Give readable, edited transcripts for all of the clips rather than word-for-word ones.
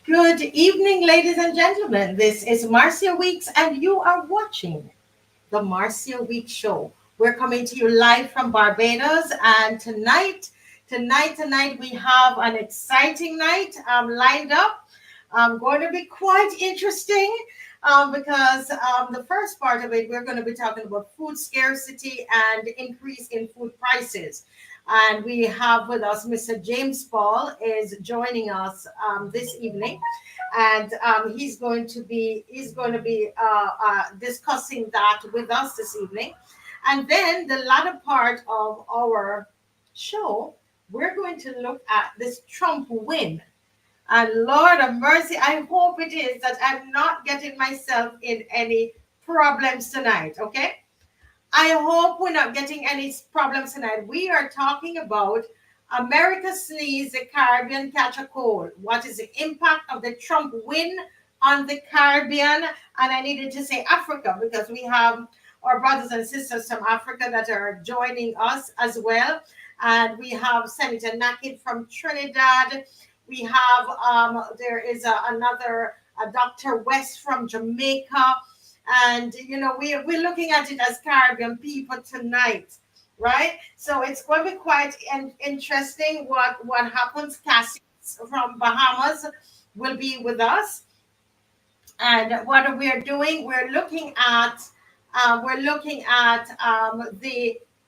Good evening, ladies and gentlemen. This is Marcia Weeks, and you are watching the Marcia Weeks Show. We're coming to you live from Barbados, and tonight, we have an exciting night lined up. Going to be quite interesting because the first part of it, we're going to be talking about food scarcity and increase in food prices. And we have with us Mr. James Paul is joining us this evening, and he's going to be discussing that with us this evening. And then the latter part of our show, we're going to look at this Trump win. And Lord of mercy, I hope it is that I'm not getting myself in any problems tonight. Okay, I hope we're not getting any problems tonight. We are talking about America sneeze, the Caribbean catch a cold. What is the impact of the Trump win on the Caribbean? And I needed to say Africa because we have our brothers and sisters from Africa that are joining us as well. And we have Senator Nakid from Trinidad. We have there is another Dr. West from Jamaica, and we're looking at it as Caribbean people tonight, right? So it's going to be quite interesting what happens. Cassie from Bahamas will be with us, and what we are doing, we're looking at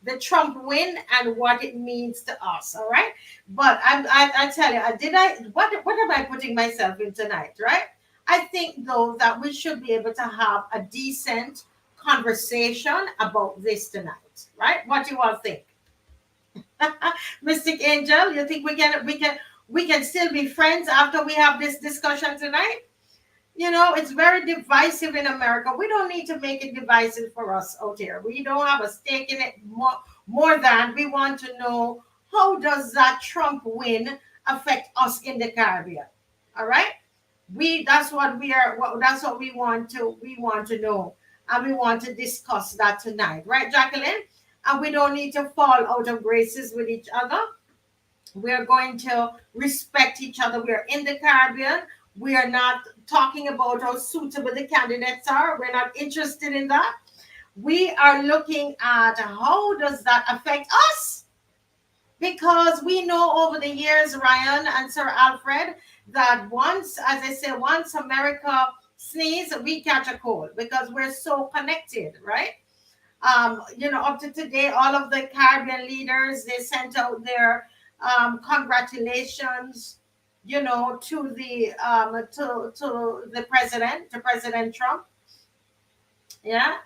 the Trump win and what it means to us. All right, but I tell you, what am I putting myself in tonight, right? I think though that we should be able to have a decent conversation about this tonight, right? What do you all think? Mystic Angel, you think we can still be friends after we have this discussion tonight? It's very divisive in America. We don't need to make it divisive for us out here. We don't have a stake in it more than we want to know how does that Trump win affect us in the Caribbean. All right? That's what we want to know, and we want to discuss that tonight, right, Jacqueline? And we don't need to fall out of graces with each other. We are going to respect each other. We are in the Caribbean. We are not talking about how suitable the candidates are. We're not interested in that. We are looking at how does that affect us, because we know over the years, Ryan and Sir Alfred, that once, as I say, once America sneeze, we catch a cold because we're so connected, right? Up to today, all of the Caribbean leaders, they sent out their congratulations, to the president, to President Trump. Yeah.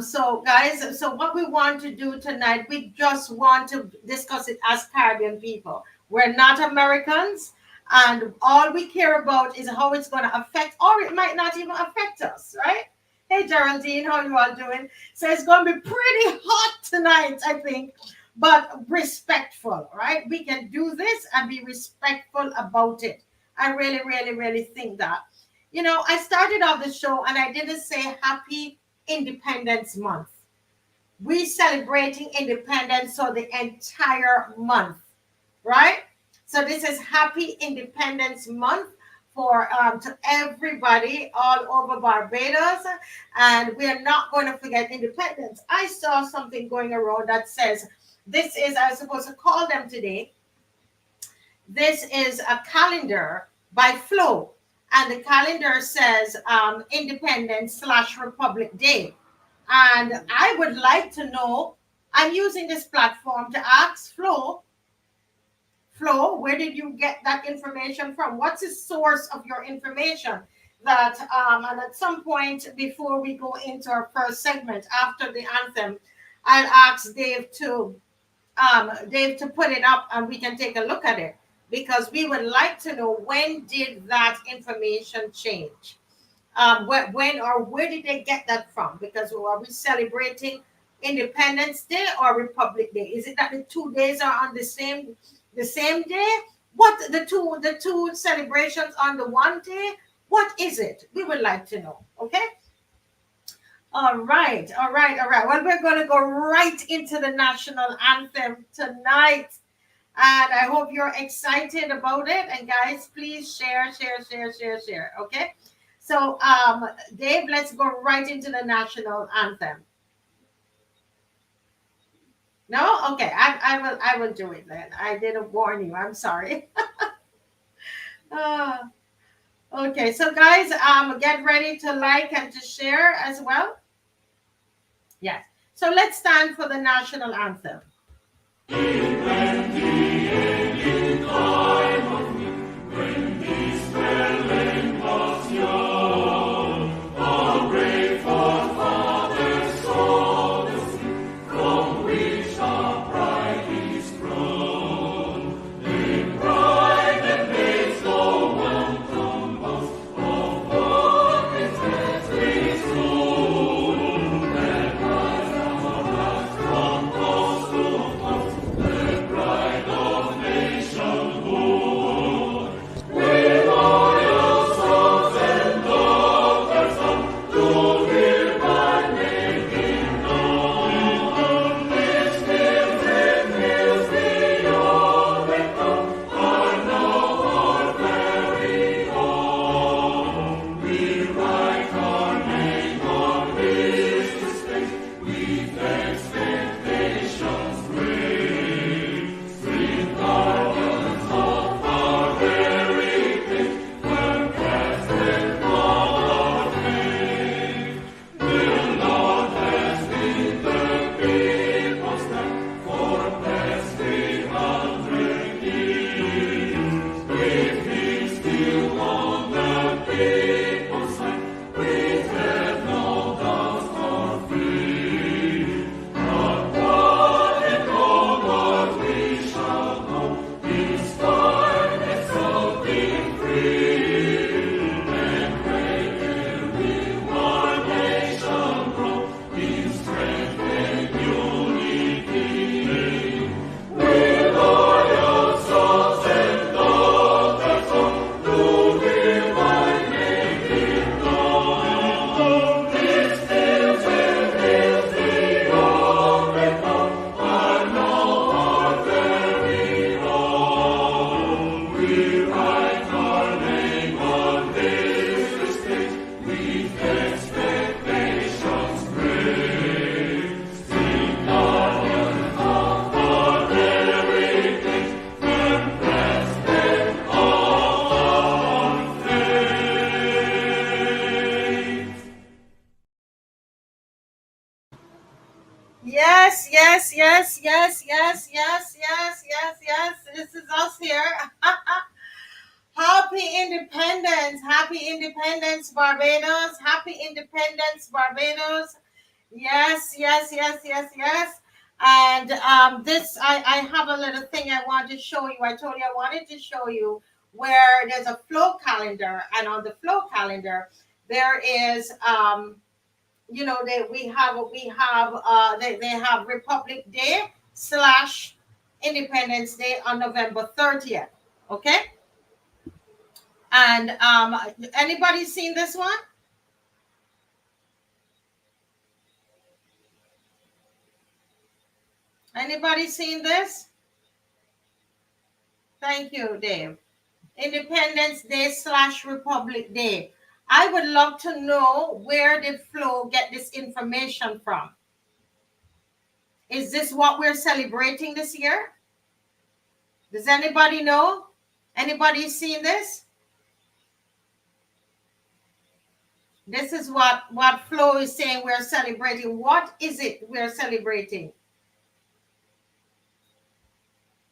So guys, so what we want to do tonight, we just want to discuss it as Caribbean people. We're not Americans, and all we care about is how it's going to affect, or it might not even affect us, right? Hey Geraldine, how you all doing? So it's going to be pretty hot tonight, I think, but respectful, right? We can do this and be respectful about it. I really, really, really think that. I started off the show and I didn't say happy Independence Month. We celebrating independence for the entire month, right? So this is Happy Independence Month for to everybody all over Barbados, and we are not going to forget independence. I saw something going around that says this is, I was supposed to call them today. This is a calendar by Flow, and the calendar says Independence slash Republic Day. And I would like to know, I'm using this platform to ask Flo, where did you get that information from? What's the source of your information? And at some point before we go into our first segment after the anthem, I'll ask Dave to put it up and we can take a look at it, because we would like to know when did that information change, when or where did they get that from? Because are we celebrating Independence Day or Republic Day? Is it that the 2 days are on the same day? What the two celebrations on the one day? What is it? We would like to know. Okay. All right. Well, we're going to go right into the national anthem tonight. And I hope you're excited about it. And guys, please share, share, share, share, share. Okay. So, Dave, let's go right into the national anthem. No, okay. I will do it then. I didn't warn you. I'm sorry. uh, okay. So, guys, get ready to like and to share as well. Yes. So let's stand for the national anthem. Yes, yes, yes, yes, yes, yes, yes, yes, yes. This is us here. Happy Independence. Happy Independence, Barbados. Happy Independence, Barbados. Yes, yes, yes, yes, yes. And this, I have a little thing I want to show you. I told you I wanted to show you where there's a flow calendar, and on the flow calendar, there is they have Republic Day slash Independence Day on November 30th. Okay. And anybody seen this one? Anybody seen this? Thank you, Dave. Independence Day slash Republic Day. I would love to know, where did Flo get this information from? Is this what we're celebrating this year? Does anybody know? Anybody seen this? This is what Flo is saying we're celebrating. What is it we're celebrating?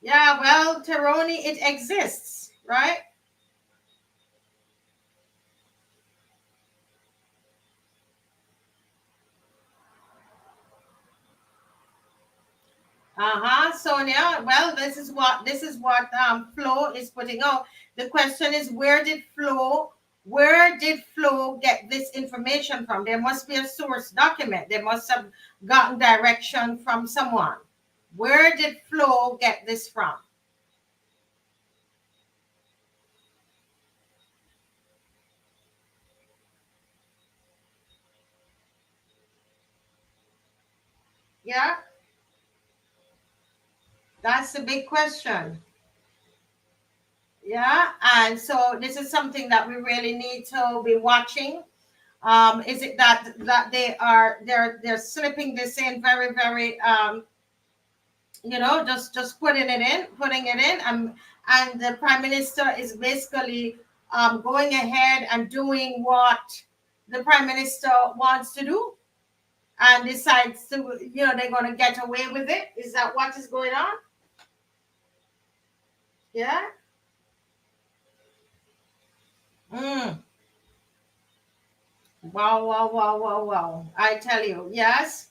Yeah, well, Teroni, it exists, right? Sonia. Well, this is what Flo is putting out. The question is, where did Flo get this information from? There must be a source document. They must have gotten direction from someone. Where did Flo get this from? Yeah, that's the big question. Yeah, and so this is something that we really need to be watching. Is it that they're slipping this in very very just putting it in, and the prime minister is basically going ahead and doing what the prime minister wants to do, and decides to, they're going to get away with it. Is that what is going on? Yeah. Mm. Wow, wow, wow, wow, wow. I tell you, yes.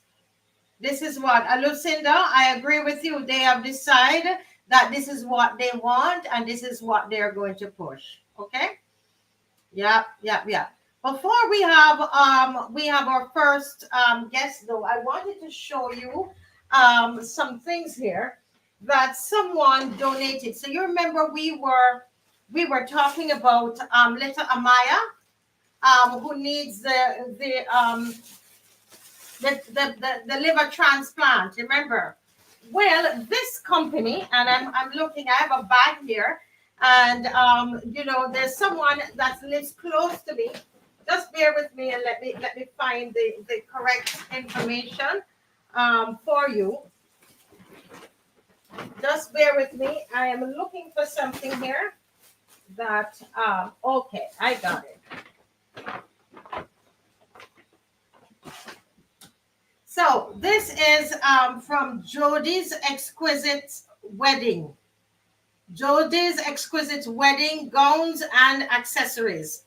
This is what, Lucinda, I agree with you. They have decided that this is what they want and this is what they're going to push. Okay? Yeah, yeah, yeah. Before we have our first guest though, I wanted to show you some things here that someone donated. So you remember we were talking about little Amaya, who needs the liver transplant, remember? Well, this company, and I'm looking, I have a bag here, and there's someone that lives close to me. Just bear with me and let me find the correct information for you. Just bear with me. I am looking for something here that okay, I got it. So this is from Jody's Exquisite Wedding. Jody's Exquisite Wedding Gowns and Accessories,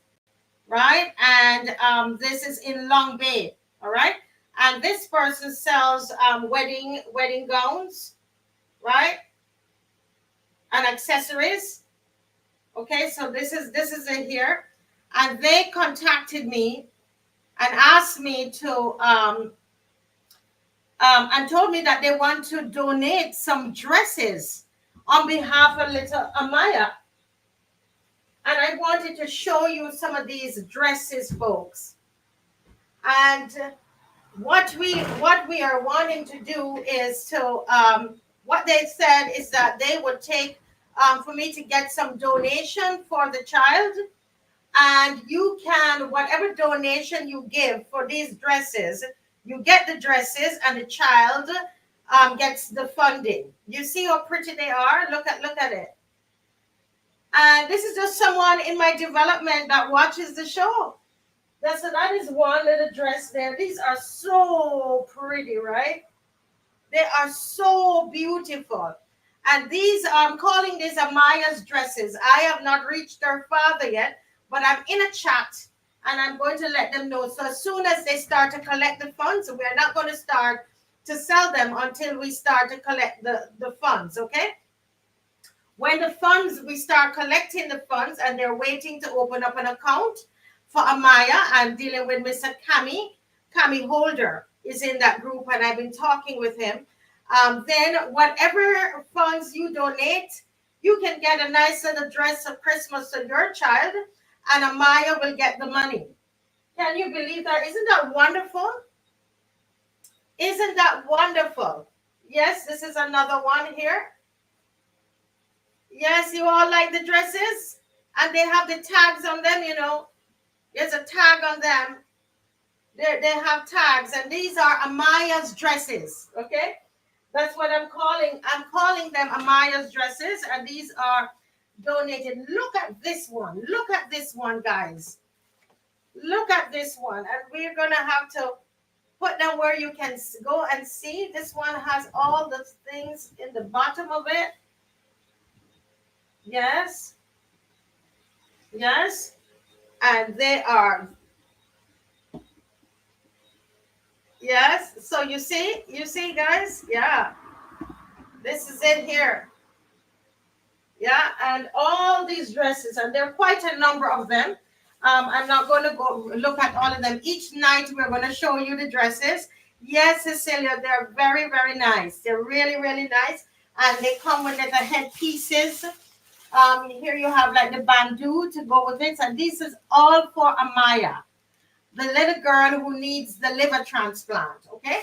right? And this is in Long Bay, all right? And this person sells wedding gowns, right? And accessories. Okay, so this is it here. And they contacted me and asked me to and told me that they want to donate some dresses on behalf of little Amaya. And I wanted to show you some of these dresses, folks. And what we are wanting to do is to what they said is that they would take for me to get some donation for the child, and you can, whatever donation you give for these dresses, you get the dresses and the child gets the funding. You see how pretty they are? Look at it. And this is just someone in my development that watches the show. That is one little dress there. These are so pretty, right? They are so beautiful. And these, I'm calling these Amaya's dresses. I have not reached their father yet, but I'm in a chat and I'm going to let them know. So as soon as they start to collect the funds, we are not going to start to sell them until we start to collect the funds, okay? When the funds, we start collecting the funds and they're waiting to open up an account for Amaya. I'm dealing with Mr. Cami Holder is in that group, and I've been talking with him. Then whatever funds you donate, you can get a nice little dress of Christmas to your child, and Amaya will get the money. Can you believe that? Isn't that wonderful? Isn't that wonderful? Yes, this is another one here. Yes, you all like the dresses? And they have the tags on them, There's a tag on them. They have tags, and these are Amaya's dresses, okay? That's what I'm calling. I'm calling them Amaya's dresses, and these are donated. Look at this one. Look at this one, guys. Look at this one. And we're going to have to put them where you can go and see. This one has all the things in the bottom of it. Yes. Yes. And they are. Yes. So you see, guys? Yeah. This is it here. Yeah. And all these dresses, and there are quite a number of them. I'm not going to go look at all of them. Each night we're going to show you the dresses. Yes, Cecilia, they're very, very nice. They're really, really nice. And they come with little head pieces. Here you have like the bandeau to go with it. And this is all for Amaya, the little girl who needs the liver transplant, okay?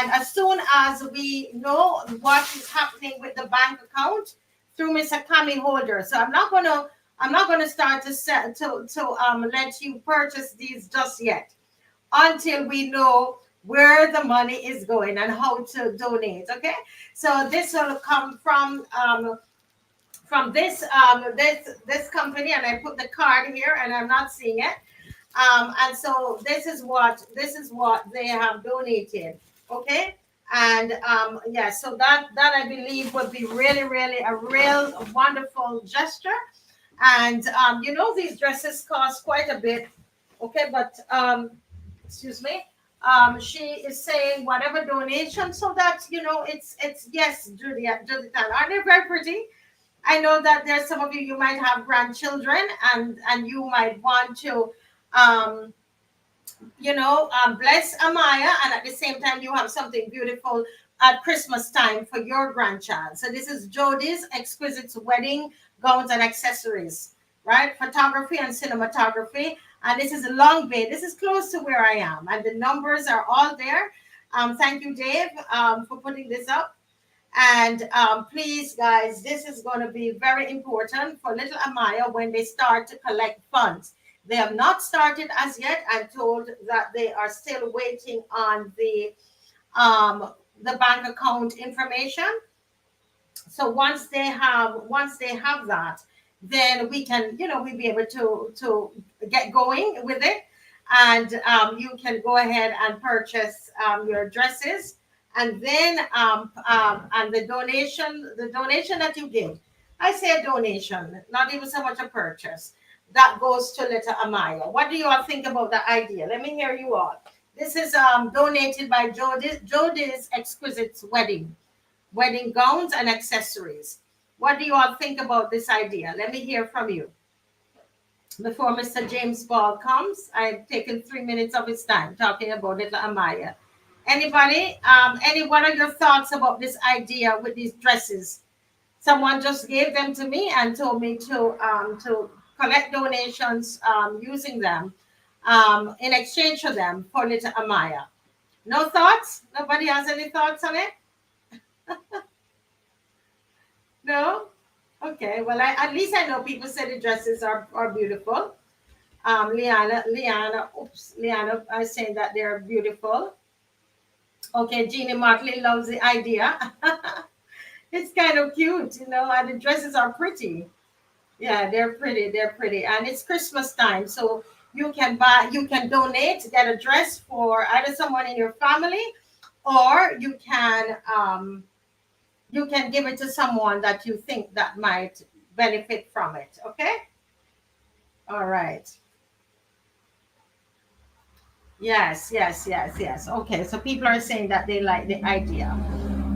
And as soon as we know what is happening with the bank account through Mr. Kami Holder. So I'm not gonna start to set to let you purchase these just yet until we know where the money is going and how to donate. Okay, so this will come from this company, and I put the card here, and I'm not seeing it. And so this is what they have donated. Okay, and yeah, so that I believe would be really, really a real wonderful gesture. And these dresses cost quite a bit. Okay, but excuse me. She is saying whatever donation, so that it's yes, Judy, aren't they very pretty? I know that there's some of you, you might have grandchildren, and you might want to um, bless Amaya, and at the same time, you have something beautiful at Christmas time for your grandchild. So this is Jody's Exquisite Wedding Gowns and Accessories, right? Photography and cinematography. And this is Long Bay. This is close to where I am, and the numbers are all there. Thank you, Dave, for putting this up. And please, guys, this is going to be very important for little Amaya when they start to collect funds. They have not started as yet. I'm told that they are still waiting on the bank account information. So once they have that, then we can, we'll be able to get going with it. And you can go ahead and purchase your dresses. And then and the donation that you give, I say a donation, not even so much a purchase, that goes to little Amaya. What do you all think about the idea? Let me hear you all. This is donated by Jody's Exquisite Wedding Gowns and Accessories. What do you all think about this idea? Let me hear from you. Before Mr. James Ball comes, I've taken 3 minutes of his time talking about little Amaya. Anybody? What are your thoughts about this idea with these dresses? Someone just gave them to me and told me to collect donations using them in exchange for them for little Amaya. No thoughts? Nobody has any thoughts on it? No? Okay. Well, at least I know people say the dresses are beautiful. Liana is saying that they're beautiful. Okay, Jeannie Motley loves the idea. It's kind of cute, and the dresses are pretty. Yeah, they're pretty. They're pretty. And it's Christmas time. So you can donate, get a dress for either someone in your family, or you can give it to someone that you think that might benefit from it. Okay? All right. Yes, yes, yes, yes. Okay, so people are saying that they like the idea.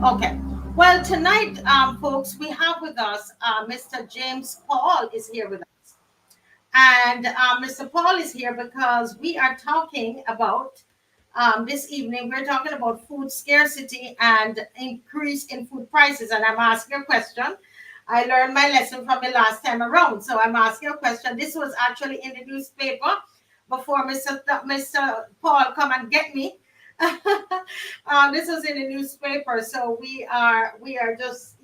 Okay. Well, tonight, folks, we have with us Mr. James Paul is here with us. And Mr. Paul is here because we are talking about this evening, we're talking about food scarcity and increase in food prices. And I'm asking a question. I learned my lesson from the last time around. So I'm asking a question. This was actually in the newspaper before Mr. Paul come and get me. This was in the newspaper. So we are just,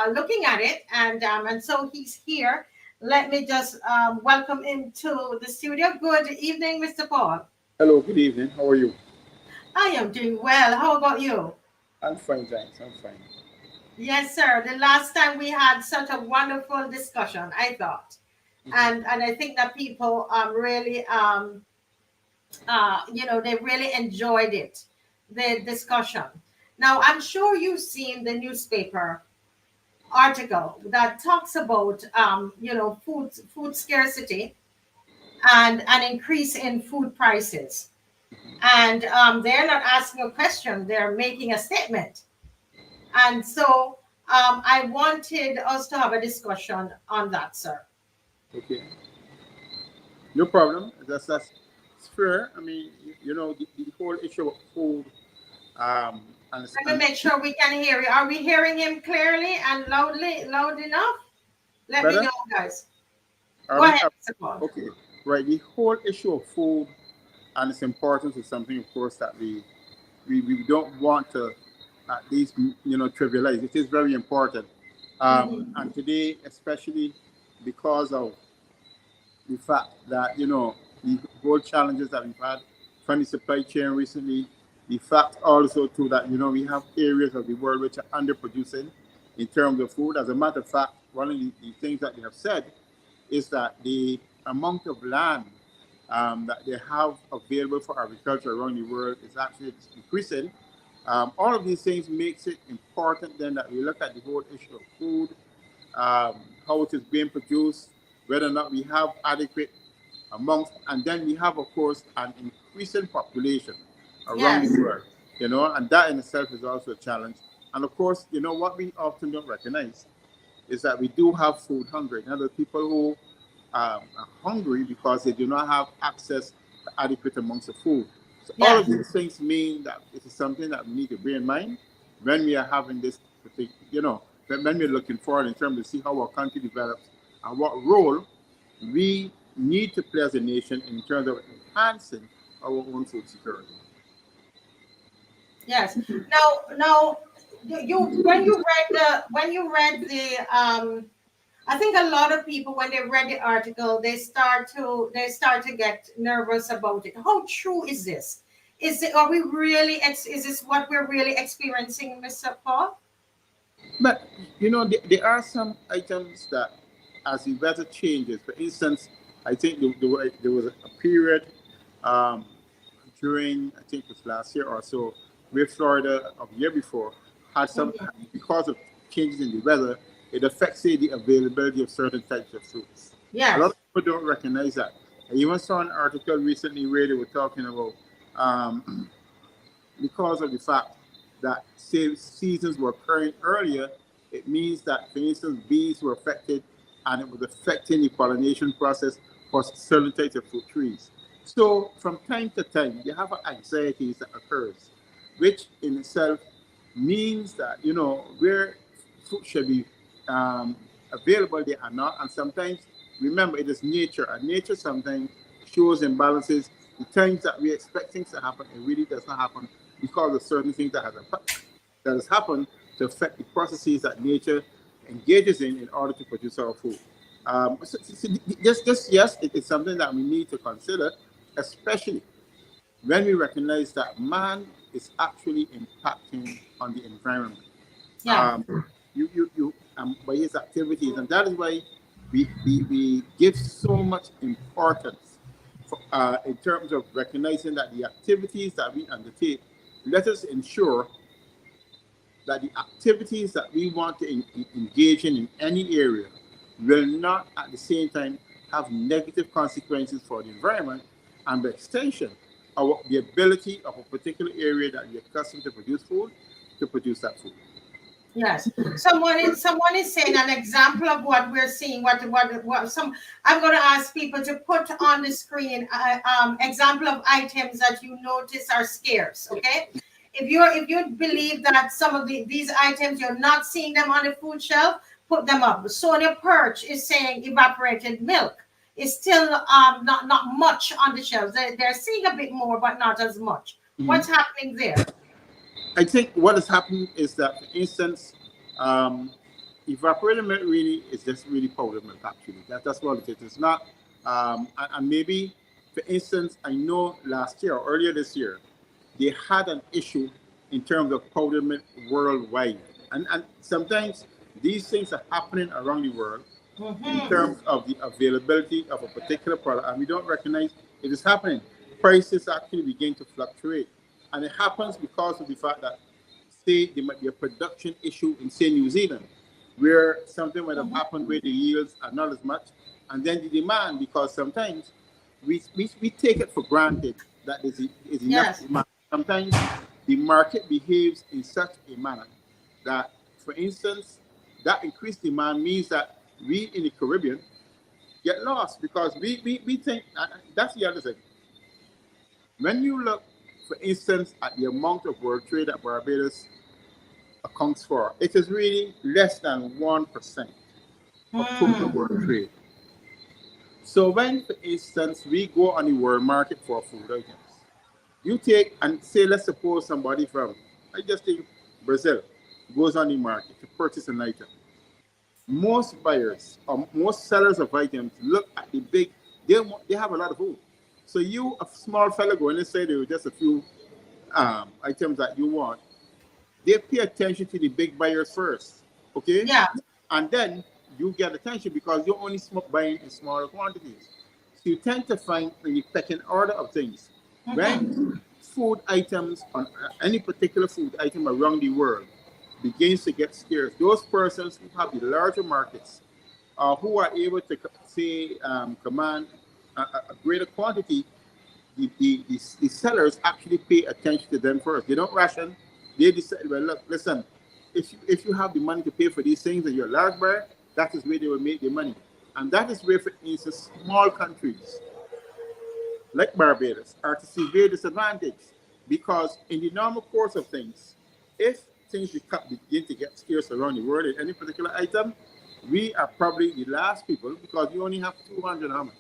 looking at it. And so he's here. Let me just welcome him to the studio. Good evening, Mr. Paul. Hello, good evening. How are you? I am doing well. How about you? I'm fine, thanks. I'm fine. Yes, sir. The last time we had such a wonderful discussion, I thought, Mhm. and I think that people really they really enjoyed it, the discussion. Now, I'm sure you've seen the newspaper article that talks about food scarcity and an increase in food prices. And they're not asking a question; they're making a statement. And so I wanted us to have a discussion on that, sir. Okay, no problem. That's it's fair. I mean, the whole issue of food, and Let me make sure we can hear you. Are we hearing him clearly and loud enough? Let me better. know, guys. Are Go we ahead, up? Mr. Paul. Okay, right. The whole issue of food and its importance is something, of course, that we don't want to at least trivialize. It is very important. And today, especially because of the fact that, the whole challenges that we've had from the supply chain recently, the fact also too that, we have areas of the world which are underproducing in terms of food. As a matter of fact, one of the things that they have said is that the amount of land that they have available for agriculture around the world is actually decreasing. All of these things makes it important then that we look at the whole issue of food, how it is being produced, whether or not we have adequate amounts, and then we have, of course, an increasing population around Yes. the world, and that in itself is also a challenge. And of course, what we often don't recognize is that we do have food hunger. In other people who are hungry because they do not have access to adequate amounts of food. So all of Yes. these things mean that it is something that we need to bear in mind when we are having this particular, when we're looking forward in terms of see how our country develops and what role we need to play as a nation in terms of enhancing our own food security. Yes. Now, you when you read the I think a lot of people when they read the article they start to get nervous about it. How true is this? Is it are we really is this what we're really experiencing, Mr. Paul? But there are some items that, as the weather changes, for instance, I think there was a period um, during, I think it was last year or so, where Florida of the year before had some, because of changes in the weather, it affects, say, the availability of certain types of fruits. A lot Yes. of people don't recognize that. I even saw an article recently where they were talking about um, because of the fact that seasons were occurring earlier, it means that, for instance, bees were affected and it was affecting the pollination process for certain types of fruit trees. So from time to time, you have anxieties that occurs, which in itself means that, where fruit should be um, available, they are not. And sometimes, remember, it is nature, and nature sometimes shows imbalances. The times that we expect things to happen, it really does not happen because of certain things that has happened to affect the processes that nature engages in order to produce our food. Just yes, it is something that we need to consider, especially when we recognize that man is actually impacting on the environment. Yeah. By his activities, and that is why we give so much importance in terms of recognizing that the activities that we undertake, let us ensure that the activities that we want to engage in any area will not at the same time have negative consequences for the environment and by extension the ability of a particular area that we're accustomed to produce food to produce that food. Yes. Someone is saying an example of what we're seeing. What some I'm going to ask people to put on the screen example of items that you notice are scarce. Okay. If you believe that some of these items you're not seeing them on the food shelf, put them up. Sonia Perch is saying evaporated milk is still not much on the shelves. They're seeing a bit more, but not as much. Mhm. What's happening there? I think what has happened is that, for instance, um, evaporated milk really is just really powdered milk. Actually, that's what it is. It's not, and maybe, for instance, I know last year or earlier this year, they had an issue in terms of powdered milk worldwide, and sometimes these things are happening around the world in Hmm. terms of the availability of a particular product, and we don't recognize it is happening. Prices actually begin to fluctuate, and it happens because of the fact that, say, there might be a production issue in, say, New Zealand, where something might have happened where the yields are not as much, and then the demand, because sometimes we take it for granted that is enough Yes. demand. Sometimes the market behaves in such a manner that, for instance, that increased demand means that we in the Caribbean get lost because we think that's the other thing. When you look, for instance, at the amount of world trade that Barbados accounts for, it is really less than 1% of total Hmm. world trade. So when, for instance, we go on the world market for food items, you take and say, let's suppose somebody from, I just think Brazil, goes on the market to purchase an item. most buyers or most sellers of items look at the big. They have a lot of food. So you, a small fella, going and say there were just a few items that you want. They pay attention to the big buyers first, okay? Yeah. And then you get attention because you're only buying in smaller quantities. So you tend to find when you pecking order of things, when food items on any particular food item around the world begins to get scarce, those persons who have the larger markets, who are able to say command a greater quantity, the sellers actually pay attention to them first. They don't ration. They decide, well, look, listen, if you have the money to pay for these things and you're a large buyer, that is where they will make their money. And that is where, for instance, small countries like Barbados are to severe disadvantage because in the normal course of things, if things begin to get scarce around the world in any particular item, we are probably the last people because we only have 200 how much?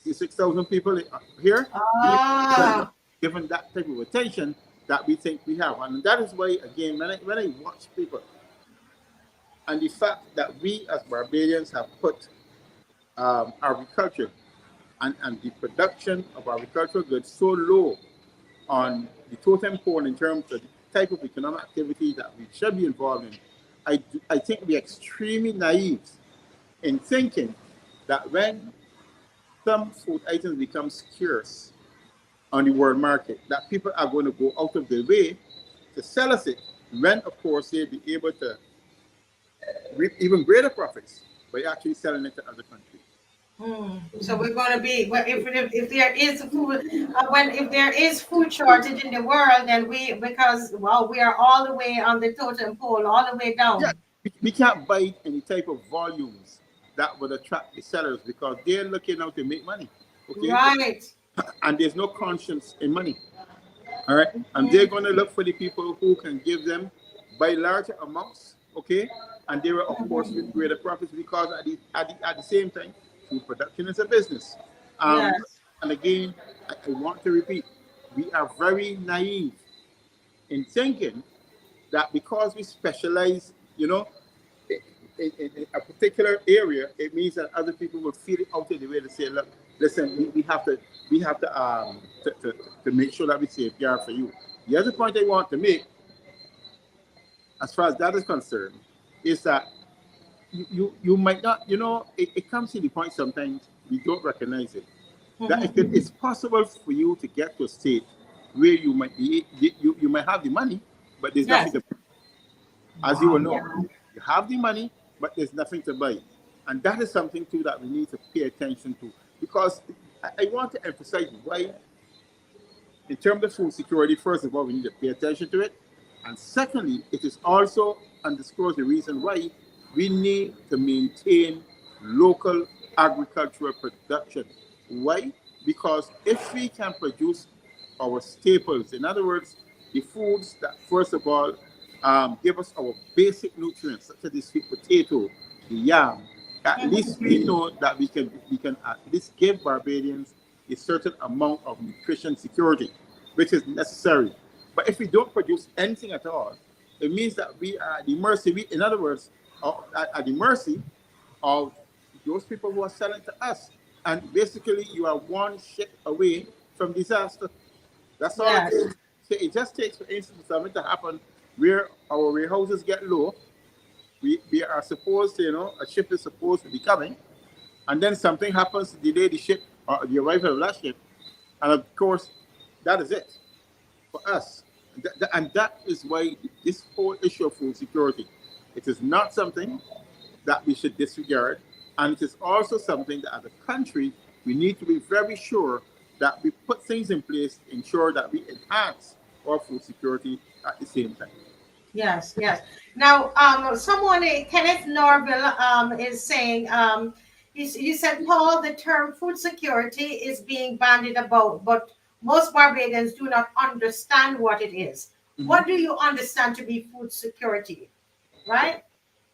66,000 people here. Ah. Given that type of attention that we think we have. And that is why, again, when I watch people and the fact that we as Barbadians have put agriculture and the production of agricultural goods so low on the totem pole in terms of the type of economic activity that we should be involved in, I think we're extremely naive in thinking that when some food items become scarce on the world market, that people are going to go out of their way to sell us it, when of course they'll be able to reap even greater profits by actually selling it to other countries. So we're going to be, well, if there is food, when if there is food shortage in the world, then because well, we are all the way on the totem pole, all the way Yeah, down. we can't buy any type of volumes that would attract the sellers because they're looking out to make money. Okay, Right. and there's no conscience in money. All right, and they're going to look for the people who can give them by larger amounts. Okay, and they will of course with greater profits because at the same time, food production is a business. Um, Yes. and again, I want to repeat, we are very naive in thinking that because we specialize, in a particular area, it means that other people will feel it out of the way to say, look, listen, we have to make sure that we safeguard for you. The other point I want to make, as far as that is concerned, is that you might not, it comes to the point sometimes we don't recognize it. That it's possible for you to get to a state where you might have the money, but there's nothing Yes. to, as you will know, Yeah. you have the money, but there's nothing to buy. And that is something too that we need to pay attention to. Because I want to emphasize why, in terms of food security, first of all, we need to pay attention to it. And secondly, it is also underscores the reason why we need to maintain local agricultural production. Why? Because if we can produce our staples, in other words, the foods that, first of all, give us our basic nutrients, such as the sweet potato, the yam, at least we know that we can at least give Barbadians a certain amount of nutrition security, which is necessary. But if we don't produce anything at all, it means that we are at the mercy. In other words, at the mercy of those people who are selling to us. And basically, you are one ship away from disaster. That's all it Yes. is. So it just takes, for instance, something to happen where our warehouses get low. We are supposed to, a ship is supposed to be coming, and then something happens to delay the ship or the arrival of that ship. And of course, that is it for us. And that is why this whole issue of food security, it is not something that we should disregard. And it is also something that as a country, we need to be very sure that we put things in place to ensure that we enhance our food security at the same time. Yes, yes. Now, someone, Kenneth Norville, is saying, you said, Paul, the term food security is being bandied about, but most Barbadians do not understand what it is. Mhm. What do you understand to be food security, right?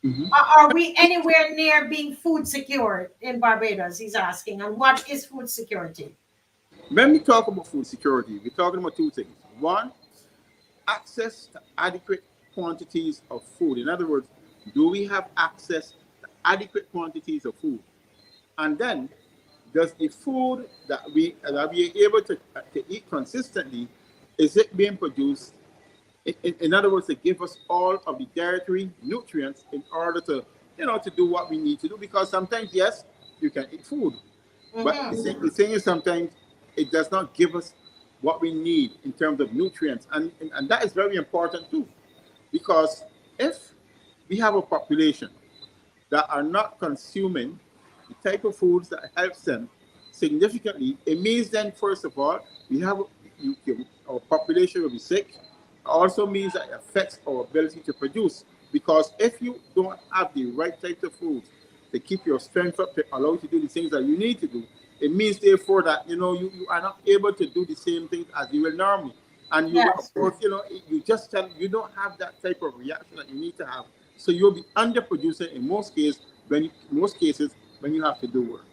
Mhm. Are we anywhere near being food secure in Barbados? He's asking. And what is food security? When we talk about food security, we're talking about two things. One, access to adequate quantities of food. In other words, do we have access to adequate quantities of food? And then, does the food that we are able to eat consistently, is it being produced? In other words, to give us all of the dietary nutrients in order to, to do what we need to do. Because sometimes, yes, you can eat food, but the thing is sometimes it does not give us what we need in terms of nutrients. And that is very important too. Because if we have a population that are not consuming the type of foods that helps them significantly, it means then, first of all, we have our population will be sick. It also means that it affects our ability to produce. Because if you don't have the right types of foods to keep your strength up, to allow you to do the things that you need to do, it means therefore that you are not able to do the same things as you will normally. And you will, of Yes. course, you don't have that type of reaction that you need to have. So you'll be underproducing in most cases when you have to do work.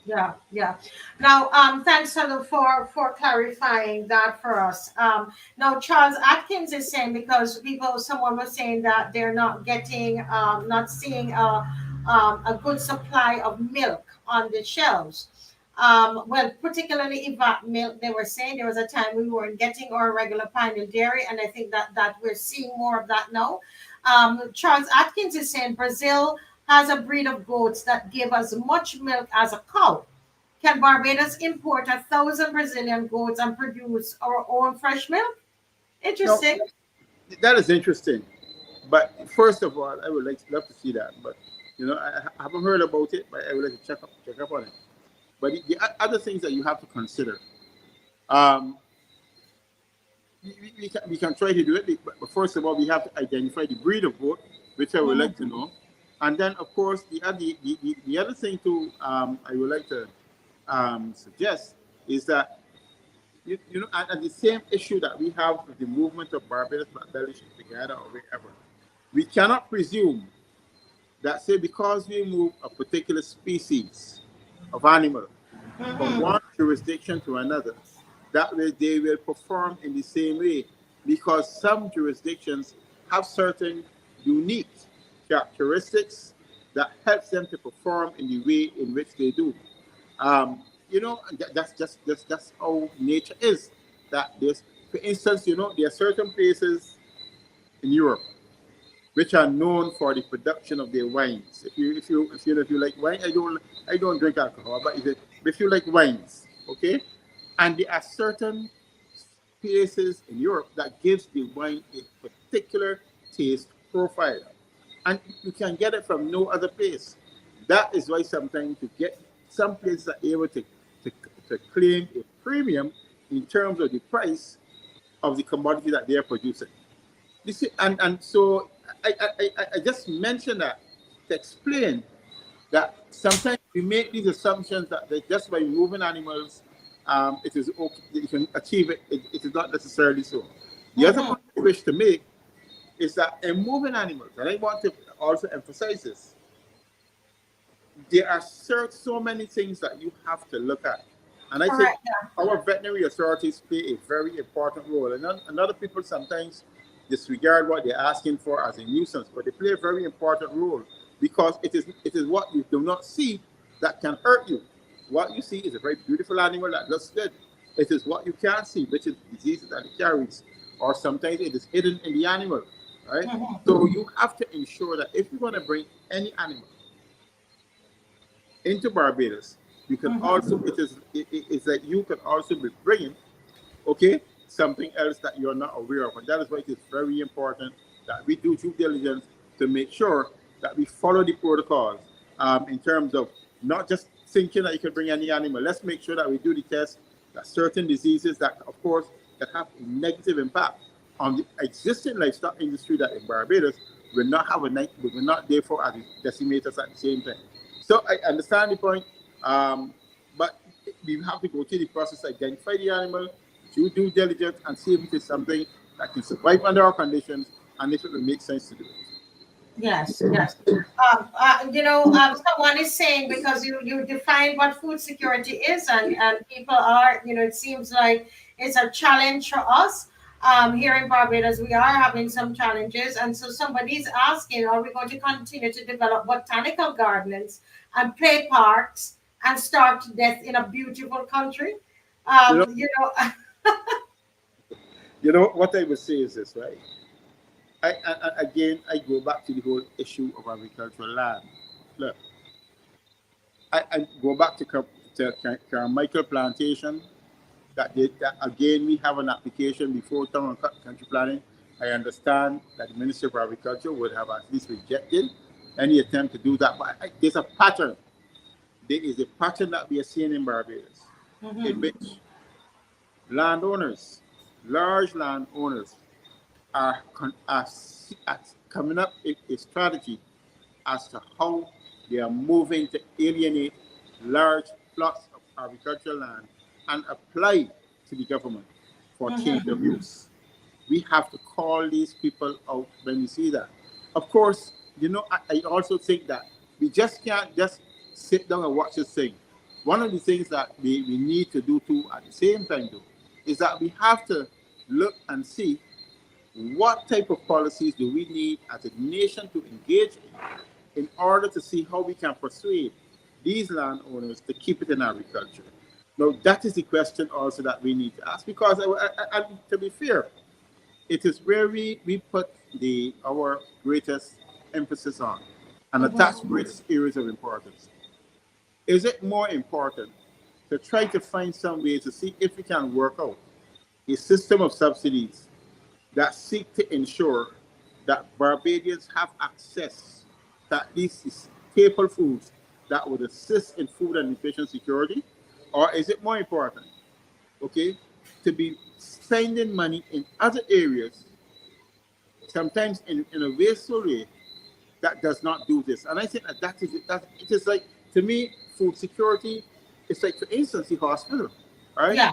Yeah, yeah. Now, thanks, Hello, for clarifying that for us. Now, Charles Atkins is saying because someone was saying that they're not getting, not seeing a good supply of milk on the shelves. Well, particularly Evac milk, they were saying there was a time we weren't getting our regular pioneer dairy, and I think that we're seeing more of that now. Charles Atkins is saying Brazil has a breed of goats that give as much milk as a cow. Can Barbados import 1,000 Brazilian goats and produce our own fresh milk? Now, Interesting. that is interesting. But first of all, I would love to see that. But I haven't heard about it, but I would like to check up on it. But other things that you have to consider, um, we can try to do it. But first of all, we have to identify the breed of goat, which I would like to know. And then, of course, the other thing too, I would like to suggest is that and the same issue that we have with the movement of Barbados Black Belly sheep together or wherever, we cannot presume that, say, because we move a particular species of animal from one jurisdiction to another, that way they will perform in the same way, because some jurisdictions have certain unique characteristics that helps them to perform in the way in which they do. That's how nature is. That there's, for instance, there are certain places in Europe which are known for the production of their wines. If you like wine, I don't drink alcohol, but if you like wines, okay, and there are certain places in Europe that gives the wine a particular taste profile, and you can get it from no other place. That is why sometimes to get some places are able to, to claim a premium in terms of the price of the commodity that they are producing. You see, and so I just mentioned that to explain that sometimes we make these assumptions that just by moving animals, it is okay, you can achieve it. It is not necessarily so. The other point I wish to make is that in moving animals, and I want to also emphasize this, there are so many things that you have to look at. And I think Correct. Yeah. our veterinary authorities play a very important role. And other people sometimes disregard what they're asking for as a nuisance, but they play a very important role because it is what you do not see that can hurt you. What you see is a very beautiful animal that looks good. It is what you can't see, which is diseases that it carries, or sometimes it is hidden in the animal, right? So you have to ensure that if you're going to bring any animal into Barbados, you can also it's like you can also be bringing, okay, something else that you're not aware of, and that is why it is very important that we do due diligence to make sure that we follow the protocols in terms of not just thinking that you can bring any animal. Let's make sure that we do the test that certain diseases that, of course, that have a negative impact on the existing livestock industry that in Barbados will not have will not therefore as decimate us at the same time. So I understand the point, but we have to go through the process, identify the animal, do due diligence, and see if it is something that can survive under our conditions, and if it will make sense to do it. Yes, yes. Someone is saying because you define what food security is, and people are, it seems like it's a challenge for us. Here in Barbados, we are having some challenges, and so somebody's asking, are we going to continue to develop botanical gardens and play parks and starve to death in a beautiful country? You know, You know, what I would say is this, right? Again, I go back to the whole issue of agricultural land. Look, I go back to Carmichael Plantation. That again, we have an application before town and country planning. I understand that the Ministry of Agriculture would have at least rejected any attempt to do that. But there's a pattern. There is a pattern that we are seeing in Barbados, in mhm, which landowners, large landowners, are coming up with a strategy as to how they are moving to alienate large plots of agricultural land and apply to the government for change mhm. of use. We have to call these people out when we see that. Of course, I also think that we just can't just sit down and watch this thing. One of the things that we need to do too at the same time though is that we have to look and see what type of policies do we need as a nation to engage in order to see how we can persuade these landowners to keep it in agriculture. Now, that is the question also that we need to ask because, to be fair, it is where we put our greatest emphasis on and attach greatest areas of importance. Is it more important to try to find some ways to see if we can work out a system of subsidies that seek to ensure that Barbadians have access to at least staple foods that would assist in food and nutrition security? Or is it more important, okay, to be spending money in other areas, sometimes in a wasteful way, that does not do this? And I think that is it. That it is like, to me, food security is like, for instance, the hospital, all right? Yeah.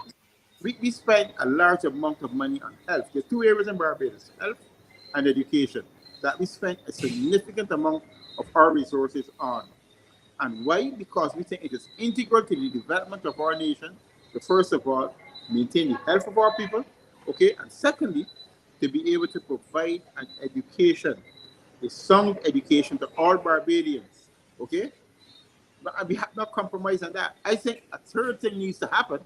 We spend a large amount of money on health. There are two areas in Barbados, health and education, that we spend a significant amount of our resources on. And why? Because we think it is integral to the development of our nation to, first of all, maintain the health of our people, okay? And secondly, to be able to provide an education, a sound education to all Barbadians, okay? But we have not compromised on that. I think a third thing needs to happen,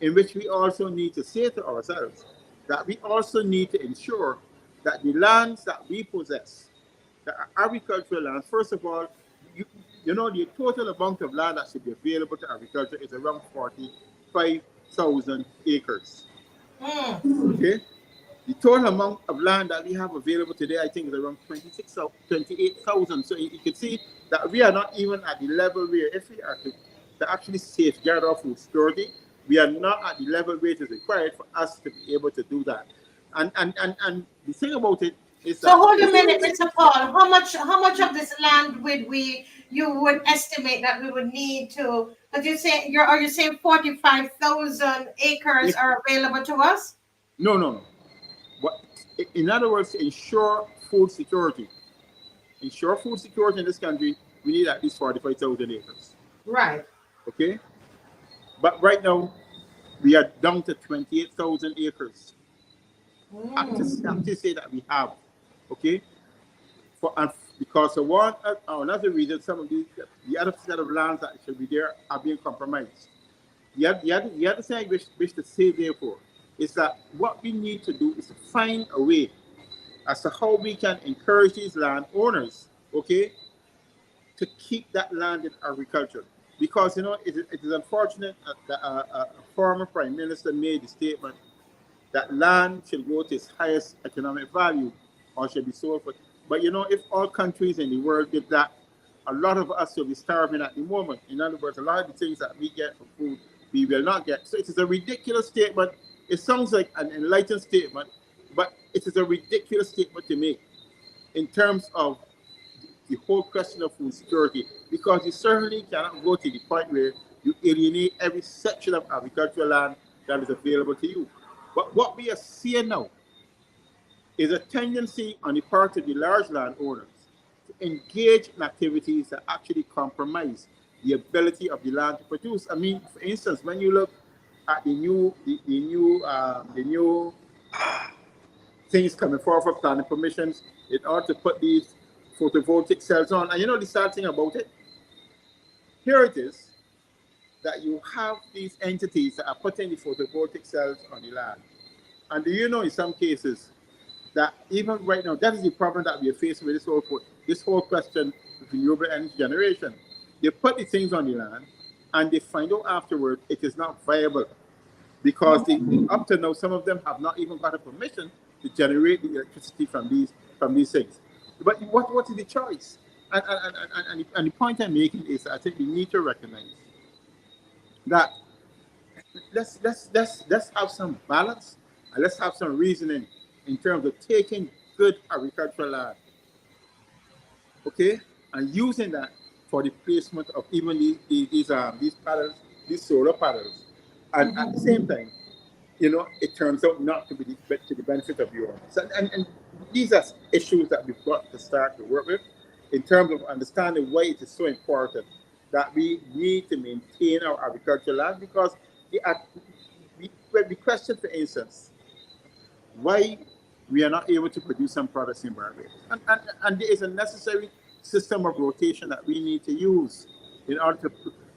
in which we also need to say to ourselves that we also need to ensure that the lands that we possess, the agricultural lands, first of all, you, the total amount of land that should be available to agriculture is around 45,000 acres. Mm. Okay? The total amount of land that we have available today, I think, is around 28,000. So you can see that we are not even at the level where, if we are to actually safeguard our food security, we are not at the level where it is required for us to be able to do that. And the thing about it is So that, hold a minute, Mr. Paul. How much of this land would you would estimate that we would need to? Because are you saying 45,000 acres if, are available to us? no, no, no. What, in other words, to ensure food security in this country, we need at least 45,000 acres. Right. Okay? But right now, we are down to 28,000 acres. Active say that we have. Okay? And because of one or another reason, some of the other set of lands that should be there are being compromised. The other thing I wish to say, therefore, is that what we need to do is to find a way as to how we can encourage these landowners, okay, to keep that land in agriculture. Because, it is unfortunate that a former prime minister made the statement that land should go to its highest economic value or should be sold for. But, if all countries in the world did that, a lot of us will be starving at the moment. In other words, a lot of the things that we get for food, we will not get. So it is a ridiculous statement. It sounds like an enlightened statement, but it is a ridiculous statement to make in terms of the whole question of food security, because you certainly cannot go to the point where you alienate every section of agricultural land that is available to you. But what we are seeing now is a tendency on the part of the large landowners to engage in activities that actually compromise the ability of the land to produce. I mean, for instance, when you look at the new things coming forward for planning permissions in order to put these photovoltaic cells on. And you know the sad thing about it? Here it is that you have these entities that are putting the photovoltaic cells on the land. And do you know in some cases that even right now, that is the problem that we are facing with this whole question of renewable energy generation. They put the things on the land and they find out afterward it is not viable because up to now some of them have not even got a permission to generate the electricity from these things. But what is the choice? And the point I'm making is I think we need to recognize that let's have some balance and let's have some reasoning in terms of taking good agricultural land, okay, and using that for the placement of even these panels, these solar panels, and at the same time, you know, it turns out not to be to the benefit of you all. So, and these are issues that we've got to start to work with in terms of understanding why it is so important that we need to maintain our agricultural land because we question, for instance, why we are not able to produce some products in Barbados. And there is a necessary system of rotation that we need to use in order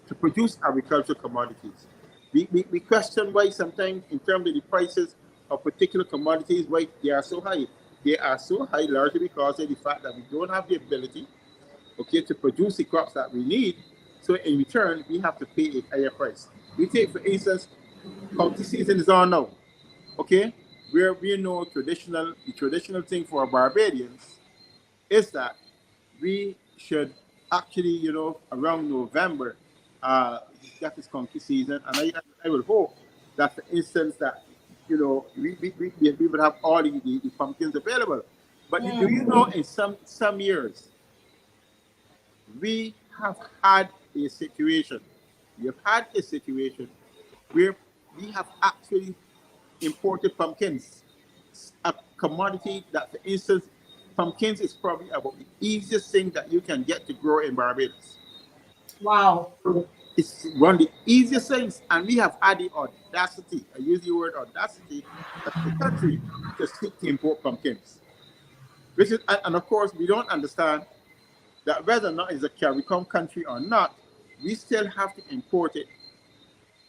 to produce agricultural commodities. We question why sometimes in terms of the prices of particular commodities, why they are so high. They are so high largely because of the fact that we don't have the ability, okay, to produce the crops that we need. So in return, we have to pay a higher price. We take, for instance, county season is on now, okay? Where we know the traditional thing for Barbadians is that we should actually, you know, around November, that is county season, and I will hope that, for instance, that, you know, we would have all the pumpkins available. But do you know in some years, we have had a situation, where we have actually imported pumpkins, a commodity that, for instance, pumpkins is probably about the easiest thing that you can get to grow in Barbados. Wow. It's one of the easiest things, and we have had the audacity, I use the word audacity, as the country to seek to import pumpkins. Which is, and of course, we don't understand that whether or not it's a CARICOM country or not, we still have to import it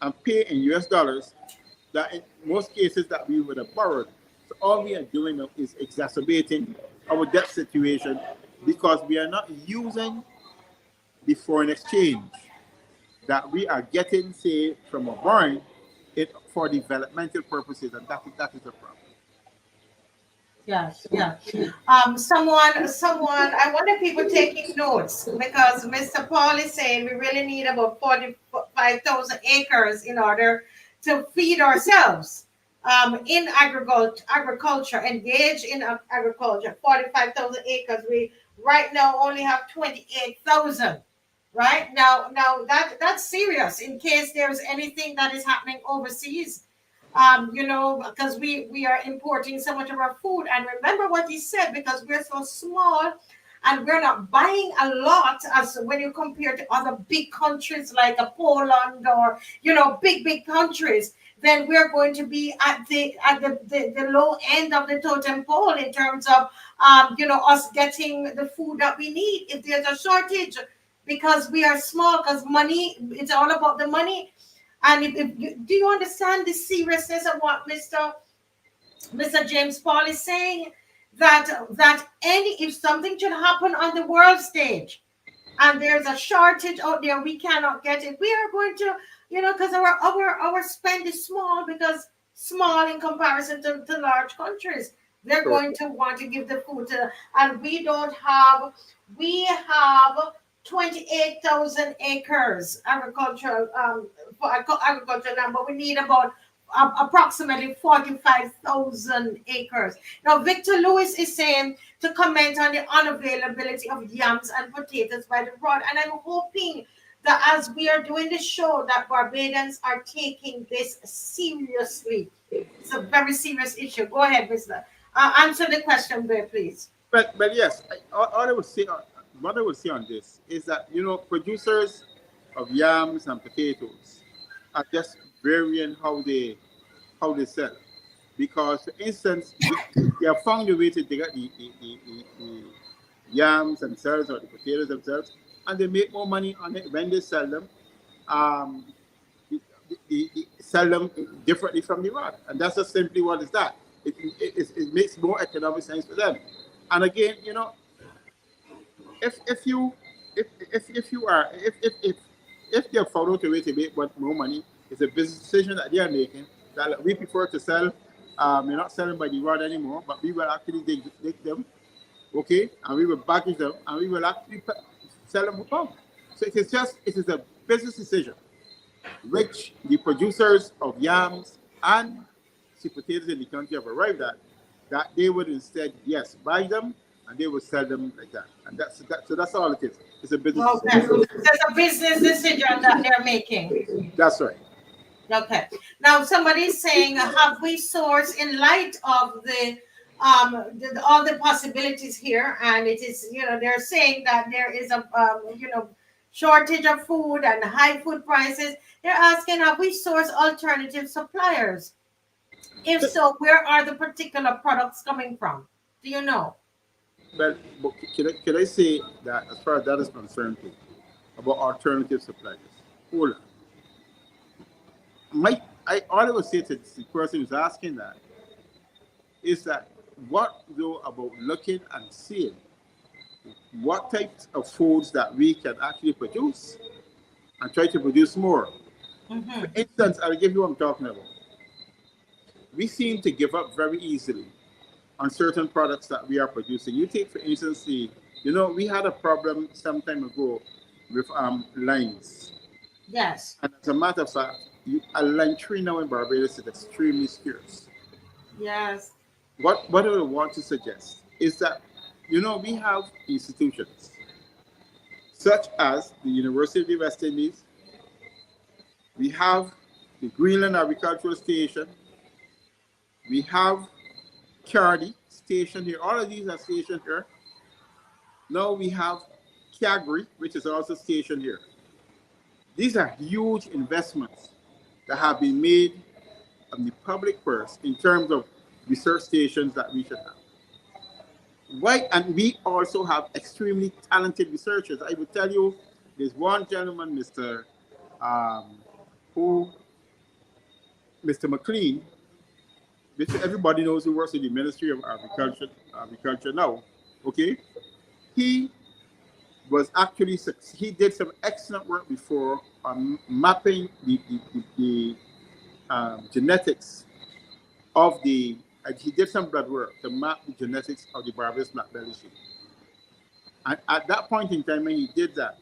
and pay in US dollars that in most cases that we would have borrowed. So all we are doing now is exacerbating our debt situation because we are not using the foreign exchange that we are getting, say, from a borrowing it for developmental purposes, and that is a problem. Yes, yeah. Someone, I wonder if people taking notes because Mr. Paul is saying we really need about 45,000 acres in order to feed ourselves. In agriculture, engage in agriculture. 45,000 acres. We right now only have 28,000. Right now that's serious. In case there's anything that is happening overseas, you know, because we are importing so much of our food. And remember what he said, because we're so small and we're not buying a lot as when you compare to other big countries like a Poland or, you know, big countries, then we're going to be at the low end of the totem pole in terms of you know, us getting the food that we need if there's a shortage, because we are small, because money, it's all about the money. And do you understand the seriousness of what Mr. James Paul is saying? That any, if something should happen on the world stage and there's a shortage out there, we cannot get it. We are going to, you know, because our spend is small, because small in comparison to large countries. They're Correct. going to want to give the food to, and we have 28,000 acres agricultural for agricultural land, but we need about approximately 45,000 acres. Now, Victor Lewis is saying to comment on the unavailability of yams and potatoes by the rod, and I'm hoping that as we are doing the show, that Barbadians are taking this seriously. It's a very serious issue. Go ahead, Mister. Answer the question there, please. But yes, all I would say, what I would say on this is that, you know, producers of yams and potatoes are just varying how they sell. because, for instance, they have found a way to dig out the yams themselves or the potatoes themselves, and they make more money on it when they sell them. Um, sell them differently from the rod, and that's just simply what is that. It makes more economic sense for them. And again, if you if you are if they're followed a way to make more money, it's a business decision that they are making. That we prefer to sell. We're not selling by the rod anymore, but we will actually dig them, okay, and we will package them, and we will actually sell them for pound. So it is a business decision, which the producers of yams and sweet potatoes in the country have arrived at, that they would instead, yes, buy them and they would sell them like that. And so that's all it is. It's a business Okay. decision. There's a business decision that they're making. That's right. Okay. Now somebody's saying, have we sourced in light of all the possibilities here, and it is, they're saying that there is a shortage of food and high food prices. They're asking, have we sourced alternative suppliers? If so, where are the particular products coming from? Do you know? But can I say that as far as that is concerned, too, about alternative suppliers? Hold on. All I would say to the person who's asking that is that what though about looking and seeing what types of foods that we can actually produce and try to produce more. Mm-hmm. For instance, I'll give you what I'm talking about. We seem to give up very easily on certain products that we are producing. You take, for instance, we had a problem some time ago with limes. Yes. And as a matter of fact, a lime tree now in Barbados is extremely scarce. Yes. What I want to suggest is that, we have institutions such as the University of the West Indies, we have the Greenland Agricultural Station, we have Cardi Station here. All of these are stationed here. Now we have Calgary, which is also stationed here. These are huge investments that have been made on the public purse in terms of research stations that we should have. Why? And we also have extremely talented researchers. I would tell you, there's one gentleman, Mr. McLean, which everybody knows, who works in the Ministry of Agriculture now. Okay, he did some excellent work before on mapping the genetics of the. He did some blood work to map the genetics of the Barbados black belly sheep. And at that point in time, when he did that,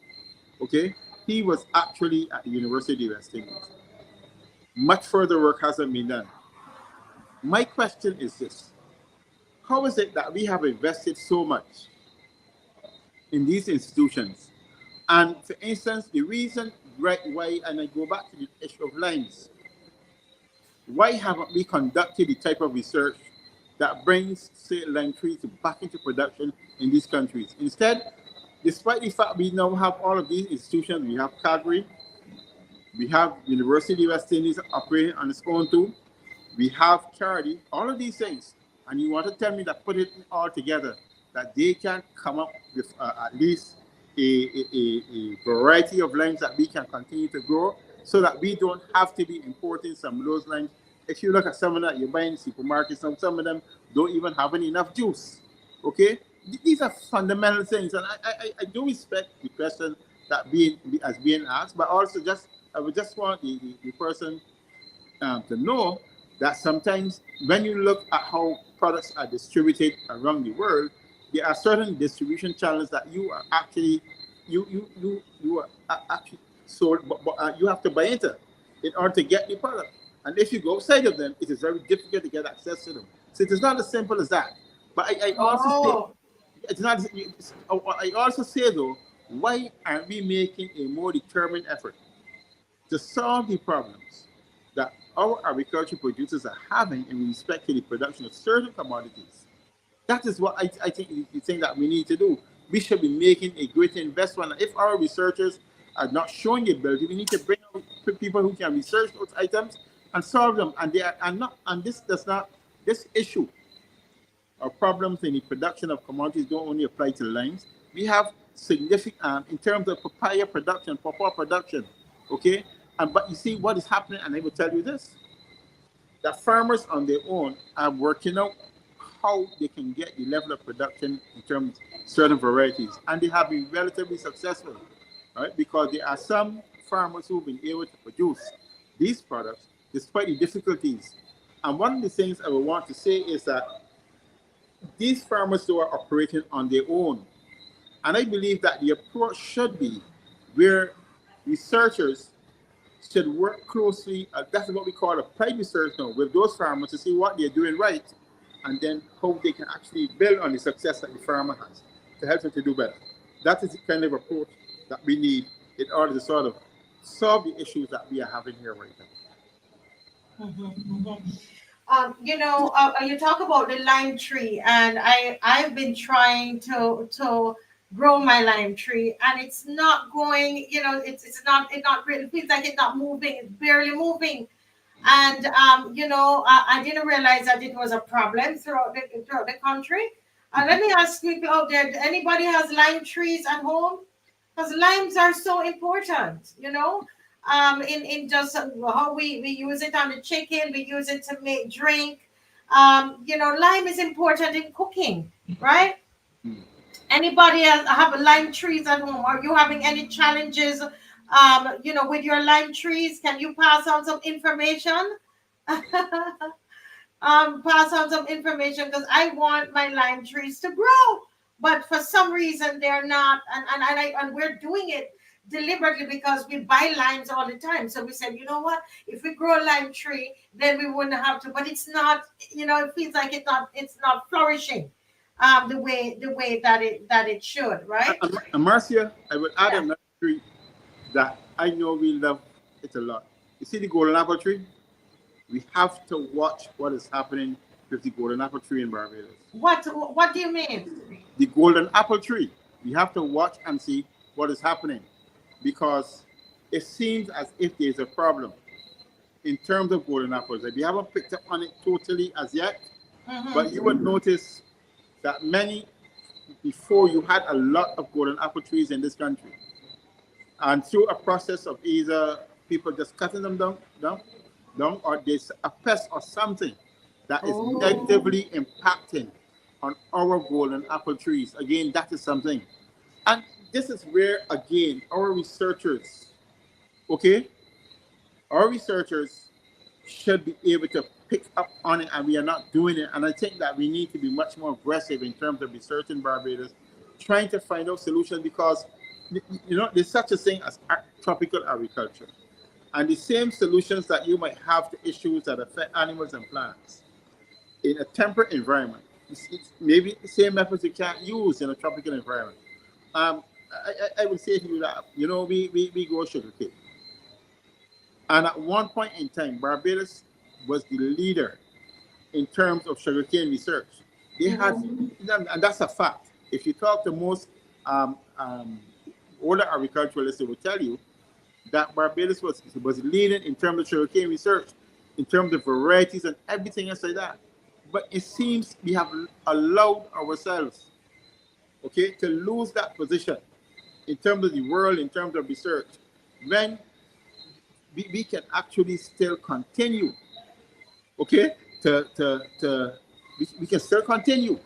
okay, he was actually at the University of West Indies. Much further work hasn't been done. My question is this: how is it that we have invested so much in these institutions? And for instance, the reason why, and I go back to the issue of limes, why haven't we conducted the type of research that brings, say, lime trees back into production in these countries? Instead, despite the fact we now have all of these institutions, we have Calgary, we have University of West Indies operating on its own too, we have Cardi, all of these things, and you want to tell me that put it all together, that they can come up with at least a variety of limes that we can continue to grow, so that we don't have to be importing some of those limes. If you look at some of that you buy in supermarkets, some of them don't even have enough juice. Okay, these are fundamental things, and I do respect the question that being asked, but also I would just want the person to know that sometimes when you look at how products are distributed around the world, there are certain distribution channels that you are actually sold, but you have to buy into in order to get the product. And if you go outside of them, it is very difficult to get access to them. So it is not as simple as that. But I also say it's not. I also say though, why aren't we making a more determined effort to solve the problems that our agriculture producers are having in respect to the production of certain commodities? That is what I think the thing that we need to do. We should be making a greater investment. If our researchers are not showing the ability, we need to bring out people who can research those items and solve them. And they are not. And this does not this issue of problems in the production of commodities don't only apply to limes. We have significant in terms of papaya production, pawpaw production. Okay, and but you see what is happening, and I will tell you this: that farmers on their own are working out how they can get the level of production in terms of certain varieties, and they have been relatively successful, right? Because there are some farmers who've been able to produce these products despite the difficulties. And one of the things I would want to say is that these farmers who are operating on their own, and I believe that the approach should be where researchers should work closely, that's what we call applied research now, with those farmers to see what they're doing right, and then how they can actually build on the success that the farmer has to help them to do better. That is the kind of approach that we need in order to sort of solve the issues that we are having here right now. You talk about the lime tree, and I've been trying to grow my lime tree, and it's not going. It's not really, it feels like it's not moving. It's barely moving, and I didn't realize that it was a problem throughout the country. Let me ask people out there: anybody has lime trees at home? Because limes are so important, in just how we use it on the chicken, we use it to make drink. Lime is important in cooking, right? Anybody have lime trees at home? Are you having any challenges, with your lime trees? Can you pass on some information? Pass on some information, because I want my lime trees to grow, but for some reason they're not, and we're doing it deliberately because we buy limes all the time. So we said, you know what? If we grow a lime tree, then we wouldn't have to. But it's not, it feels like it's not flourishing, the way that it should, right? Marcia, I would add Yeah. another tree that I know we love it a lot. You see the golden apple tree? We have to watch what is happening with the golden apple tree in Barbados. What do you mean? The golden apple tree. We have to watch and see what is happening, because it seems as if there's a problem in terms of golden apples. Like, we haven't picked up on it totally as yet, but you would notice that before you had a lot of golden apple trees in this country. And through a process of either people just cutting them down, or there's a pest or something that is Oh. negatively impacting on our golden apple trees. Again, that is something. And this is where, again, our researchers, okay, our researchers should be able to pick up on it, and we are not doing it. And I think that we need to be much more aggressive in terms of research in Barbados, trying to find out solutions, because there's such a thing as tropical agriculture, and the same solutions that you might have to issues that affect animals and plants in a temperate environment, it's maybe the same methods you can't use in a tropical environment. I would say to you that we grow sugarcane. And at one point in time, Barbados was the leader in terms of sugarcane research. They had, and that's a fact. If you talk to most older agriculturalists, they will tell you that Barbados was leading in terms of sugarcane research, in terms of varieties and everything else like that. But it seems we have allowed ourselves, okay, to lose that position in terms of the world, in terms of research, when we can actually still continue, okay, we can still continue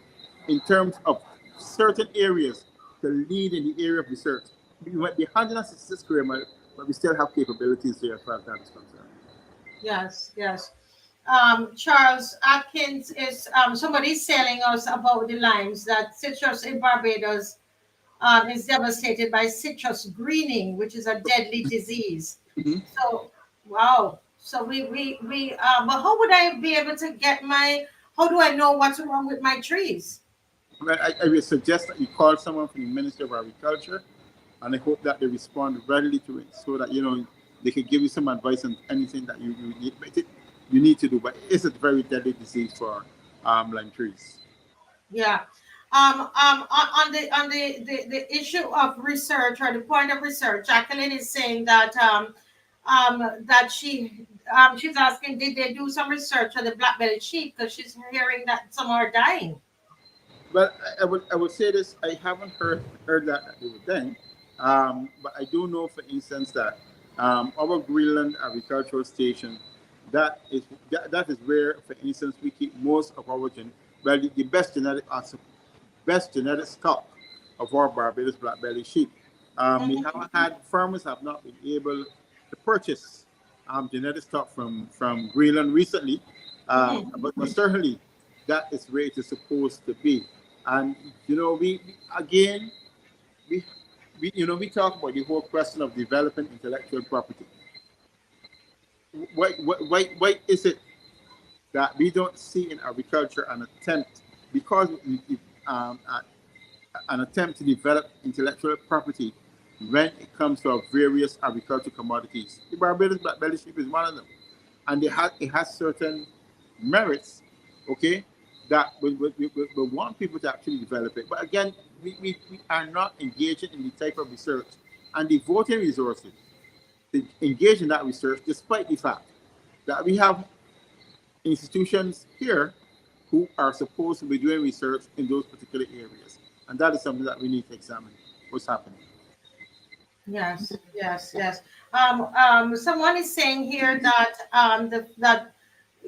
in terms of certain areas to lead in the area of research. We might be 166 square miles, but we still have capabilities there as far as that is concerned. Yes, yes. Charles Atkins is somebody's telling us about the limes that citrus in Barbados is devastated by citrus greening, which is a deadly disease. Mhm. So, wow. So but how would I be able to how do I know what's wrong with my trees? Well, I would suggest that you call someone from the Ministry of Agriculture, and I hope that they respond readily to it, so that they can give you some advice on anything that you need to do. But it's a very deadly disease for lime trees. Yeah. On the issue of research, or the point of research, Jacqueline is saying that that she's asking, did they do some research on the black-bellied sheep, because she's hearing that some are dying. Well, I would say this. I haven't heard that they were dying, but I do know, for instance, that our Greenland agricultural station, that is where, for instance, we keep most of our the best genetic stock of our Barbados black belly sheep. We Mhm, haven't had farmers have not been able to purchase genetic stock from Greenland recently, mhm, but certainly that is where it is supposed to be. And again we we talk about the whole question of developing intellectual property. Why is it that we don't see in agriculture an attempt, because an attempt to develop intellectual property when it comes to our various agricultural commodities? The Barbados black belly sheep is one of them, and it has certain merits, okay, that we want people to actually develop it. But again, we are not engaging in the type of research and devoting resources to engage in that research, despite the fact that we have institutions here who are supposed to be doing research in those particular areas. And that is something that we need to examine what's happening. yes, yes, yes. Someone is saying here that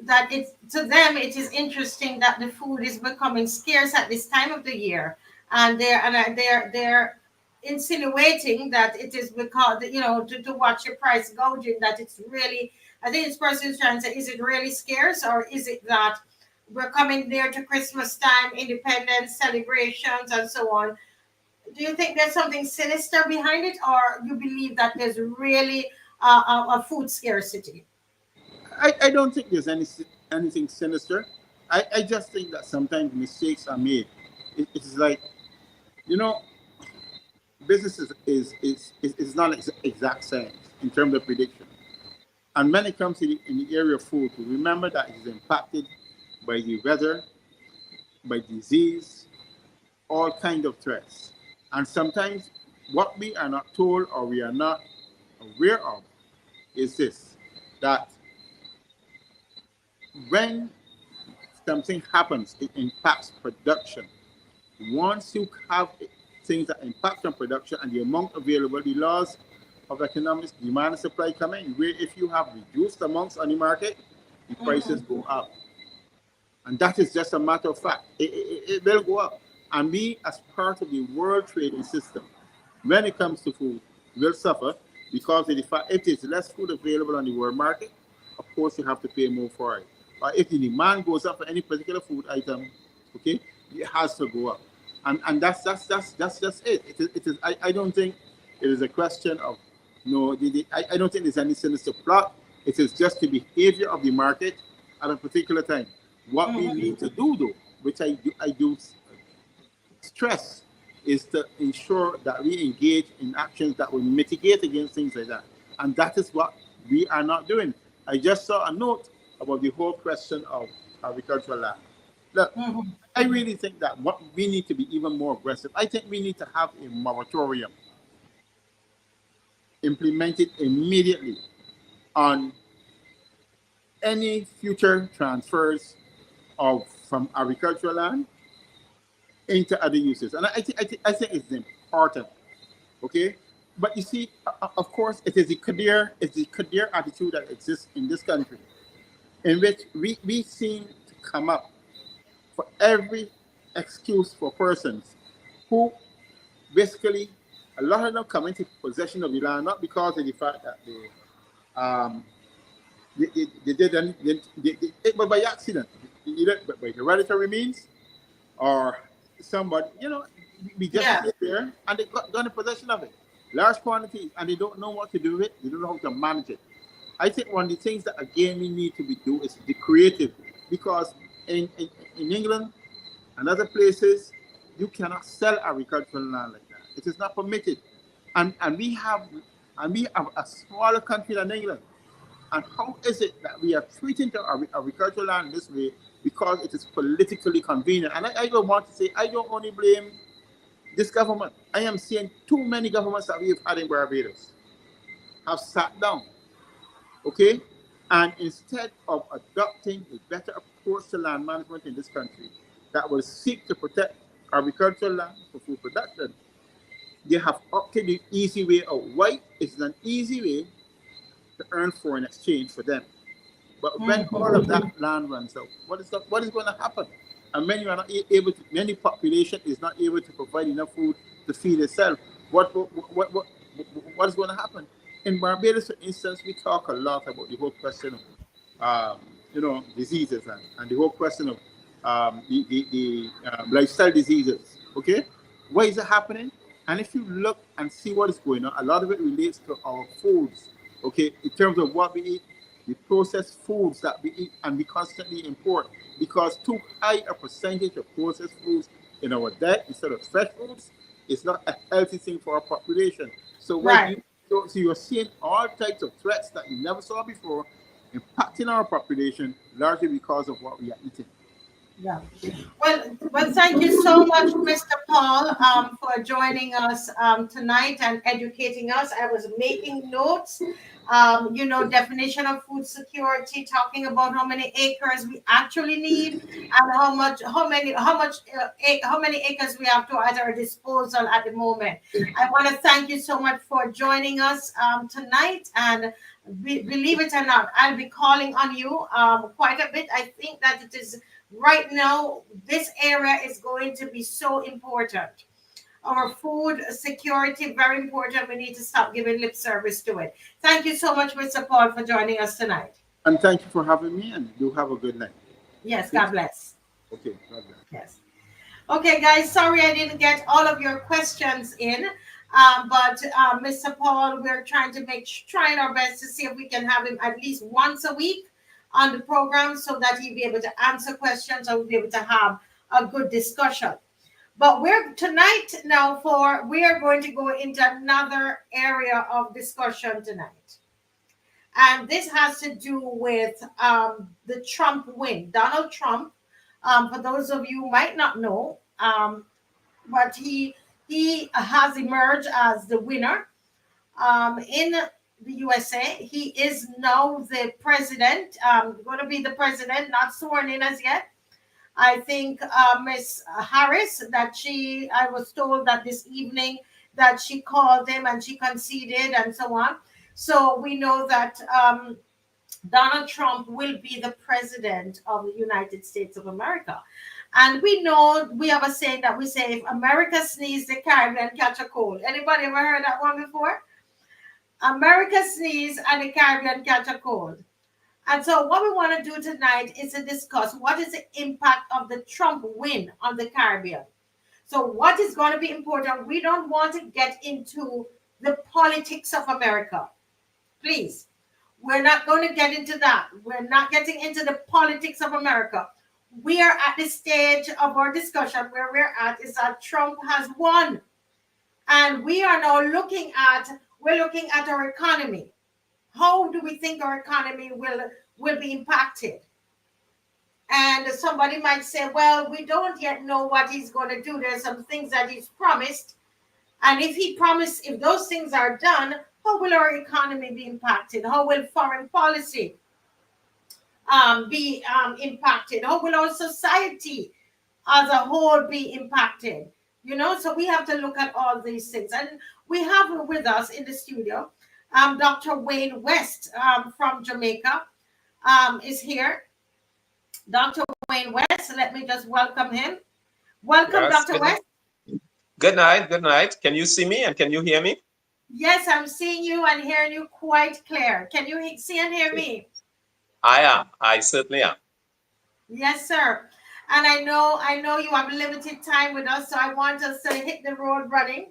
that it's, to them it is interesting that the food is becoming scarce at this time of the year, and they're insinuating that it is because, to watch your price gouging, that it's really, I think this person is trying to say, is it really scarce, or is it that we're coming near to Christmas time, independence celebrations, and so on? Do you think there's something sinister behind it, or you believe that there's really a food scarcity? I don't think there's anything sinister. I just think that sometimes mistakes are made. It is like, you know, business is not exact science in terms of prediction. And when it comes to in the area of food, remember that it is impacted by the weather, by disease, all kind of threats. And sometimes what we are not told or we are not aware of is this, that when something happens, it impacts production. Once you have things that impact on production and the amount available, the laws of economics, demand and supply come in, where if you have reduced amounts on the market, the prices Mhm. go up. And that is just a matter of fact. It will go up. And we, as part of the world trading system, when it comes to food, will suffer because of the fact if there's less food available on the world market, of course you have to pay more for it. Or if the demand goes up for any particular food item, okay, it has to go up. And that's just it. It is I don't think it is a question of no, I don't think there's any sinister plot. It is just the behavior of the market at a particular time. What we Mhm. need to do, though, which I do stress, is to ensure that we engage in actions that will mitigate against things like that. And that is what we are not doing. I just saw a note about the whole question of agricultural land. Look, Mhm. I really think that what we need to be even more aggressive. I think we need to have a moratorium implemented immediately on any future transfers of from agricultural land into other uses. And I think it's important. Okay, but you see, of course, it's the Kadir attitude that exists in this country, in which we seem to come up for every excuse for persons who basically, a lot of them come into possession of the land not because of the fact that um, they did anything, but by accident, either by hereditary means or somebody, we just Yeah. sit there and they got in possession of it. Large quantities, and they don't know what to do with it, they don't know how to manage it. I think one of the things that again we need to be do is be creative, because in England and other places, you cannot sell agricultural land like that. It is not permitted. And we have a smaller country than England. And how is it that we are treating the agricultural land this way because it is politically convenient? And I don't want to say, I don't only blame this government. I am seeing too many governments that we have had in Barbados have sat down. Okay? And instead of adopting a better approach to land management in this country that will seek to protect agricultural land for food production, they have opted the easy way out. Why? It's an easy way to earn foreign exchange for them. But when all of that land runs out, what is going to happen? And when you are not able to, many population is not able to provide enough food to feed itself. What is going to happen? In Barbados, for instance, we talk a lot about the whole question of diseases and the whole question of the lifestyle diseases. Okay, why is it happening? And if you look and see what is going on, a lot of it relates to our foods. Okay, in terms of what we eat, the processed foods that we eat and we constantly import, because too high a percentage of processed foods in our diet instead of fresh foods is not a healthy thing for our population. So when Right. you so you're seeing all types of threats that you never saw before impacting our population largely because of what we are eating. Yeah. Well, thank you so much, Mr. Paul, for joining us tonight and educating us. I was making notes, definition of food security, talking about how many acres we actually need and how many acres we have to at our disposal at the moment. I want to thank you so much for joining us tonight, and believe it or not, I'll be calling on you quite a bit. I think that it is right now, this area is going to be so important. Our food security, very important. We need to stop giving lip service to it. Thank you so much, Mr. Paul, for joining us tonight. And thank you for having me, and you have a good night. Yes, Okay? God bless. Okay, God bless. Yes. Okay, guys, sorry I didn't get all of your questions in. But Mr. Paul, we're trying our best to see if we can have him at least once a week on the program so that he'll be able to answer questions and we'll be able to have a good discussion. But we're tonight now we are going to go into another area of discussion tonight. And this has to do with the Trump win. Donald Trump, for those of you who might not know, but he has emerged as the winner in the USA. He is now the president, going to be the president, not sworn in as yet. I think Miss Harris, I was told that this evening that she called him and she conceded and so on. So we know that Donald Trump will be the president of the United States of America. And we know we have a saying that we say, if America sneeze, the Caribbean catch a cold. Anybody ever heard that one before? America sneeze and the Caribbean catch a cold. And so what we want to do tonight is to discuss what is the impact of the Trump win on the Caribbean. So what is going to be important? We don't want to get into the politics of America. Please. We're not going to get into that. We're not getting into the politics of America. We are at the stage of our discussion where we're at is that Trump has won. And we are now looking at our economy. How do we think our economy will be impacted? And somebody might say, well, we don't yet know what he's going to do. There's some things that he's promised. And if those things are done, how will our economy be impacted? How will foreign policy be impacted? How will our society as a whole be impacted? So we have to look at all these things. And we have with us in the studio, Dr. Wayne West from Jamaica is here. Dr. Wayne West, let me just welcome him. Welcome, Yes, Dr. West. good night. Good night. Can you see me and can you hear me? Yes, I'm seeing you and hearing you quite clear. Can you see and hear me? I am. I certainly am. Yes, sir. And I know you have limited time with us, so I want us to hit the road running.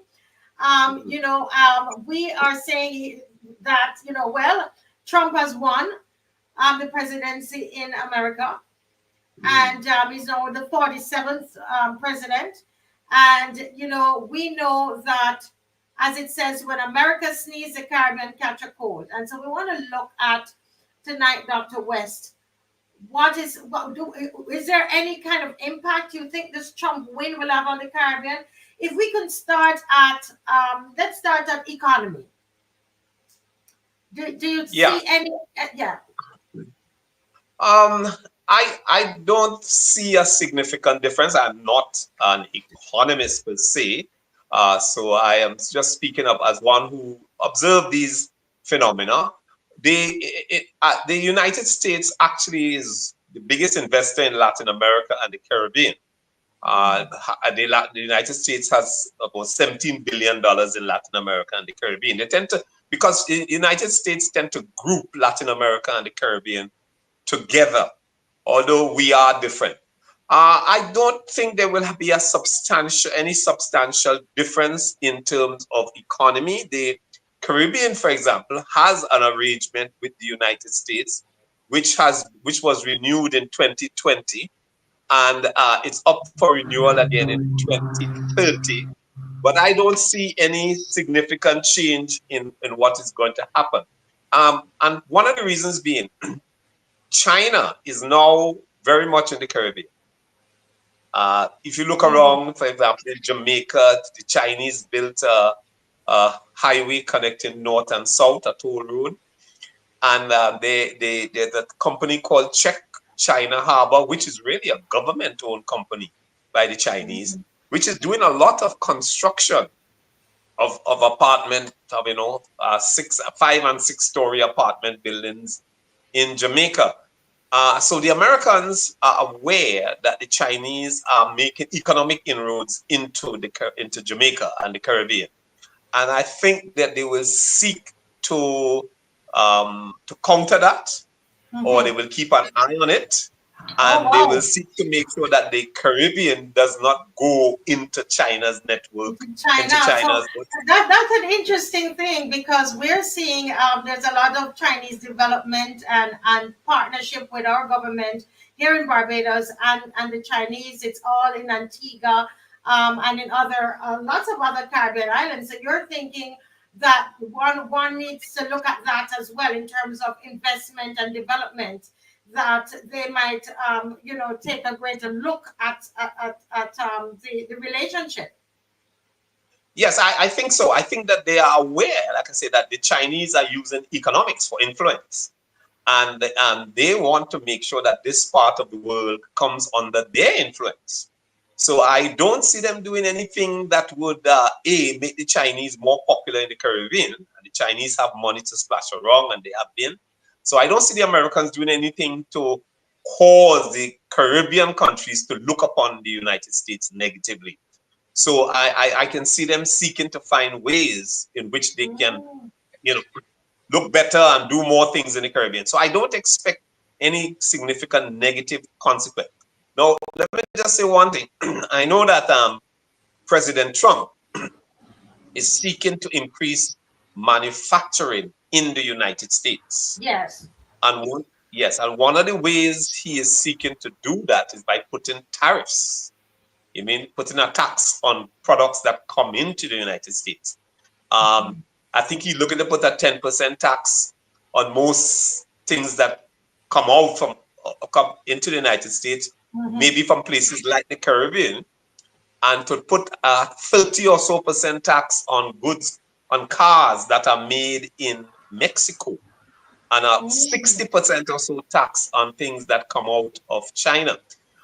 We are saying that, Trump has won the presidency in America, and he's now the 47th president. And, we know that, as it says, when America sneezes, the Caribbean catch a cold. And so we want to look at tonight, Dr. West. Is there any kind of impact you think this Trump win will have on the Caribbean? If we can start at, let's start at economy. Do you Yeah. see any? Yeah. Um, I don't see a significant difference. I'm not an economist per se, so I am just speaking up as one who observed these phenomena. The United States actually is the biggest investor in Latin America and the Caribbean. The United States has about $17 billion in Latin America and the Caribbean. They tend to, because the United States tend to group Latin America and the Caribbean together, although we are different. I don't think there will be any substantial difference in terms of economy. The Caribbean, for example, has an arrangement with the United States, which was renewed in 2020, and it's up for renewal again in 2030. But I don't see any significant change in what is going to happen. And one of the reasons being, China is now very much in the Caribbean. If you look Mhm. around, for example, in Jamaica, the Chinese built a highway connecting north and south, a toll road, and there's a company called Czech China Harbor, which is really a government-owned company by the Chinese, which is doing a lot of construction of apartment, of five and six story apartment buildings in Jamaica. So the Americans are aware that the Chinese are making economic inroads into Jamaica and the Caribbean, and I think that they will seek to to counter that, or they Mhm. will keep an eye on it, Oh and they will wow. seek to make sure that the Caribbean does not go into China's network, To into China. So China's. that's an interesting thing because we're seeing there's a lot of Chinese development and partnership with our government here in Barbados and the Chinese. It's all in Antigua and in other lots of other Caribbean islands. So you're thinking that one needs to look at that as well in terms of investment and development. That they might, take a greater look at the relationship. Yes, I think so. I think that they are aware, like I say, that the Chinese are using economics for influence. And they want to make sure that this part of the world comes under their influence. So I don't see them doing anything that would make the Chinese more popular in the Caribbean. And the Chinese have money to splash around, and they have been. So I don't see the Americans doing anything to cause the Caribbean countries to look upon the United States negatively. So I can see them seeking to find ways in which they can, Mm. you know, look better and do more things in the Caribbean. So I don't expect any significant negative consequence. Now, let me just say one thing. I know that President Trump is seeking to increase manufacturing in the United States. Yes. And one of the ways he is seeking to do that is by putting tariffs. I mean, putting a tax on products that come into the United States. I think he's looking to put a 10% tax on most things that come out from come into the United States, Hmm. maybe from places like the Caribbean, and to put a 30 or so percent tax on goods on cars that are made in Mexico, and a Mm. 60% or so tax on things that come out of China.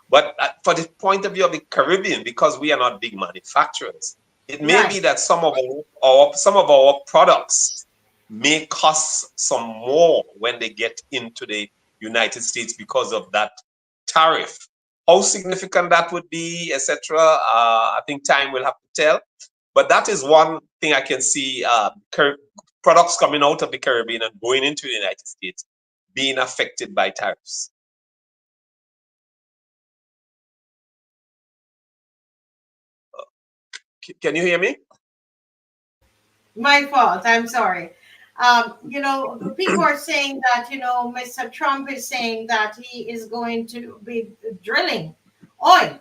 But for the point of view of the Caribbean, because we are not big manufacturers, it may be Right. that some of our products may cost some more when they get into the United States because of that tariff. How significant that would be, etc., I think time will have to tell. But that is one thing I can see, products coming out of the Caribbean and going into the United States being affected by tariffs. Can you hear me? My fault. I'm sorry. People are saying that, Mr. Trump is saying that he is going to be drilling oil.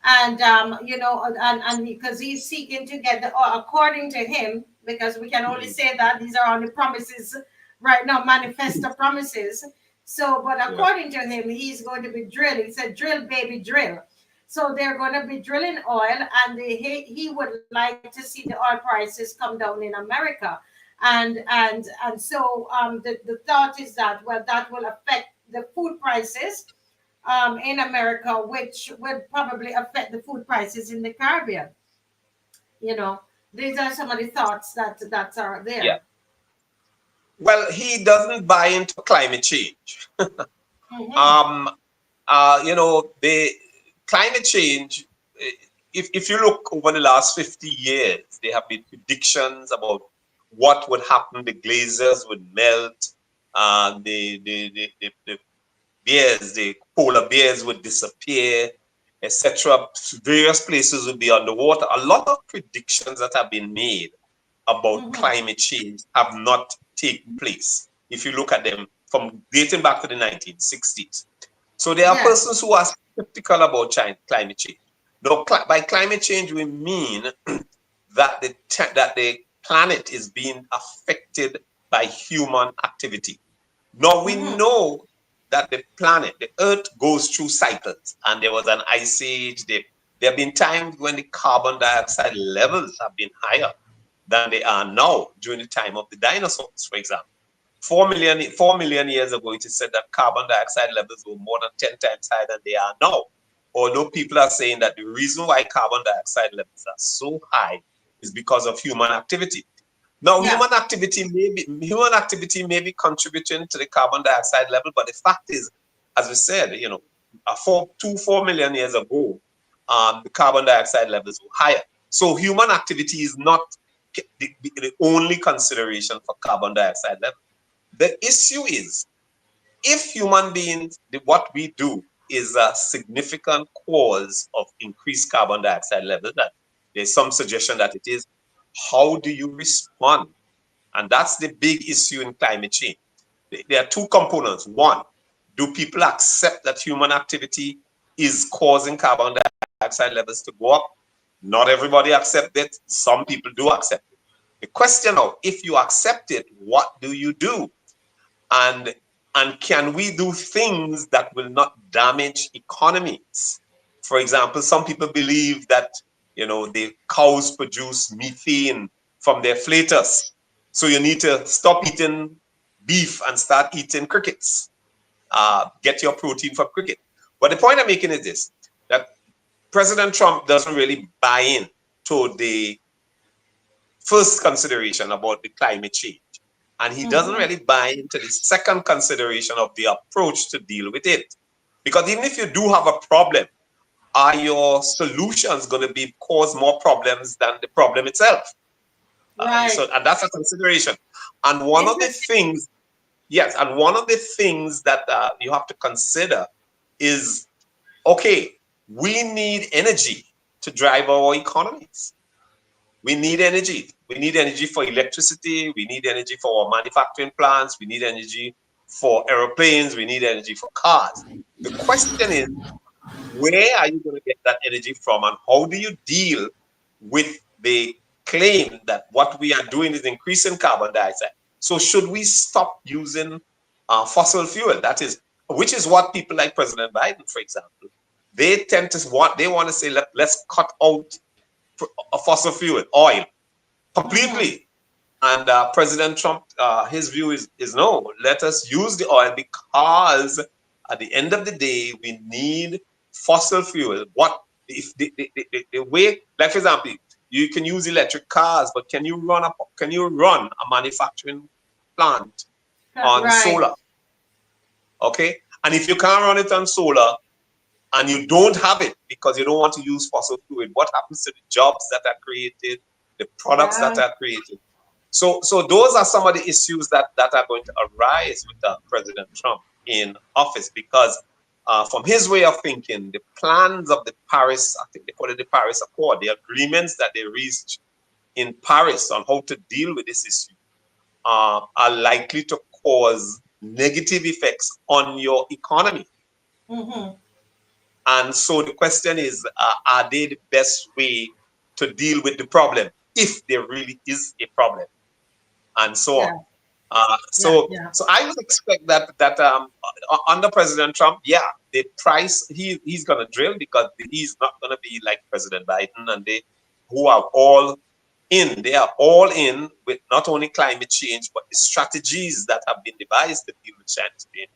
And, and because he's seeking to get the oil, according to him, because we can only Mhm. say that these are only promises right now, manifesto promises. So, but Yeah. according to him, he's going to be drilling. He said, drill, baby, drill. So they're going to be drilling oil, and he would like to see the oil prices come down in America. And so the thought is that, well, that will affect the food prices in America, which would probably affect the food prices in the Caribbean. You know, these are some of the thoughts that are Yeah. there. Well, he doesn't buy into climate change. Hmm. Um, the climate change, if you look over the last 50 years, there have been predictions about what would happen. The glaciers would melt, the bears, the polar bears would disappear, etc. Various places would be underwater. A lot of predictions that have been made about Hmm. climate change have not taken place. If you look at them from dating back to the 1960s. So there are Yes. persons who are skeptical about climate change. Now, by climate change, we mean that the planet is being affected by human activity. Now we Hmm. know that the planet, the Earth, goes through cycles, and there was an ice age. There have been times when the carbon dioxide levels have been higher than they are now during the time of the dinosaurs, for example. 4 million years ago, it is said that carbon dioxide levels were more than 10 times higher than they are now. Although people are saying that the reason why carbon dioxide levels are so high is because of human activity. Now, Yeah. human activity may be contributing to the carbon dioxide level, but the fact is, as we said, 4 million years ago, the carbon dioxide levels were higher. So human activity is not the only consideration for carbon dioxide level. The issue is, if human beings, what we do is a significant cause of increased carbon dioxide levels, that there's some suggestion that it is, how do you respond? And that's the big issue in climate change. There are two components. One, do people accept that human activity is causing carbon dioxide levels to go up? Not everybody accepts it. Some people do accept it. The question of, if you accept it, what do you do? And can we do things that will not damage economies? For example, some people believe that the cows produce methane from their flatus, so you need to stop eating beef and start eating crickets. Get your protein from cricket. But the point I'm making is this: that President Trump doesn't really buy in to the first consideration about the climate change. And he doesn't Hmm. really buy into the second consideration of the approach to deal with it. Because even if you do have a problem, are your solutions going to be cause more problems than the problem itself? Right. And that's a consideration. And one of the Interest. things, yes, and one of the things that you have to consider is, okay, we need energy to drive our economies. We need energy. We need energy for electricity. We need energy for our manufacturing plants. We need energy for airplanes. We need energy for cars. The question is, where are you going to get that energy from, and how do you deal with the claim that what we are doing is increasing carbon dioxide? So should we stop using fossil fuel? That is, which is what people like President Biden, for example, they tend to want to say, let's cut out a fossil fuel, oil, Hmm. completely. And President Trump, his view is no, let us use the oil, because at the end of the day, we need fossil fuel. What if the way, like for example, you can use electric cars, but can you run a manufacturing plant on Right. solar? Okay, and if you can't run it on solar, and you don't have it because you don't want to use fossil fuel, what happens to the jobs that are created, the products that Yeah. are created? So those are some of the issues that are going to arise with President Trump in office, because from his way of thinking, the plans of the Paris, I think they call it the Paris Accord, the agreements that they reached in Paris on how to deal with this issue, are likely to cause negative effects on your economy. Hmm. And so the question is, are they the best way to deal with the problem, if there really is a problem, and so on? Yeah. Uh, Yeah. so, Yeah. so I would expect that under President Trump, yeah, the price he's gonna drill, because he's not gonna be like President Biden and they, who are all in. They are all in with not only climate change, but the strategies that have been devised to deal with climate change.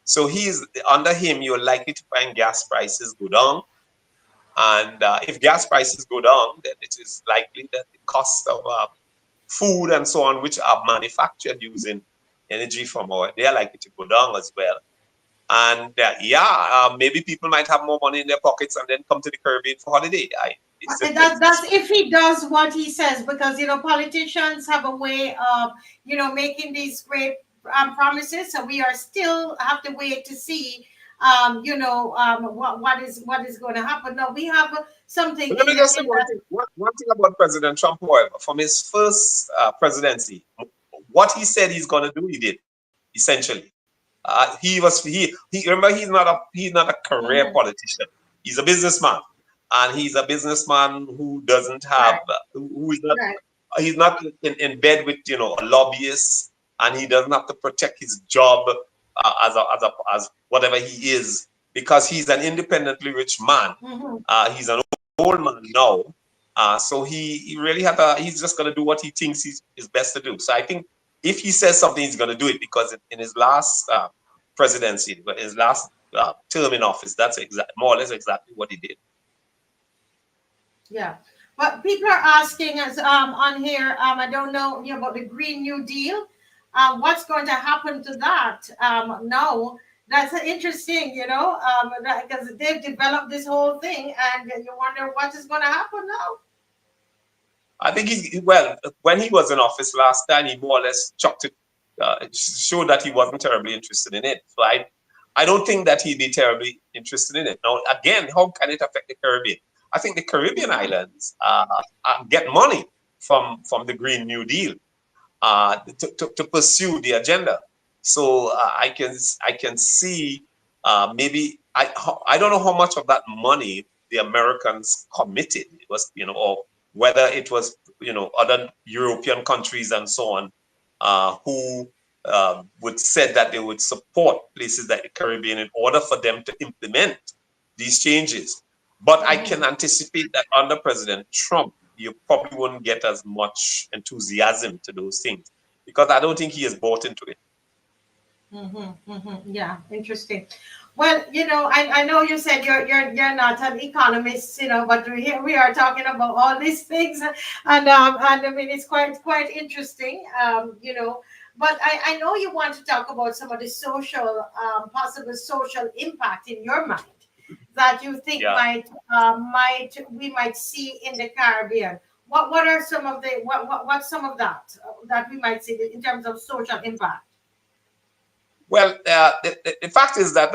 So he's under him, you're likely to find gas prices go down. And if gas prices go down, then it is likely that the cost of food and so on, which are manufactured using energy from oil, they are likely to go down as well. And maybe people might have more money in their pockets and then come to the Caribbean for holiday. And that's if he does what he says, because politicians have a way of making these great promises, so we are still have to wait to see what is going to happen. Now we have something But let me in just say the, in one thing. One thing about President Trump, however, from his first presidency, what he said he's going to do, he did essentially. He remember he's not a career politician. He's a businessman, and he's a businessman who doesn't have who is not he's not in bed with a lobbyist, and he doesn't have to protect his job as whatever he is, because he's an independently rich man. He's an old man now, so he really he's just going to do what he thinks is best to do. So I think if he says something, he's going to do it, because in his last presidency, but his last term in office, that's more or less exactly what he did. Yeah, but people are asking us on here. I don't know about the Green New Deal. What's going to happen to that? No, that's interesting. Because they've developed this whole thing, and you wonder what is going to happen now. I think when he was in office last time, he more or less chucked it, showed that he wasn't terribly interested in it. So I don't think that he'd be terribly interested in it. Now, again, how can it affect the Caribbean? I think the Caribbean islands get money from the Green New Deal to pursue the agenda. So I can see maybe I don't know how much of that money the Americans committed. It was or whether it was other European countries and so on who would said that they would support places like the Caribbean in order for them to implement these changes. But I can anticipate that under President Trump, you probably wouldn't get as much enthusiasm to those things, because I don't think he is bought into it. Yeah, interesting. Well, I know you said you're not an economist, but here we are talking about all these things, and I mean it's quite interesting, But I know you want to talk about some of the social, possible social impact in your mind that you think we might see in the Caribbean. What are some of the what's some of that we might see in terms of social impact? Well, the fact is that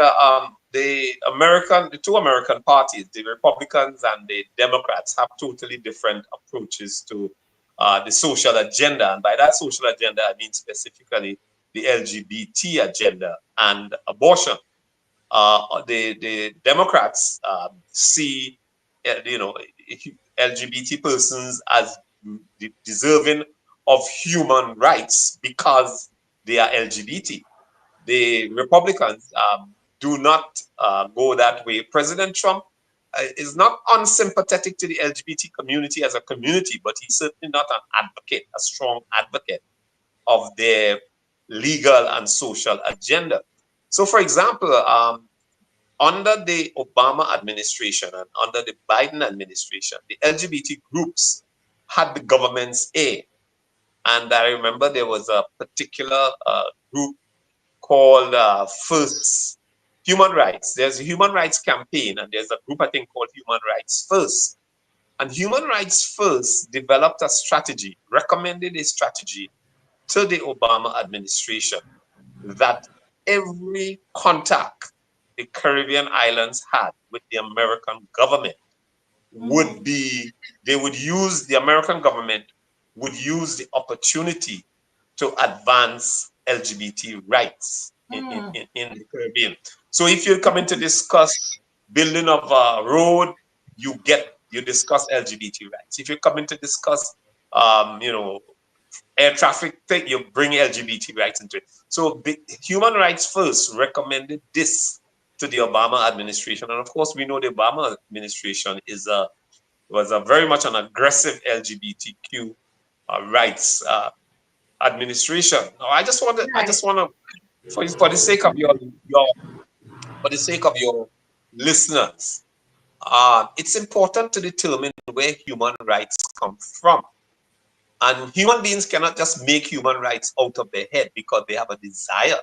the two American parties, the Republicans and the Democrats, have totally different approaches to the social agenda. And by that social agenda, I mean specifically the LGBT agenda and abortion. The Democrats see, LGBT persons as deserving of human rights because they are LGBT. The Republicans do not go that way. President Trump is not unsympathetic to the LGBT community as a community, but he's certainly not an advocate, a strong advocate of their legal and social agenda. So, for example, under the Obama administration and under the Biden administration, the LGBT groups had the government's aid. And I remember there was a particular group called First Human Rights. There's a human rights campaign, and there's a group I think called Human Rights First. And Human Rights First developed a strategy, recommended a strategy to the Obama administration that every contact the Caribbean islands had with the American government would be, the American government would use the opportunity to advance LGBT rights in the Caribbean. So if you're coming to discuss building of a road, you discuss LGBT rights. If you're coming to discuss, air traffic thing, you bring LGBT rights into it. So the Human Rights First recommended this to the Obama administration, and of course we know the Obama administration was very much an aggressive LGBTQ rights administration. Now, I just want Right. to, for the sake of for the sake of your listeners, it's important to determine where human rights come from. And human beings cannot just make human rights out of their head because they have a desire.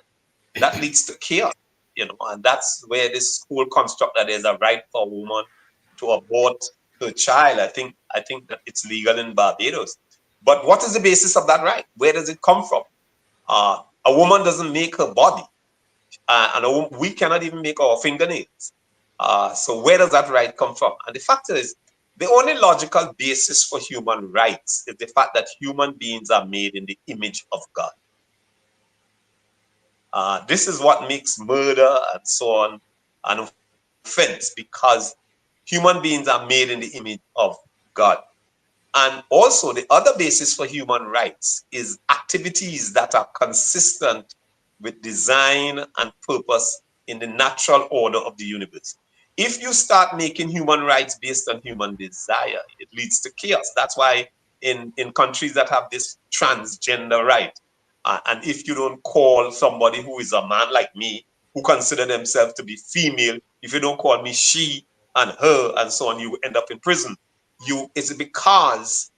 That leads to chaos, and that's where this whole construct that there's a right for a woman to abort her child. I think that it's legal in Barbados. But what is the basis of that right? Where does it come from? A woman doesn't make her body, and we cannot even make our fingernails. So where does that right come from? And the fact is, the only logical basis for human rights is the fact that human beings are made in the image of God. This is what makes murder and so on an offense, because human beings are made in the image of God. And also, the other basis for human rights is activities that are consistent with design and purpose in the natural order of the universe. If you start making human rights based on human desire, it leads to chaos. That's why in countries that have this transgender right, and if you don't call somebody who is a man like me, who consider themselves to be female, if you don't call me she and her and so on, you end up in prison. It's because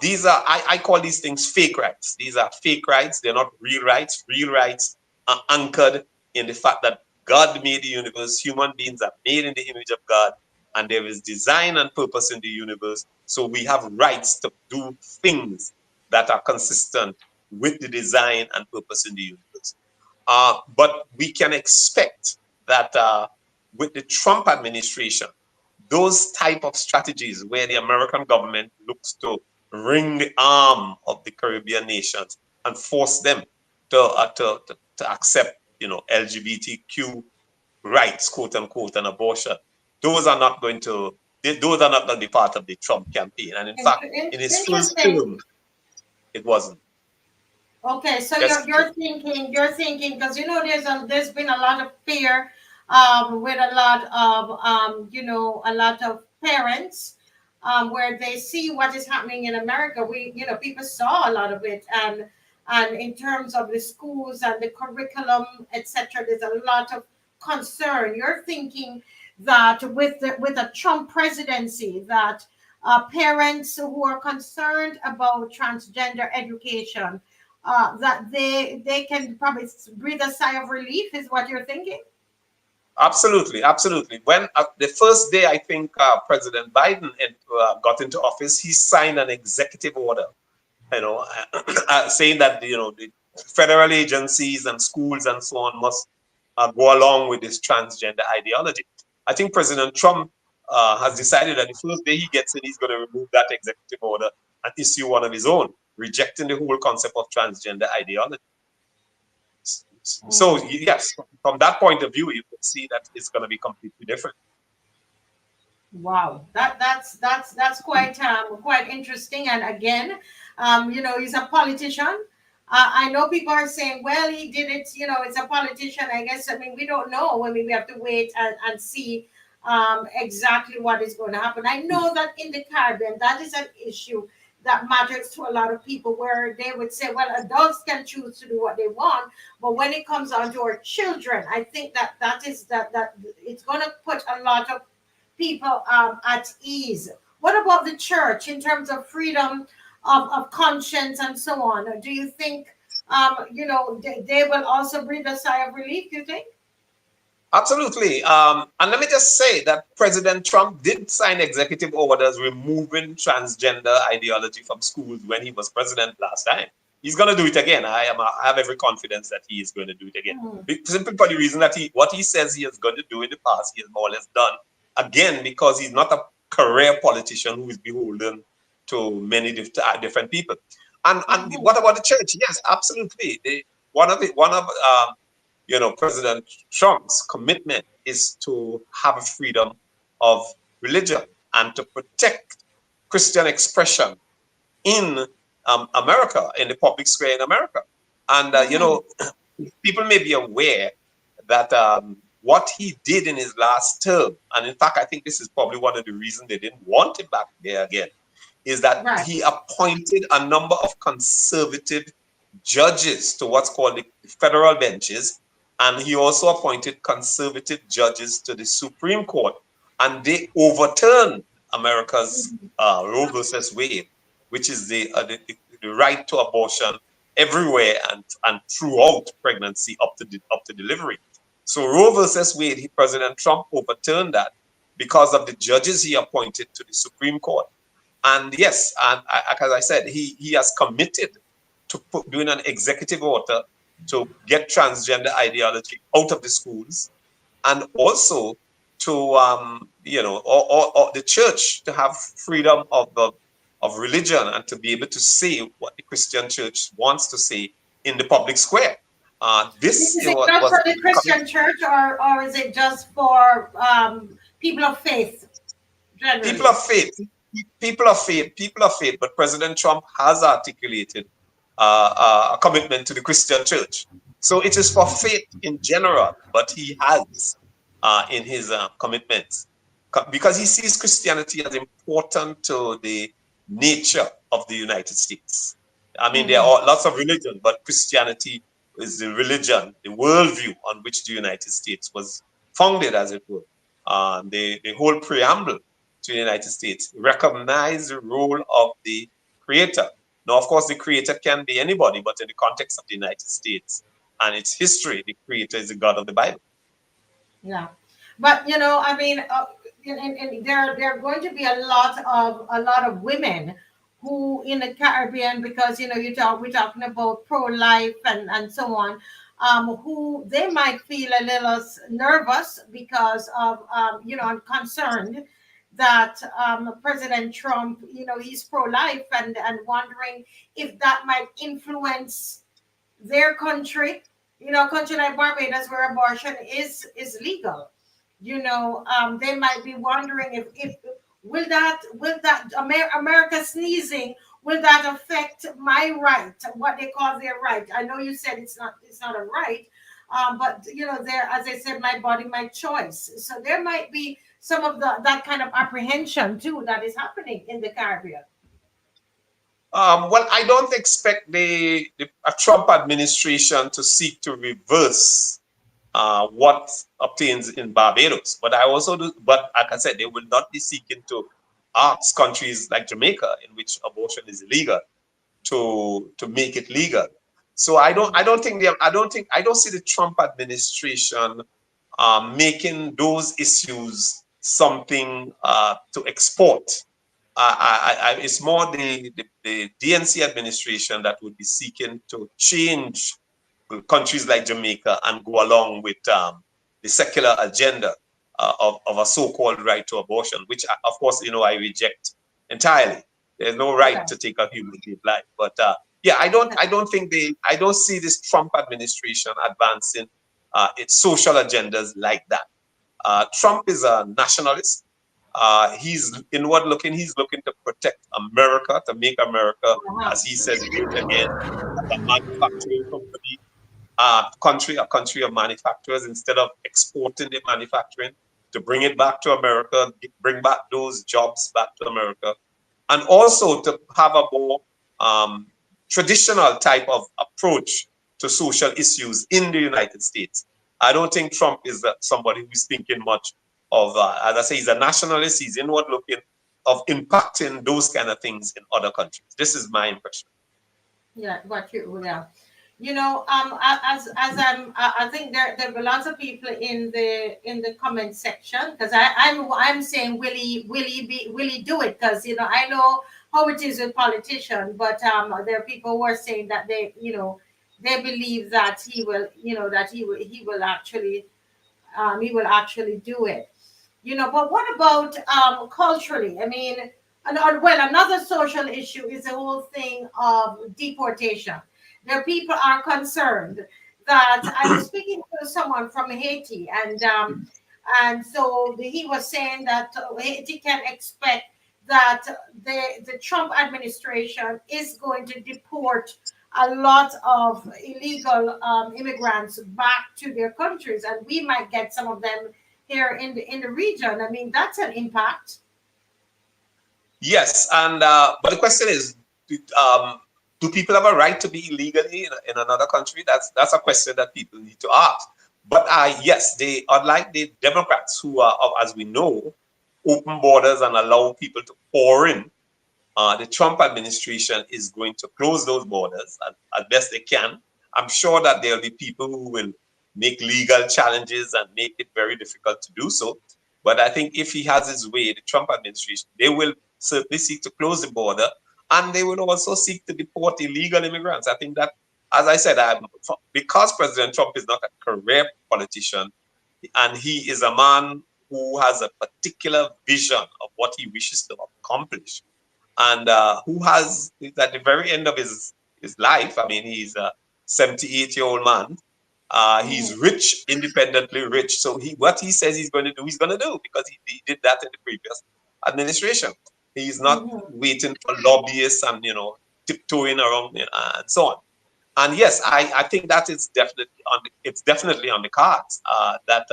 these are, I call these things fake rights. These are fake rights. They're not real rights. Real rights are anchored in the fact that God made the universe. Human beings are made in the image of God, and there is design and purpose in the universe. So we have rights to do things that are consistent with the design and purpose in the universe. But we can expect that with the Trump administration, those type of strategies where the American government looks to wring the arm of the Caribbean nations and force them to accept, LGBTQ rights, quote unquote, and abortion, those are not going to be part of the Trump campaign. And in fact, in his first Interesting. term, it wasn't. Okay, so Yes. you're thinking because there's been a lot of fear with a lot of a lot of parents where they see what is happening in America. People saw a lot of it, and in terms of the schools and the curriculum, etc., there's a lot of concern. You're thinking that with a Trump presidency, that parents who are concerned about transgender education, that they can probably breathe a sigh of relief, is what you're thinking? Absolutely, absolutely. When the first day I think President Biden got into office, he signed an executive order, saying that the federal agencies and schools and so on must go along with this transgender ideology. I think President Trump has decided that the first day he gets in, he's going to remove that executive order and issue one of his own, rejecting the whole concept of transgender ideology. So Mm. yes, from that point of view, you can see that it's going to be completely different. Wow, that's quite interesting. And again, he's a politician. I know people are saying, well, he did it. It's a politician. I guess. I mean, we don't know. I mean, we have to wait and see exactly what is going to happen. I know that in the Caribbean, that is an issue that matters to a lot of people, where they would say, well, adults can choose to do what they want, but when it comes down to our children, I think that it's going to put a lot of people at ease. What about the church in terms of freedom of conscience and so on? Do you think, they will also breathe a sigh of relief? Do you think? Absolutely. And let me just say that President Trump did sign executive orders removing transgender ideology from schools when he was president last time. He's going to do it again. I have every confidence that he is going to do it again. Mm. Simply for the reason that what he says he is going to do in the past, he has more or less done again, because he's not a career politician who is beholden to many different people. And Mhm. what about the church? Yes, absolutely. One of President Trump's commitment is to have a freedom of religion and to protect Christian expression in America, in the public square in America. And, Mhm. people may be aware that what he did in his last term, and in fact, I think this is probably one of the reasons they didn't want him back there again, is that Right. he appointed a number of conservative judges to what's called the federal benches, and he also appointed conservative judges to the Supreme Court, and they overturned America's Roe versus Wade, which is the right to abortion everywhere and throughout pregnancy up to delivery. So Roe versus Wade, President Trump overturned that because of the judges he appointed to the Supreme Court. And yes, and as I said, he has committed to doing an executive order to get transgender ideology out of the schools, and also to or the church to have freedom of religion and to be able to say what the Christian church wants to say in the public square. This Is it just was for the Christian church, or is it just for people of faith people generally? of faith, people of faith. But President Trump has articulated a commitment to the Christian church. So it is for faith in general, but he has in his commitments because he sees Christianity as important to the nature of the United States. I mean, there are lots of religions, but Christianity is the religion, the worldview on which the United States was founded, as it were. The whole preamble to the United States recognize the role of the creator. Now, of course, the creator can be anybody, but in the context of the United States and its history, the creator is the God of the Bible. Yeah, but I mean, there are going to be a lot of women who in the Caribbean, because we're talking about pro-life and so on, who they might feel a little nervous because of and concerned that President Trump, he's pro-life, and wondering if that might influence their country, country like Barbados, where abortion is legal. They might be wondering if will that America sneezing, will that affect my right, what they call their right. I know you said it's not a right, but there, as I said, my body, my choice. So there might be some of that kind of apprehension too that is happening in the Caribbean. Well, I don't expect a Trump administration to seek to reverse what obtains in Barbados. But I also do, but like I said, they will not be seeking to ask countries like Jamaica, in which abortion is illegal, to make it legal. So I don't see the Trump administration making those issues something to export. It's more the DNC administration that would be seeking to change countries like Jamaica and go along with the secular agenda of a so-called right to abortion, which, of course, I reject entirely. There's no right Okay. to take a human being's life. But yeah, I don't see this Trump administration advancing its social agendas like that. Trump is a nationalist. He's inward looking. He's looking to protect America, to make America, Uh-huh. as he says, great again, as a manufacturing company, a country of manufacturers, instead of exporting the manufacturing, to bring it back to America, bring back those jobs back to America, and also to have a more traditional type of approach to social issues in the United States. I don't think Trump is somebody who's thinking much of, as I say, he's a nationalist, he's inward looking, of impacting those kind of things in other countries. This is my impression. Yeah, what you yeah. I think there were lots of people in the comment section, because I'm saying will he do it, because I know how it is with politicians, but there are people who are saying that they believe that he will actually do it. But what about culturally? I mean, well, another social issue is the whole thing of deportation. There, people are concerned that I was speaking to someone from Haiti, and so he was saying that Haiti can expect that the Trump administration is going to deport a lot of illegal immigrants back to their countries, and we might get some of them here in the region. I mean, that's an impact. Yes, and but the question is, do people have a right to be illegally in another country? That's a question that people need to ask. But yes, they, unlike the Democrats who are, as we know, open borders and allow people to pour in. The Trump administration is going to close those borders as best they can. I'm sure that there will be people who will make legal challenges and make it very difficult to do so. But I think if he has his way, the Trump administration, they will certainly seek to close the border, and they will also seek to deport illegal immigrants. I think that, as I said, because President Trump is not a career politician, and he is a man who has a particular vision of what he wishes to accomplish, and who has, at the very end of his life, I mean, he's a 78-year-old man. He's rich, independently rich. So what he says he's going to do, he's going to do, because he did that in the previous administration. He's not waiting for lobbyists and, tiptoeing around, and so on. And yes, I think that is definitely it's definitely on the cards, that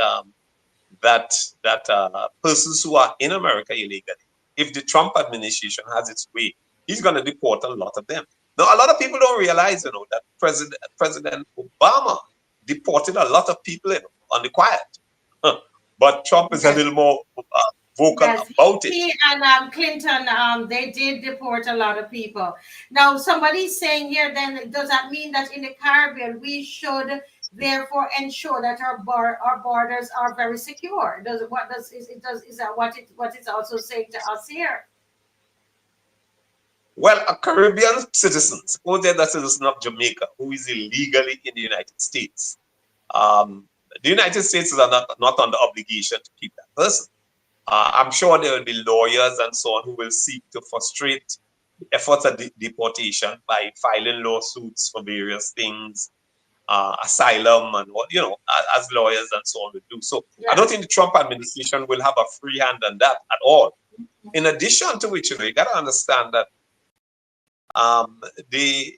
persons who are in America illegally, if the Trump administration has its way, he's going to deport a lot of them. Now, a lot of people don't realize, that President Obama deported a lot of people on the quiet. But Trump is a little more vocal Yes, about it. he and Clinton, they did deport a lot of people. Now, somebody's saying here, then, does that mean that in the Caribbean we should therefore ensure that our borders are very secure? Is that what it's also saying to us here? Well, a Caribbean citizen, suppose they're a citizen of Jamaica who is illegally in the United States. The United States is not under obligation to keep that person. I'm sure there will be lawyers and so on who will seek to frustrate the efforts of deportation by filing lawsuits for various things, asylum and what, as lawyers and so on will do. So I don't think the Trump administration will have a free hand on that at all. In addition to which, you got to understand that the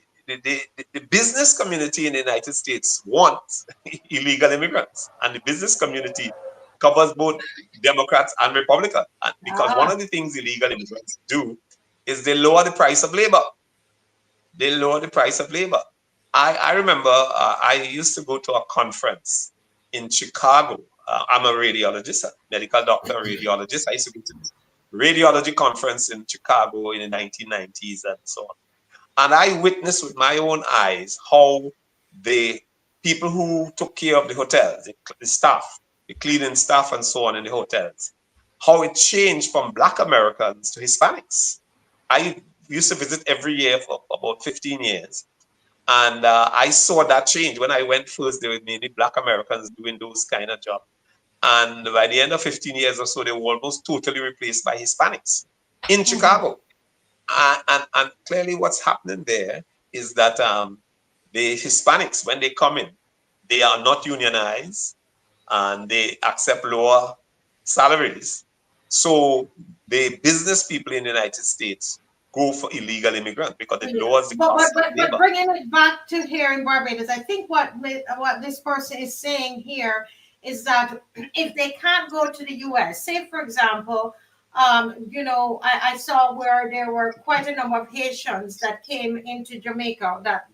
business community in the United States wants illegal immigrants, and the business community covers both Democrats and Republicans. And because one of the things illegal immigrants do is they lower the price of labor. They lower the price of labor. I remember I used to go to a conference in Chicago. I'm a radiologist, a medical doctor, radiologist. I used to go to this radiology conference in Chicago in the 1990s and so on. And I witnessed with my own eyes how the people who took care of the hotels, the staff, the cleaning staff and so on in the hotels, how it changed from Black Americans to Hispanics. I used to visit every year for about 15 years. And I saw that change. When I went first, there were mainly Black Americans doing those kind of jobs. And by the end of 15 years or so, they were almost totally replaced by Hispanics in Chicago. And clearly what's happening there is that the Hispanics, when they come in, they are not unionized and they accept lower salaries. So the business people in the United States go for illegal immigrants because it lowers the cost of labor. But bringing it back to here in Barbados, I think what this person is saying here is that if they can't go to the U.S., say for example, I saw where there were quite a number of Haitians that came into Jamaica that,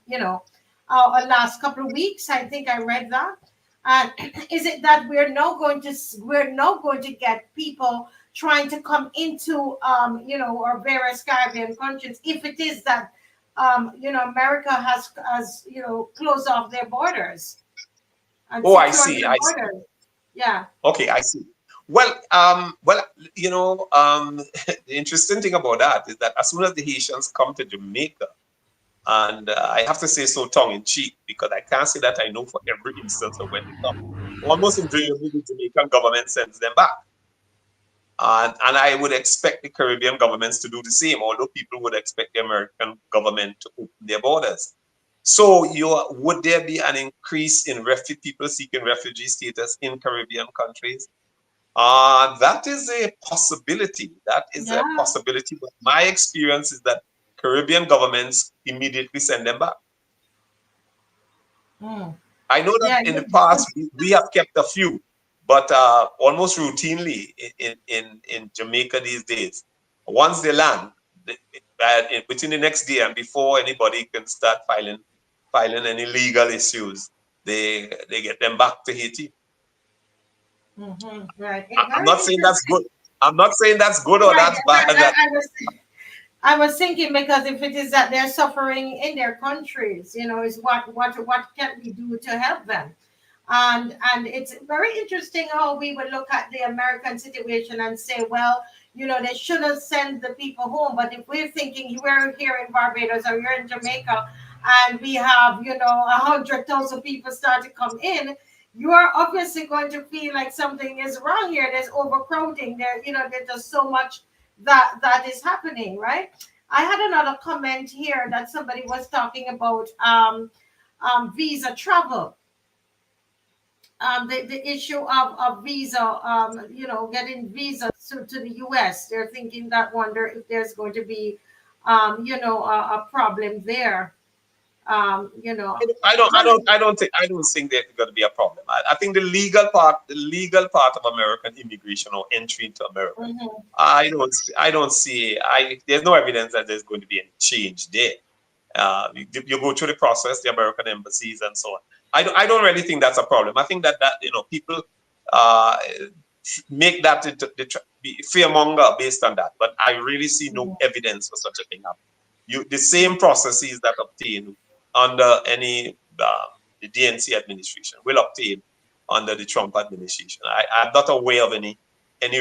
last couple of weeks, I think I read that. And is it that we're not going to get people trying to come into, our various Caribbean countries if it is that, America has closed off their borders? And I see. Yeah. Okay, I see. Well, the interesting thing about that is that as soon as the Haitians come to Jamaica, and I have to say so tongue in cheek because I can't say that I know for every instance of when they come. Almost invariably, the Jamaican government sends them back. And I would expect the Caribbean governments to do the same, although people would expect the American government to open their borders. So would there be an increase in people seeking refugee status in Caribbean countries? That is a possibility. That is a possibility. But my experience is that Caribbean governments immediately send them back. I know that in the past we have kept a few, but almost routinely in Jamaica these days, Once they land, within the next day and before anybody can start filing any legal issues, they get them back to Haiti. Right. I'm Very not saying that's interesting. good. I'm not saying that's good or Right. that's bad. I was thinking, because if it is that they're suffering in their countries, is what can we do to help them? And it's very interesting how we would look at the American situation and say, well, they shouldn't send the people home. But if we're thinking we're here in Barbados or you're in Jamaica, and we have 100,000 people start to come in, you are obviously going to feel like something is wrong here. There's overcrowding. There's just so much that is happening, right? I had another comment here that somebody was talking about visa travel, the issue of visa, getting visa to the US. They're thinking that, wonder if there's going to be, a problem there. You know, I don't think there's going to be a problem. I think the legal part of American immigration or entry into America, mhm. I don't see. There's no evidence that there's going to be any change there. You go through the process, the American embassies and so on. I don't really think that's a problem. I think that people uh, make that be fearmonger based on that, but I really see no evidence for such a thing happening. The same processes that obtain under any the DNC administration will obtain under the Trump administration. I'm not aware of any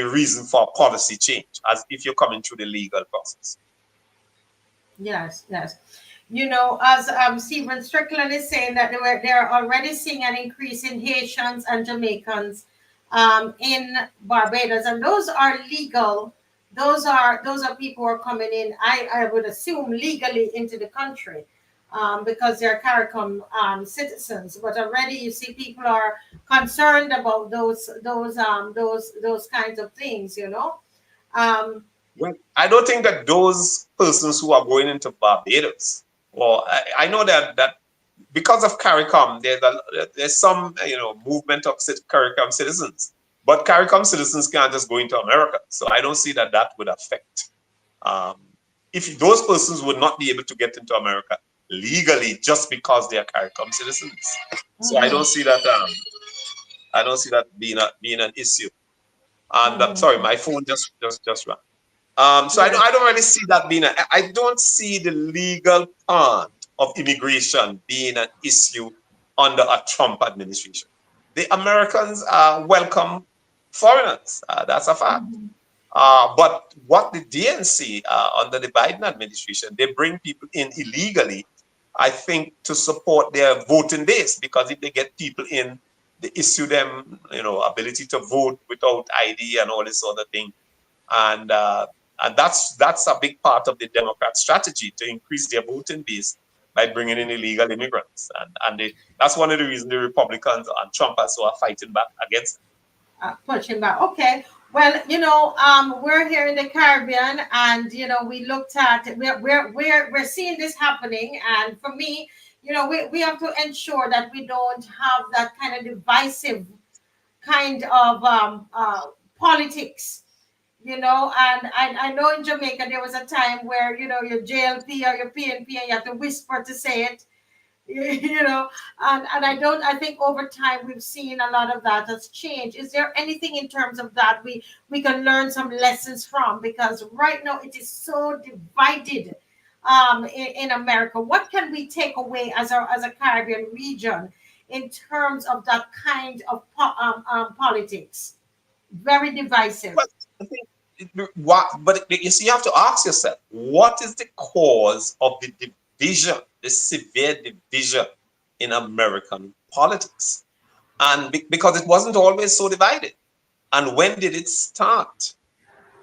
reason for a policy change as if you're coming through the legal process. Yes, yes. As Stephen Strickland is saying, that they're already seeing an increase in Haitians and Jamaicans in Barbados, and those are legal. Those are people who are coming in. I would assume legally into the country, because they're CARICOM citizens. But already you see people are concerned about those kinds of things. Um, Well, I don't think that those persons who are going into Barbados, well, I know that because of CARICOM, there's some movement of CARICOM citizens, but CARICOM citizens can't just go into America. So I don't see that would affect. Um, if those persons would not be able to get into America legally just because they are CARICOM citizens, so I don't see that. I don't see that being an issue. And sorry, my phone just rang. So yes. I don't really see that being I don't see the legal part of immigration being an issue under a Trump administration. The Americans welcome foreigners. That's a fact. But what the DNC under the Biden administration, they bring people in illegally, I think, to support their voting base, because if they get people in, they issue them, ability to vote without ID and all this other thing, and that's a big part of the Democrat strategy to increase their voting base by bringing in illegal immigrants, and that's one of the reasons the Republicans and Trump are fighting back against it. Pushing back. Okay. Well, we're here in the Caribbean, and we looked at we're seeing this happening, and for me, we have to ensure that we don't have that kind of divisive kind of politics. And I know in Jamaica there was a time where your JLP or your PNP, and you have to whisper to say it. And I think over time we've seen a lot of that has changed. Is there anything in terms of that we can learn some lessons from? Because right now it is so divided in America. What can we take away as a Caribbean region in terms of that kind of politics? Very divisive. But I think but you see, you have to ask yourself, what is the cause of the division, the severe division in American politics? And because it wasn't always so divided. And when did it start?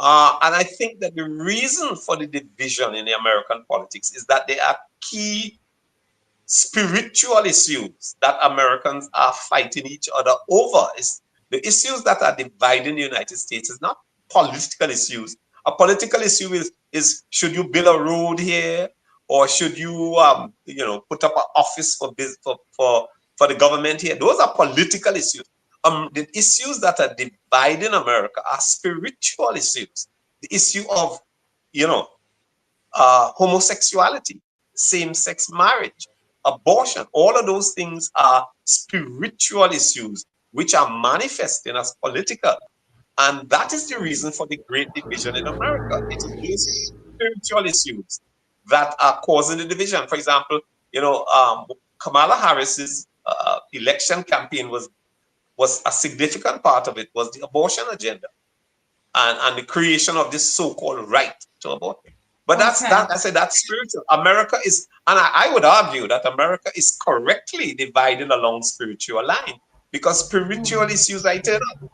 And I think that the reason for the division in the American politics is that there are key spiritual issues that Americans are fighting each other over. Is the issues that are dividing the United States is not political issues. A political issue is should you build a road here, or should you put up an office for the government here? Those are political issues. The issues that are dividing America are spiritual issues. The issue of you know, homosexuality, same-sex marriage, abortion. All of those things are spiritual issues which are manifesting as political. And that is the reason for the great division in America. It is these spiritual issues that are causing the division. For example, you know, Kamala Harris's election campaign was a significant part of it was the abortion agenda and the creation of this so-called right to abort. But that's that. I said that's spiritual. America is, and I would argue that America is correctly divided along spiritual line because spiritual issues are eternal.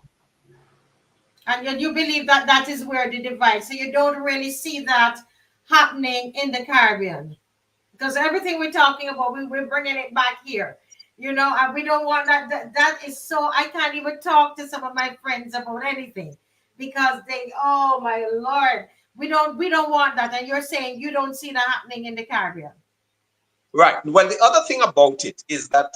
And you believe that that is where the divide. So you don't really see that happening in the Caribbean, because everything we're talking about, we're bringing it back here. You know, and we don't want that. That is so. I can't even talk to some of my friends about anything because they. Oh my Lord, we don't want that. And you're saying you don't see that happening in the Caribbean. Right. Well, the other thing about it is that,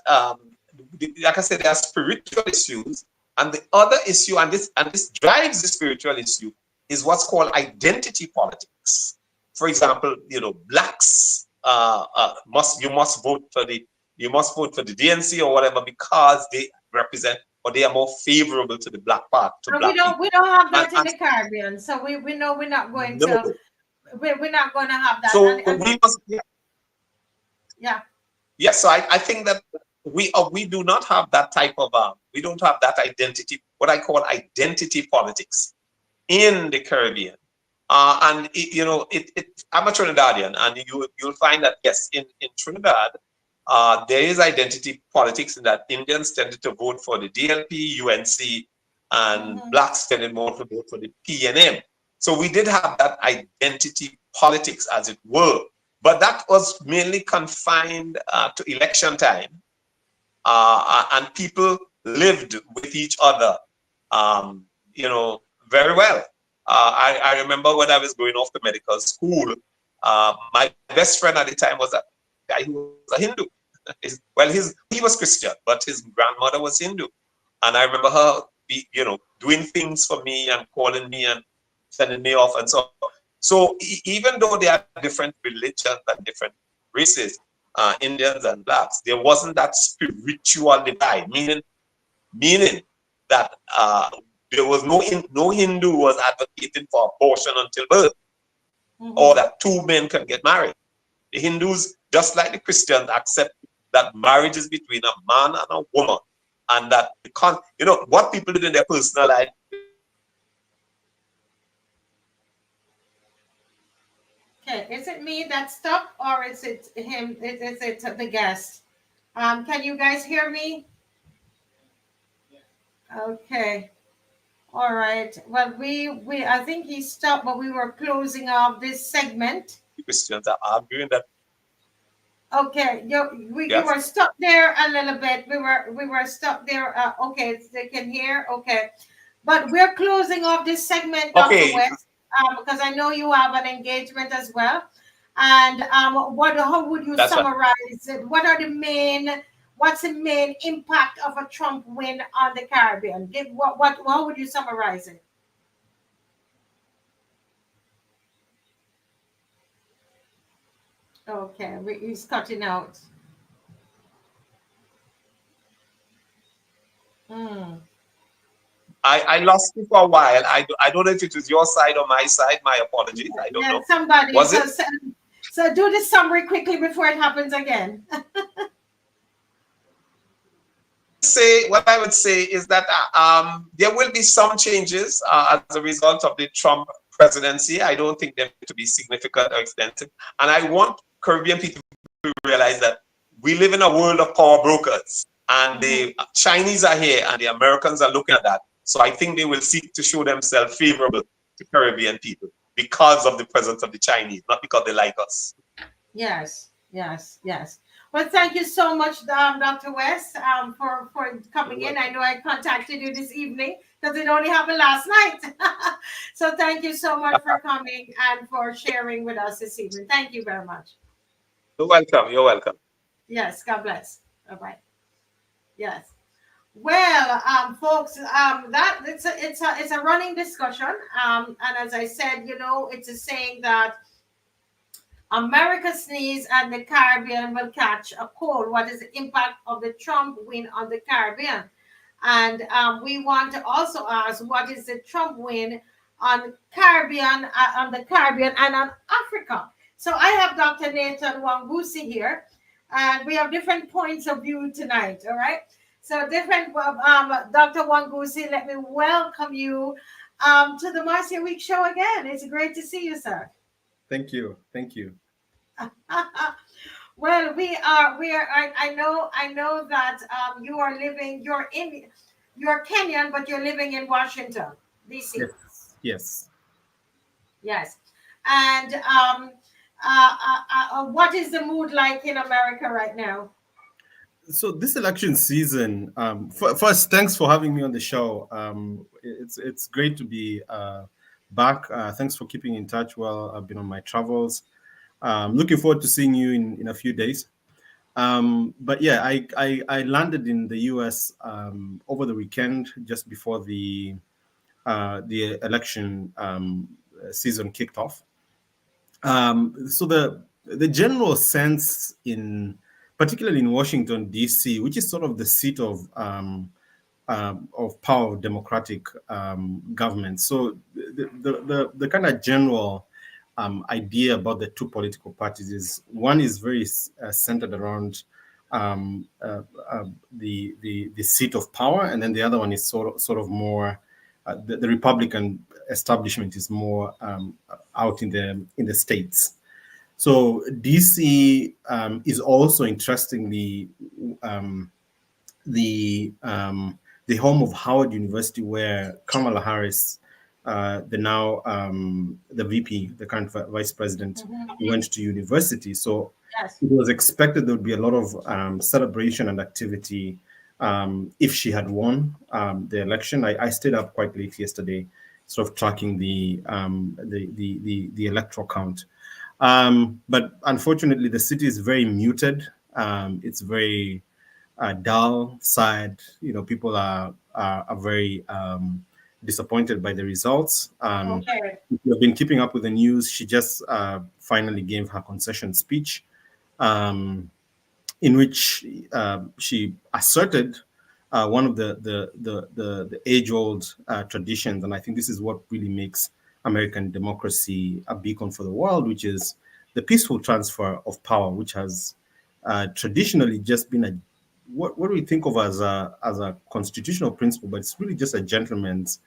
like I said, there are spiritual issues, and the other issue, and this drives the spiritual issue, is what's called identity politics. For example, you know, blacks must vote for the DNC or whatever because they represent or they are more favorable to the black part. We don't have that in the Caribbean, so we know we're not going to. We're not going to have that. So we must. Yeah. Yes, so I think that we do not have that type of we don't have that identity, what I call identity politics in the Caribbean. And you know, I'm a Trinidadian, and you'll find that yes, in Trinidad, there is identity politics in that Indians tended to vote for the DLP, UNC, and blacks tended more to vote for the PNM. So we did have that identity politics, as it were. But that was mainly confined to election time, and people lived with each other, you know, very well. I remember when I was going off to medical school, my best friend at the time was a guy who was a Hindu. He was Christian, but his grandmother was Hindu, and I remember her, you know, doing things for me and calling me and sending me off and so on. So even though they are different religions and different races, Indians and blacks, there wasn't that spiritual divide, meaning that there was no Hindu was advocating for abortion until birth, or that two men can get married. The Hindus, just like the Christians, accept that marriage is between a man and a woman, and that you know what people did in their personal life. Okay, is it me that stopped or is it him? Is it the guest? Can you guys hear me? Okay. All right. Well, we I think he stopped, but we were closing off this segment. Christians are arguing that. Okay, you were stuck there a little bit. We were stuck there. Okay, they can hear. Okay, but we're closing off this segment, Dr. West, because I know you have an engagement as well. And how would you summarize it? What's the main impact of a Trump win on the Caribbean? How would you summarize it? Okay, he's cutting out. I lost you for a while. I don't know if it was your side or my side. My apologies. I don't know. Somebody. Was it? So do the summary quickly before it happens again. What I would say is that there will be some changes as a result of the Trump presidency. I don't think they're to be significant or extensive. And I want Caribbean people to realize that we live in a world of power brokers, and the Chinese are here and the Americans are looking at that. So I think they will seek to show themselves favorable to Caribbean people because of the presence of the Chinese, not because they like us. Yes. Well, thank you so much, Dr. West, for coming in. I know I contacted you this evening because it only happened last night. So thank you so much for coming and for sharing with us this evening. Thank you very much. You're welcome. Yes, God bless. Bye-bye. Yes. Well, folks, that it's a running discussion. And as I said, it's a saying that America sneeze and the Caribbean will catch a cold. What is the impact of the Trump win on the Caribbean? And we want to also ask, what is the Trump win on the Caribbean and on Africa? So I have Dr. Nathan Wangusi here, and we have different points of view tonight. All right. So Dr. Wangusi, let me welcome you to the Marcia Week show again. It's great to see you, sir. Thank you. Thank you. Well, we are. I know that you're Kenyan, but you're living in Washington, D.C. Yes. Yes. Yes, and what is the mood like in America right now? So this election season, first, thanks for having me on the show. It's great to be back. Thanks for keeping in touch while I've been on my travels. Looking forward to seeing you in a few days. But yeah, I landed in the US over the weekend, just before the election season kicked off. So the general sense particularly in Washington D.C., which is sort of the seat of power of democratic government. So the kind of general idea about the two political parties is one is very centered around the seat of power, and then the other one is sort of more the Republican establishment is more out in the states. So DC is also interestingly the home of Howard University, where Kamala Harris, the VP, the current vice president, went to university. So Yes. it was expected there would be a lot of celebration and activity if she had won the election. I stayed up quite late yesterday, sort of tracking the electoral count. But unfortunately, the city is very muted. It's very dull, sad. People are very disappointed by the results. Okay. If you've been keeping up with the news, she just finally gave her concession speech, in which she asserted one of the age-old traditions, and I think this is what really makes American democracy a beacon for the world, which is the peaceful transfer of power, which has traditionally just been what we think of as a constitutional principle, but it's really just a gentleman's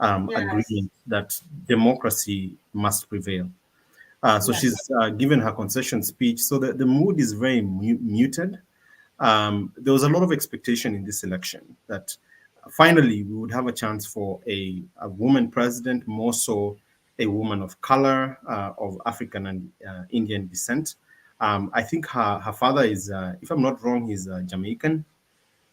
Yes. agreement that democracy must prevail. So Yes. she's given her concession speech. So the mood is very muted. There was a lot of expectation in this election that finally we would have a chance for a woman president, more so a woman of color, of African and Indian descent. I think her father is, if I'm not wrong, he's Jamaican.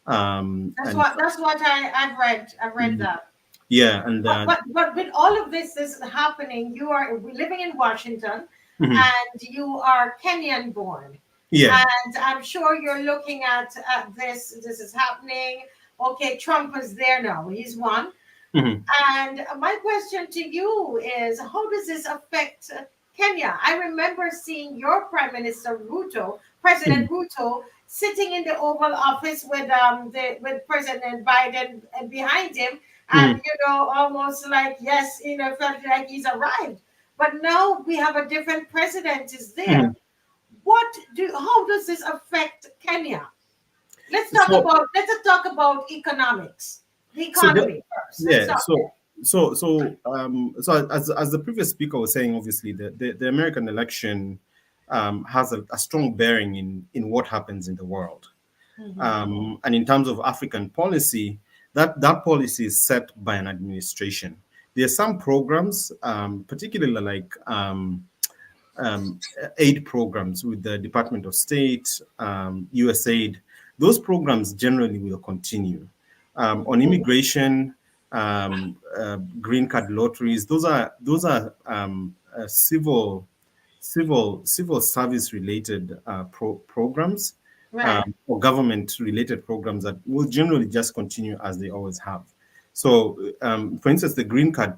That's And what I've read. I've read that. yeah, and But with all of this is happening, you are living in Washington, mhm, and you are Kenyan born. yeah, And I'm sure you're looking at this. This is happening. Okay, Trump is there now. He's won. mhm, And my question to you is, how does this affect Kenya? I remember seeing your Prime Minister mhm, President Ruto, sitting in the Oval Office with President Biden behind him, and mhm, almost like, yes, felt like he's arrived. But now we have a different president is there. mhm. How does this affect Kenya? So Let's talk about economics, the so the, economy first. Let's yeah, start there. so as the previous speaker was saying, obviously the American election has a strong bearing in what happens in the world. Mhm. And in terms of African policy, that policy is set by an administration. There are some programs, particularly like um, aid programs with the Department of State, USAID. Those programs generally will continue. On immigration, green card lotteries, those are civil service related programs. Right. or government-related programs that will generally just continue as they always have. So, for instance, the green card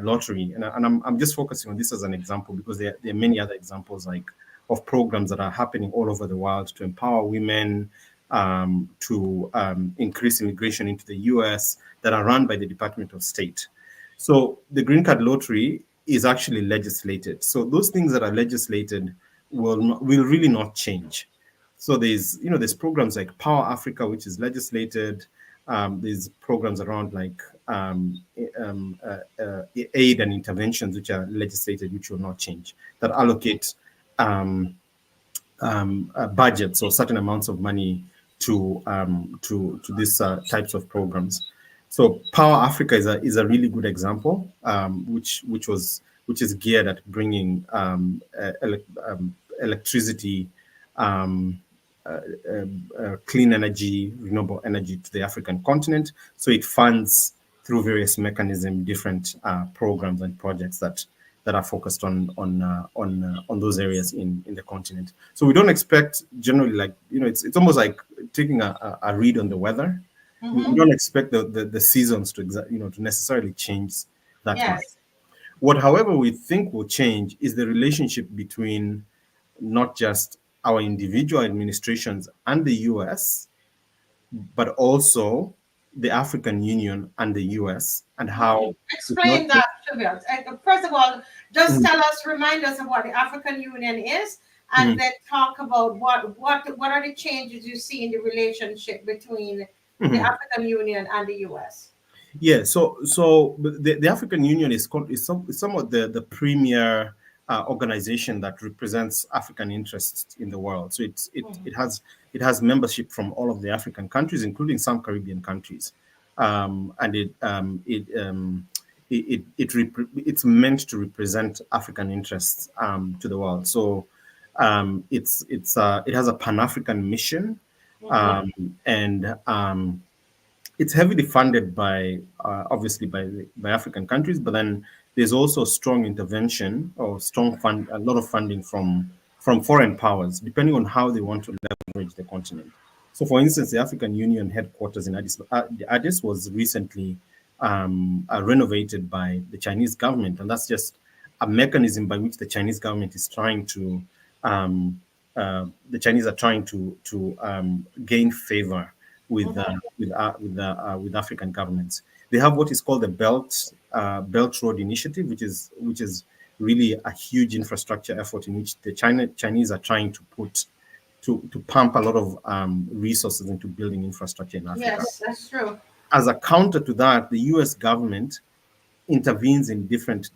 lottery, and I'm just focusing on this as an example because there are many other examples like of programs that are happening all over the world to empower women, to increase immigration into the US that are run by the Department of State. So the green card lottery is actually legislated. So those things that are legislated will really not change. So there's programs like Power Africa, which is legislated. There's programs around like aid and interventions, which are legislated, which will not change, that allocate budgets or certain amounts of money to these types of programs. So Power Africa is a really good example, which is geared at bringing electricity, clean energy, renewable energy to the African continent. So it funds through various mechanisms different programs and projects that are focused on those areas in the continent. So we don't expect generally, like, it's almost like taking a read on the weather. We don't expect the seasons to to necessarily change that much. Yes. What, however, we think will change is the relationship between not just our individual administrations and the US, but also the African Union and the US, and how it's not Explain that to us. First of all, just remind us of what the African Union is, and then talk about what are the changes you see in the relationship between the African Union and the US. Yeah, so the African Union is somewhat the premier organization that represents African interests in the world. So it has membership from all of the African countries, including some Caribbean countries, and it's meant to represent African interests to the world. So it has a Pan-African mission, and it's heavily funded by obviously by African countries, but then there's also strong intervention or a lot of funding from foreign powers, depending on how they want to leverage the continent. So, for instance, the African Union headquarters in Addis was recently renovated by the Chinese government, and that's just a mechanism by which the Chinese government is trying to the Chinese are trying to gain favor with African governments. They have what is called the Belt Road Initiative, which is really a huge infrastructure effort in which the Chinese are trying to pump a lot of resources into building infrastructure in Africa. Yes, that's true. As a counter to that, the U.S. government intervenes in different,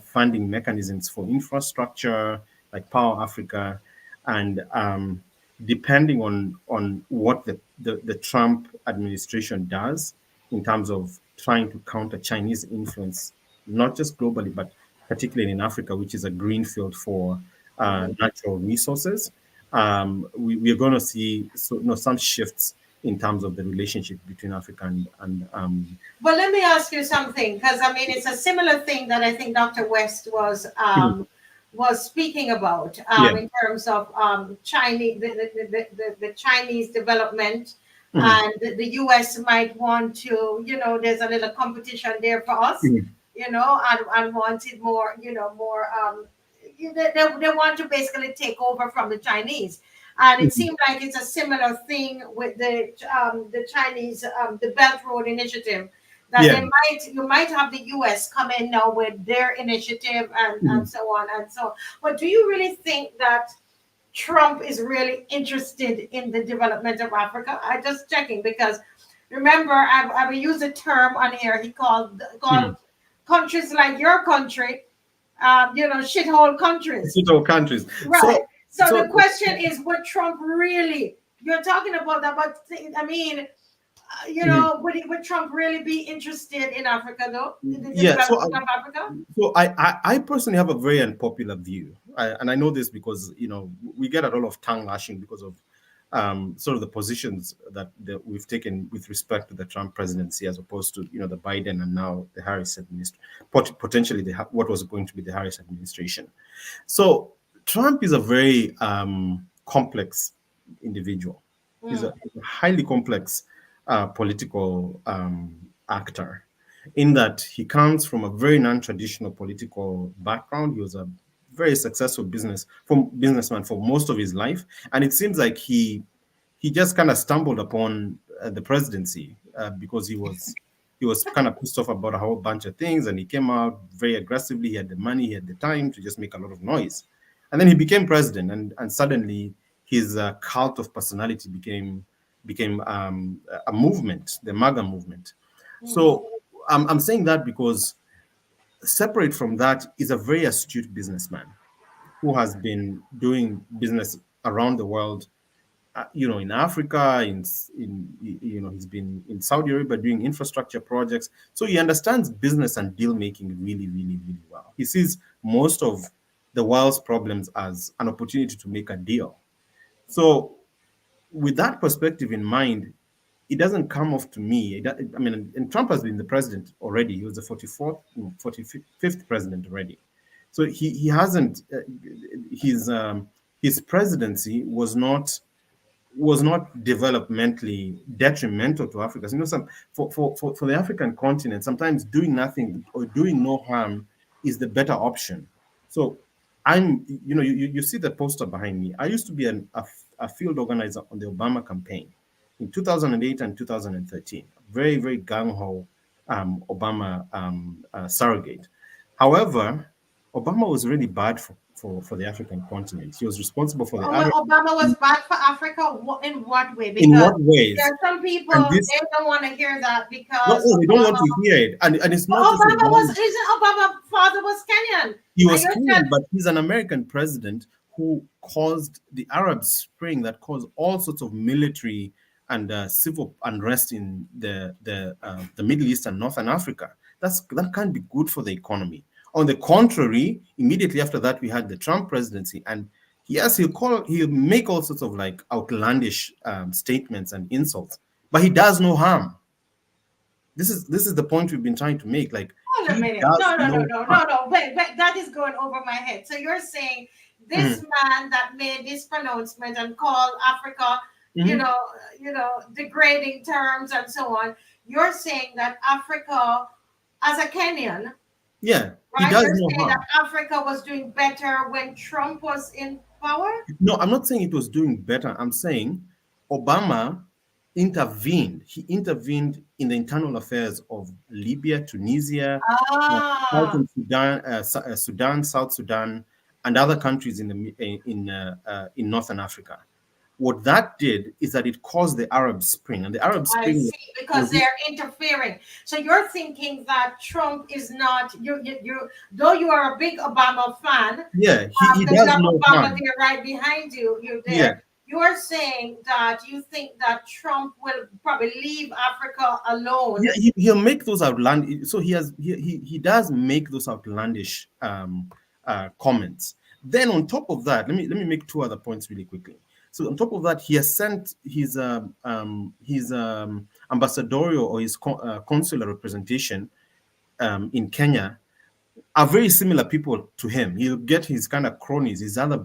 funding mechanisms for infrastructure, like Power Africa, and depending on what the Trump administration does in terms of trying to counter Chinese influence, not just globally, but particularly in Africa, which is a greenfield for natural resources, we are going to see some shifts in terms of the relationship between Africa and But let me ask you something, because I mean it's a similar thing that I think Dr. West was speaking about in terms of Chinese the Chinese development, and the US might want to, there's a little competition there for us, and wanted more, they want to basically take over from the Chinese. And it seemed like it's a similar thing with the Chinese, the Belt Road Initiative, that you might have the US come in now with their initiative and so on and so on. But do you really think that Trump is really interested in the development of Africa? I'm just checking, because remember, I used a term on here. He called countries like your country, shithole countries. Shithole countries. Right. So the question is, would Trump really? You're talking about that, but I mean, would Trump really be interested in Africa, though? Of Africa? So I personally have a very unpopular view, and I know this because we get a lot of tongue lashing because of sort of the positions that we've taken with respect to the Trump presidency as opposed to the Biden and now the Harris administration, potentially what was going to be the Harris administration. So Trump is a very complex individual. He's Mm. a highly complex political actor, in that he comes from a very non-traditional political background. He was a very successful businessman for most of his life, and it seems like he just kind of stumbled upon the presidency because he was kind of pissed off about a whole bunch of things, and he came out very aggressively. He had the money, he had the time to just make a lot of noise, and then he became president, and suddenly his cult of personality became a movement, the MAGA movement. Mhm. So I'm saying that because separate from that is a very astute businessman who has been doing business around the world, in Africa, he's been in Saudi Arabia doing infrastructure projects. So he understands business and deal making really, really, really well. He sees most of the world's problems as an opportunity to make a deal. So with that perspective in mind, it doesn't come off to me. I mean, and Trump has been the president already. He was the 44th, 45th president already. So he hasn't, his presidency was not developmentally detrimental to Africa. So, for the African continent, sometimes doing nothing or doing no harm is the better option. So you see the poster behind me. I used to be a field organizer on the Obama campaign in 2008 and 2013. Very, very gung-ho Obama surrogate. However, Obama was really bad for the African continent. He was responsible for the Oh, well, Arab. Obama was bad for Africa. In what way? In Because what ways? there are some people And this, they don't want to hear that no, because oh, they don't want Obama. to hear it. And it's not But just Obama was Obama. isn't Obama father was Kenyan. He And was you're Kenyan, but he's an American president who caused the Arab Spring that caused all sorts of military and civil unrest in the Middle East and Northern Africa. That can't be good for the economy. On the contrary, immediately after that, we had the Trump presidency, and yes, he'll make all sorts of like outlandish statements and insults, but he does no harm. This is the point we've been trying to make. Like, hold a he minute. does No, no, no, no no, harm. no, no. Wait, that is going over my head. So you're saying this Mhm, man that made this pronouncement and called Africa, mhm. degrading terms and so on. You're saying that Africa, as a Kenyan, Yeah, he right? does You're no saying that harm. Africa was doing better when Trump was in power? No, I'm not saying it was doing better. I'm saying Obama intervened. He intervened in the internal affairs of Libya, Tunisia, Ah, Southern Sudan, Sudan, South Sudan, and other countries in Northern Africa. What that did is that it caused the Arab Spring, and the Arab I Spring see, because was this. they're interfering. So you're thinking that Trump is not you though you are a big Obama fan, Yeah, he because you does have no Obama harm. there right behind you, you're Yeah, there. You're saying that you think that Trump will probably leave Africa alone. yeah, he'll make those outlandish. So he does make those outlandish comments. Then on top of that, let me make two other points really quickly. So on top of that, he has sent his ambassadorial or his consular representation in Kenya are very similar people to him. He'll get his kind of cronies, his other,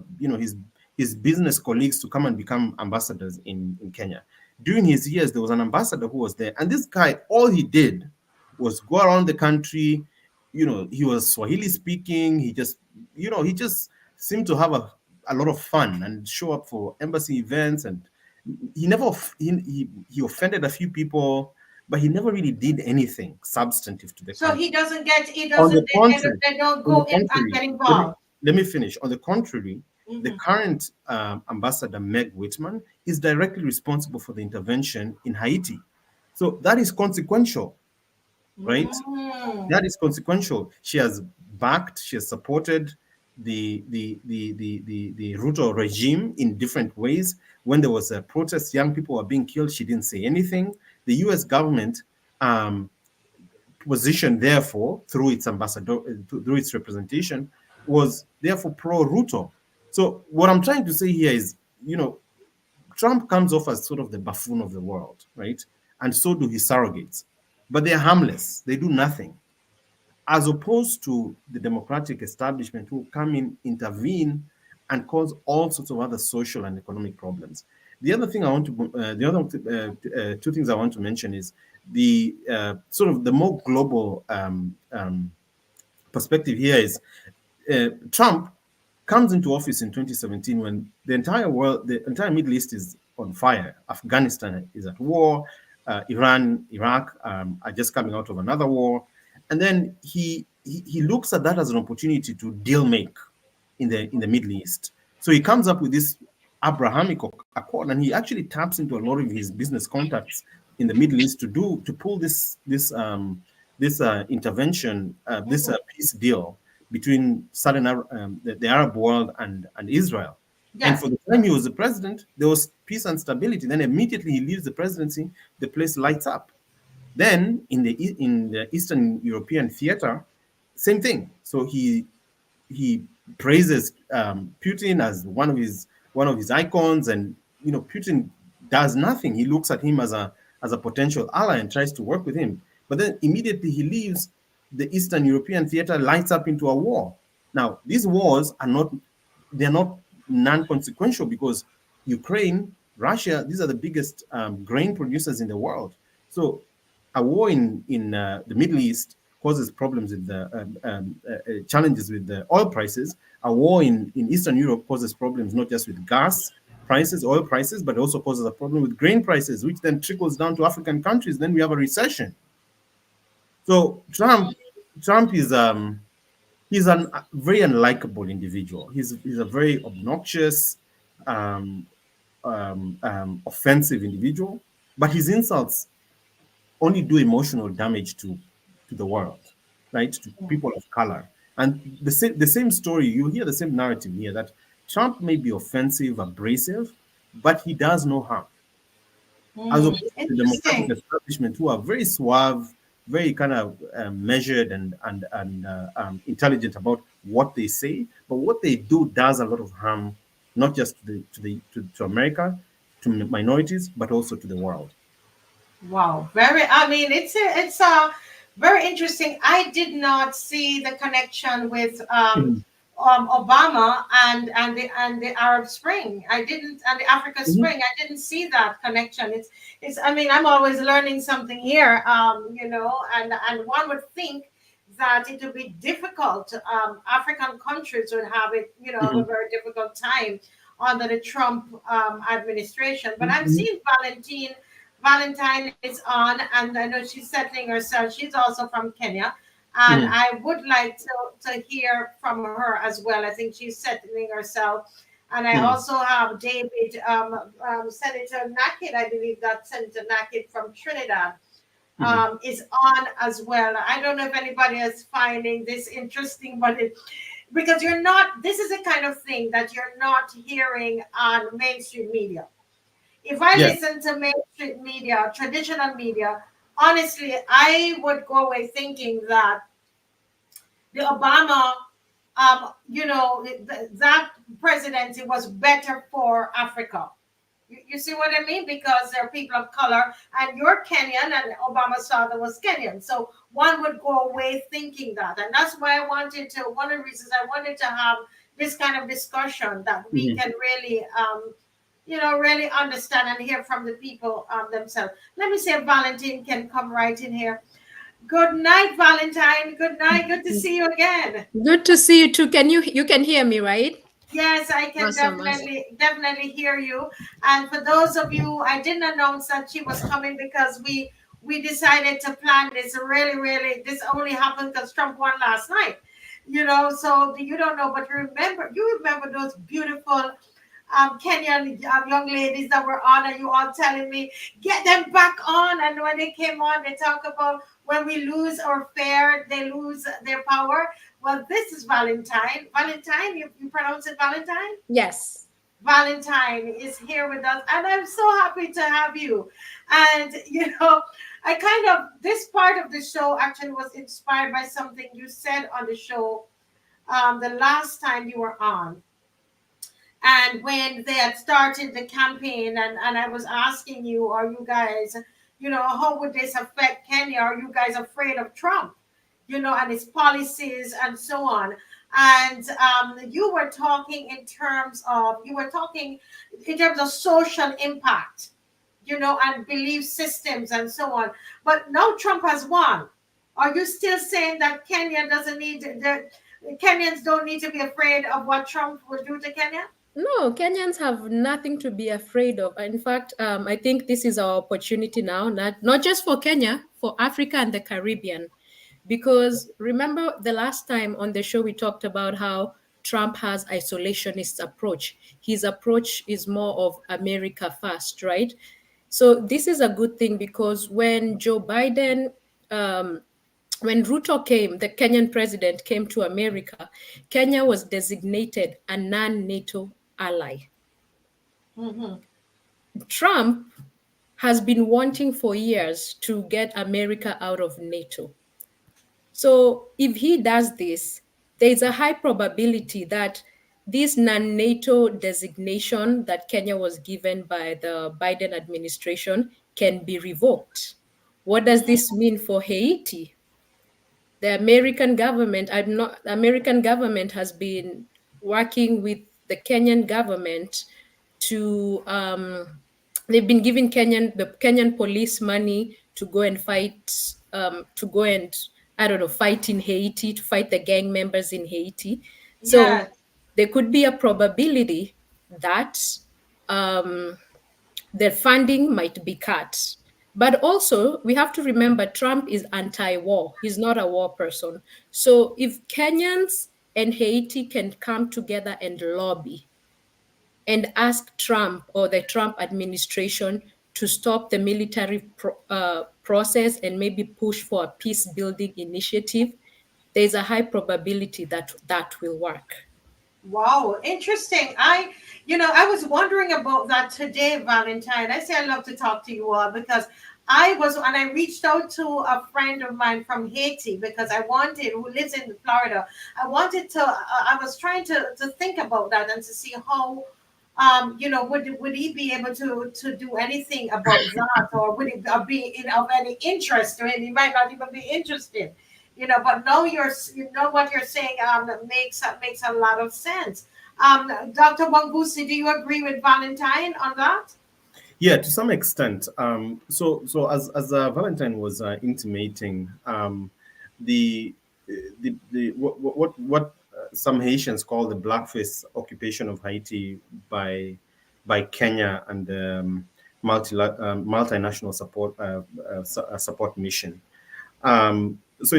his business colleagues to come and become ambassadors in Kenya. During his years, there was an ambassador who was there, and this guy, all he did was go around the country. He was Swahili speaking. He just seemed to have a lot of fun and show up for embassy events, and he never he offended a few people, but he never really did anything substantive to the So country. he On doesn't the contrary, they don't on the go in and contrary, get let me involved. let me finish. On the contrary, the Mhm. current ambassador Meg Whitman is directly responsible for the intervention in Haiti. So that is consequential, right? Mm. That is consequential. She has supported the Ruto regime in different ways. When there was a protest, young people were being killed. She didn't say anything. The U.S. government um, position, therefore, through its ambassador, through its representation, was therefore pro-Ruto. So what I'm trying to say here is, Trump comes off as sort of the buffoon of the world, right? And so do his surrogates. But they're harmless. They do nothing. As opposed to the democratic establishment who come in, intervene, and cause all sorts of other social and economic problems. The other thing I want to, two things I want to mention is the sort of the more global perspective here is Trump comes into office in 2017 when the entire world, the entire Middle East is on fire. Afghanistan is at war. Iran, Iraq are just coming out of another war. And then he looks at that as an opportunity to deal make in the Middle East. So he comes up with this Abrahamic Accord, and he actually taps into a lot of his business contacts in the Middle East to pull this intervention, peace deal between the Arab world and Israel. And Yes. for the time he was the president, there was peace and stability. Then immediately he leaves the presidency, the place lights up. Then in the Eastern European theater, same thing. So he praises Putin as one of his icons, and Putin does nothing. He looks at him as a potential ally and tries to work with him. But then immediately he leaves, the Eastern European theater lights up into a war. Now these wars they're not non-consequential, because Ukraine, Russia, these are the biggest grain producers in the world. So a war in the Middle East causes problems with the challenges with the oil prices. A war in Eastern Europe causes problems not just with gas prices, oil prices, but also causes a problem with grain prices, which then trickles down to African countries. Then we have a recession. So Trump is he's a very unlikable individual. He's a very obnoxious, offensive individual, but his insults only do emotional damage to the world, right? To people of color. And the same story, you hear the same narrative here, that Trump may be offensive, abrasive, but he does no harm. As opposed to the Democratic Interesting. establishment, who are very suave, very kind of measured and intelligent about what they say, but what they do does a lot of harm, not just to America, to minorities, but also to the world. Wow, very. I mean, it's a very interesting. I did not see the connection with Mhm. Obama and the Arab Spring. I didn't, and the Africa Mhm. Spring. I didn't see that connection. It's. I mean, I'm always learning something here. And one would think that it would be difficult. African countries would have it, have a Mhm. very difficult time under the Trump administration. But I'm Mhm. seeing Valentine is on, and I know she's settling herself. She's also from Kenya, and Mhm. I would like to hear from her as well. I think she's settling herself. And I Mhm. also have David, Senator Nakid, I believe that Senator Nakid from Trinidad Mhm. is on as well. I don't know if anybody is finding this interesting, but because this is the kind of thing that you're not hearing on mainstream media. If I Yeah. listen to mainstream media, traditional media, honestly, I would go away thinking that the Obama, that presidency was better for Africa. You see what I mean? Because they're people of color, and you're Kenyan, and Obama's father was Kenyan. So one would go away thinking that. And that's why one of the reasons I wanted to have this kind of discussion, that we Mhm. can really, really understand and hear from the people themselves. Let me see if Valentine can come right in here. Good night, Valentine. Good night. Good to see you again. Good to see you too. You can hear me, right? Yes, I can Awesome, awesome. definitely hear you. And for those of you, I didn't announce that she was coming because we decided to plan this really, really. This only happened because Trump won last night. So you don't know, but you remember those beautiful Kenyan young ladies that were on, and you all telling me, get them back on. And when they came on, they talk about when we lose our fare, they lose their power. Well, this is Valentine. Valentine, you pronounce it Valentine? Yes. Valentine is here with us, and I'm so happy to have you. And this part of the show actually was inspired by something you said on the show the last time you were on, and when they had started the campaign, and I was asking you, are you guys, how would this affect Kenya? Are you guys afraid of Trump, and his policies and so on? and you were talking in terms of social impact, and belief systems and so on. But now Trump has won. Are you still saying that Kenyans don't need to be afraid of what Trump will do to Kenya? No, Kenyans have nothing to be afraid of. In fact, I think this is our opportunity now, not just for Kenya, for Africa and the Caribbean. Because remember the last time on the show, we talked about how Trump has isolationist approach. His approach is more of America first, right? So this is a good thing because when Joe Biden, when Ruto came, the Kenyan president came to America, Kenya was designated a non-NATO ally. Mm-hmm. Trump has been wanting for years to get America out of NATO. So if he does this, there's a high probability that this non-NATO designation that Kenya was given by the Biden administration can be revoked. What does this mean for Haiti? The American government has been working with the Kenyan government to they've been giving the Kenyan police money to go and fight to go and I don't know fight in Haiti, to fight the gang members in Haiti. So Yes. there could be a probability that um, the funding might be cut. But also, we have to remember Trump is anti war. He's not a war person. So if Kenyans and Haiti can come together and lobby and ask Trump or the Trump administration to stop the military process and maybe push for a peace building initiative, there's a high probability that that will work. Wow, interesting. I was wondering about that today, Valentine. I say I love to talk to you all because I reached out to a friend of mine from Haiti because who lives in Florida. I was trying to think about that and to see how, would he be able to do anything about that, or would it be of any interest to him? He might not even be interested, but now what you're saying makes a lot of sense. Dr. Wangusi, do you agree with Valentine on that? Yeah, to some extent. So as Valentine was intimating, the what some Haitians call the blackface occupation of Haiti by Kenya and the multinational support mission. So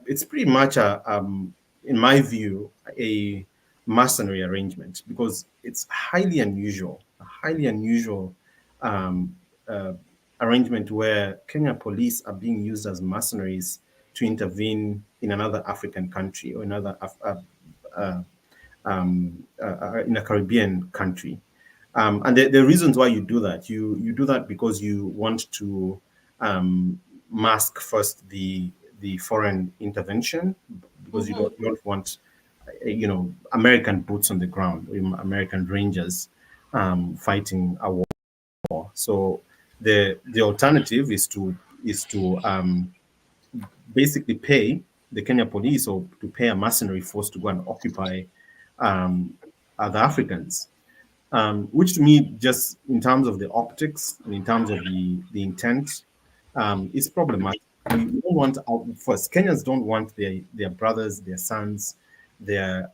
it's pretty much in my view, a mercenary arrangement because it's a highly unusual um, uh, arrangement where Kenya police are being used as mercenaries to intervene in another African country or another in a Caribbean country. And the reasons why you do that, you do that because you want to mask first the foreign intervention because Mm-hmm. you don't want American boots on the ground, American Rangers fighting a war. So the alternative is to basically pay the Kenya police or to pay a mercenary force to go and occupy other Africans. Which to me, just in terms of the optics and in terms of the intent, is problematic. We don't want first Kenyans don't want their brothers, their sons, their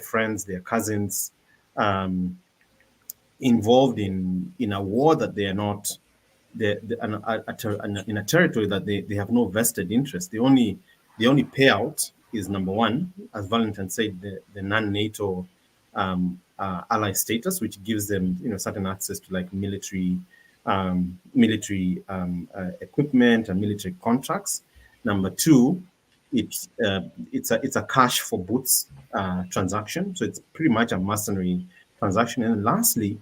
friends, their cousins involved in a war that they are not in a territory that they have no vested interest. The only payout is number one, as Valentine said, the non-NATO ally status, which gives them certain access to like military equipment and military contracts. Number two, it's a cash for boots transaction, so it's pretty much a mercenary transaction. And lastly,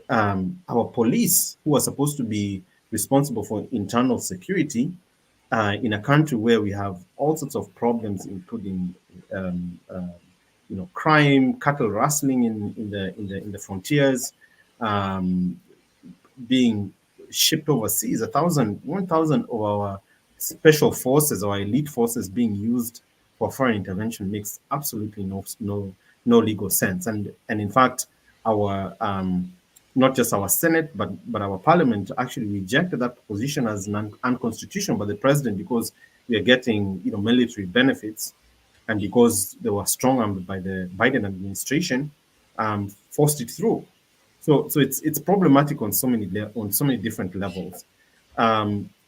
our police, who are supposed to be responsible for internal security in a country where we have all sorts of problems, including crime, cattle rustling in the frontiers, being shipped overseas. 1,000 of our special forces or elite forces being used for foreign intervention makes absolutely no legal sense. And in fact, our not just our Senate, but our Parliament actually rejected that position as unconstitutional by the president, because we are getting military benefits, and because they were strong armed by the Biden administration, forced it through. So it's problematic on so many different levels.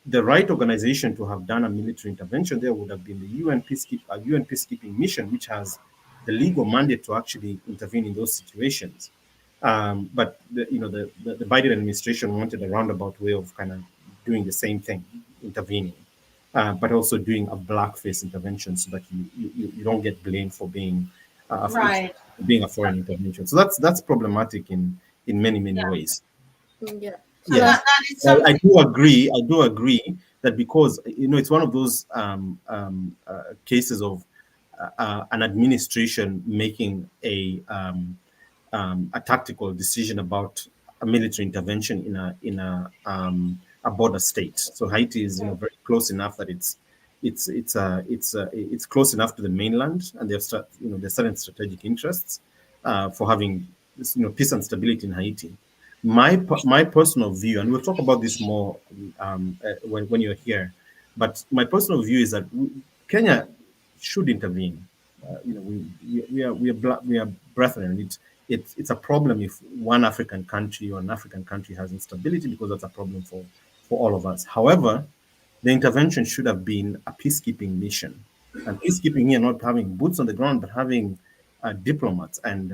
The right organization to have done a military intervention there would have been the UN peacekeeping mission, which has the legal mandate to actually intervene in those situations. But the Biden administration wanted a roundabout way of kind of doing the same thing, intervening, but also doing a blackface intervention so that you don't get blamed for Right. being a foreign intervention. So that's problematic in many Yeah. ways. Yeah. So Yes, that is I something. do agree. I do agree that, because it's one of those cases of an administration making a tactical decision about a military intervention in a border state. So Haiti is very close enough that it's close enough to the mainland, and there's certain strategic interests for having this, peace and stability in Haiti. My personal view, and we'll talk about this more when you're here, but my personal view is that Kenya should intervene. We are brethren. It's a problem if one African country or an African country has instability, because that's a problem for all of us. However, the intervention should have been a peacekeeping mission, and peacekeeping here not having boots on the ground, but having diplomats and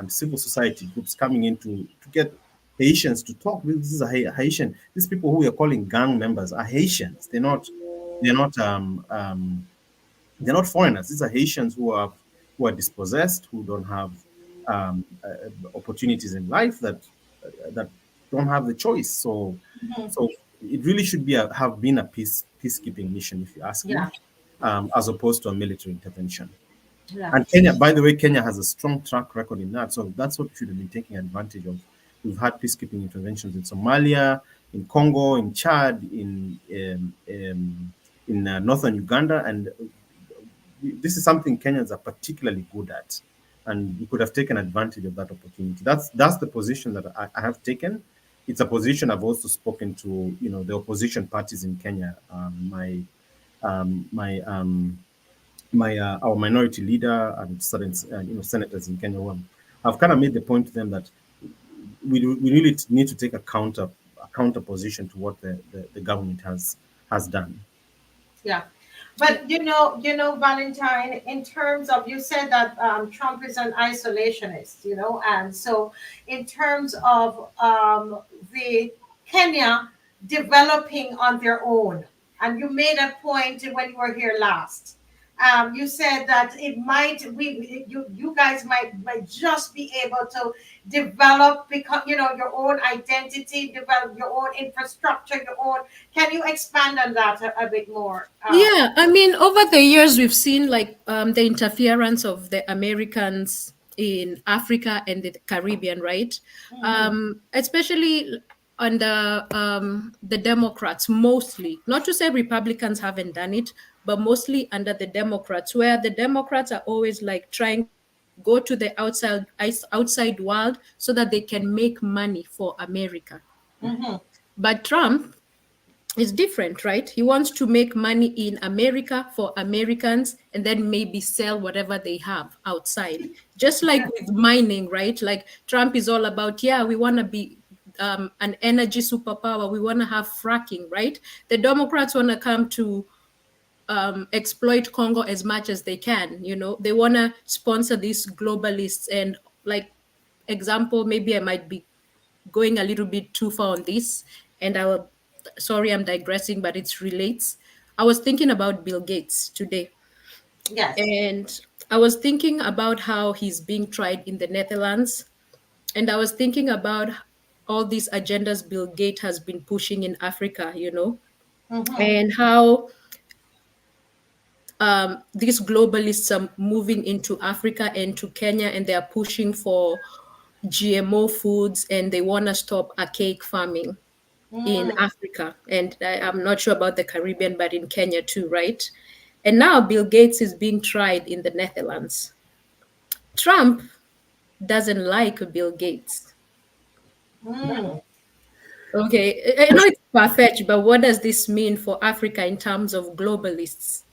civil society groups coming in to get Haitians to talk. This is a Haitian. These people who we are calling gang members are Haitians. They're not they're not foreigners. These are Haitians who are dispossessed, who don't have opportunities in life, that don't have the choice. So it really should have been a peacekeeping mission, if you ask me, Yeah. as opposed to a military intervention. Yeah. And Kenya, by the way, Kenya has a strong track record in that. So that's what we should have been taking advantage of. We've had peacekeeping interventions in Somalia, in Congo, in Chad, in northern Uganda, and this is something Kenyans are particularly good at, and we could have taken advantage of that opportunity. That's the position that I have taken. It's a position I've also spoken to, the opposition parties in Kenya, our minority leader and certain senators in Kenya, who have kind of made the point to them that we really need to take a counter position to what the government has done. Yeah. But Valentine, in terms of, you said that Trump is an isolationist, and so in terms of the Kenya developing on their own, and you made a point when you were here last. You said that it might you guys might just be able to develop, because your own identity, develop your own infrastructure, your own. Can you expand on that a bit more? Yeah, I mean, over the years, we've seen like the interference of the Americans in Africa and the Caribbean, right? Especially under the Democrats, mostly. Not to say Republicans haven't done it, but mostly under the Democrats, where the Democrats are always like trying to go to the outside world so that they can make money for America. Mm-hmm. But Trump is different, right? He wants to make money in America for Americans and then maybe sell whatever they have outside. Just like with mining, right? Like Trump is all about, yeah, we want to be an energy superpower. We want to have fracking, right? The Democrats want to come to exploit Congo as much as they can. They want to sponsor these globalists. And like example, maybe I might be going a little bit too far on this, and sorry, I'm digressing, but it relates. I was thinking about Bill Gates today, Yes. and I was thinking about how he's being tried in the Netherlands, and I was thinking about all these agendas Bill Gates has been pushing in Africa, Mm-hmm. and how these globalists are moving into Africa and to Kenya, and they are pushing for GMO foods, and they want to stop archaic farming in Africa. And I'm not sure about the Caribbean, but in Kenya too, right? And now Bill Gates is being tried in the Netherlands. Trump doesn't like Bill Gates. Mm. Okay, I know it's far-fetched, but what does this mean for Africa in terms of globalists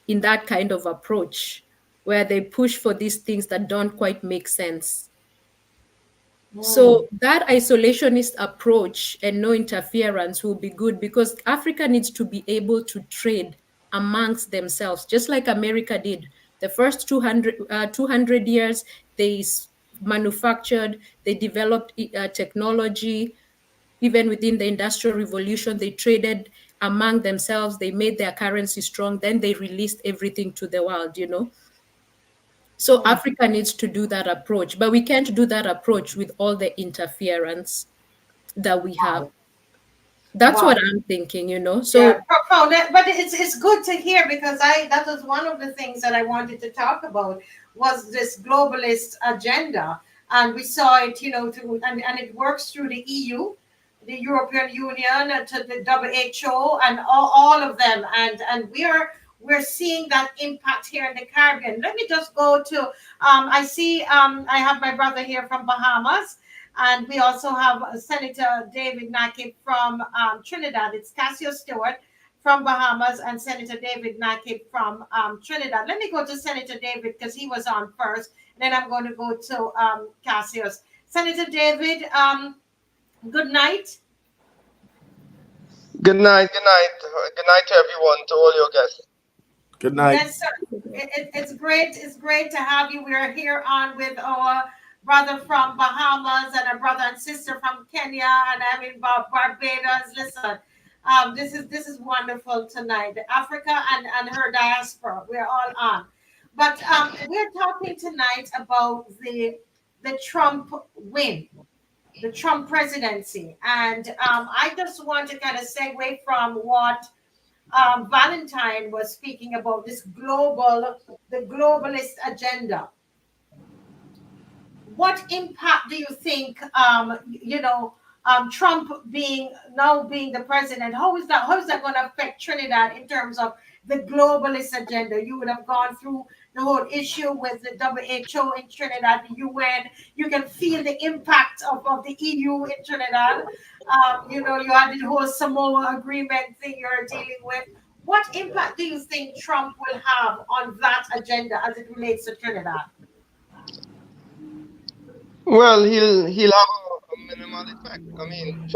in that kind of approach where they push for these things that don't quite make sense? So that isolationist approach and no interference will be good because Africa needs to be able to trade amongst themselves, just like America did. The first 200 years, they manufactured, they developed technology. Even within the Industrial Revolution, they traded among themselves, they made their currency strong, then they released everything to the world, you know. So Africa needs to do that approach, but we can't do that approach with all the interference that we have. That's what Wow. I'm thinking, you know. Yeah, So profound. But it's good to hear because that was one of the things that I wanted to talk about was this globalist agenda, and we saw it, through and it works through the EU, the European Union, to the WHO, and all of them, and we're seeing that impact here in the Caribbean. Let me just go to I see I have my brother here from Bahamas. And we also have Senator David Nakib from Trinidad. It's Cassio Stewart from Bahamas and Senator David Nakib from Trinidad. Let me go to Senator David because he was on first. And then I'm going to go to Cassius. Senator David, good night. Good night, good night. Good night to everyone, to all your guests. Good night. Yes, sir. It's great. It's great to have you. We are here on with our brother from Bahamas and a brother and sister from Kenya, and I mean Barbados. Listen, this is wonderful tonight. Africa and her diaspora. We're all on, but we're talking tonight about the Trump win, the Trump presidency, and I just want to kind of segue from what Valentine was speaking about this the globalist agenda. What impact do you think, Trump being the president, how is that going to affect Trinidad in terms of the globalist agenda? You would have gone through the whole issue with the WHO in Trinidad, the UN. You can feel the impact of the EU in Trinidad. You had the whole Samoa agreement thing you're dealing with. What impact do you think Trump will have on that agenda as it relates to Trinidad? Well, he'll have a minimal effect. I mean,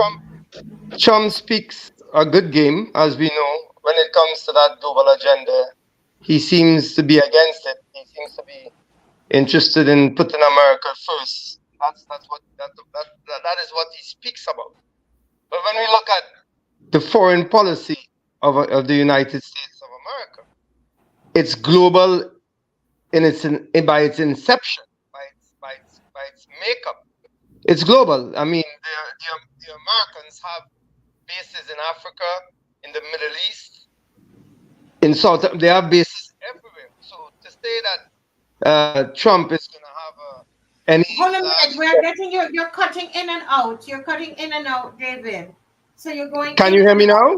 Trump speaks a good game, as we know. When it comes to that global agenda, he seems to be against it. He seems to be interested in putting America first. That is what he speaks about. But when we look at the foreign policy of the United States of America, it's global by its inception, by its makeup. It's global. I mean, the Americans have bases in Africa, in the Middle East, in South. They have bases everywhere. So to say that Trump is going to have any. Hold on a minute. We're getting you. You're cutting in and out. You're cutting in and out, David. So you're going. Can you hear me now?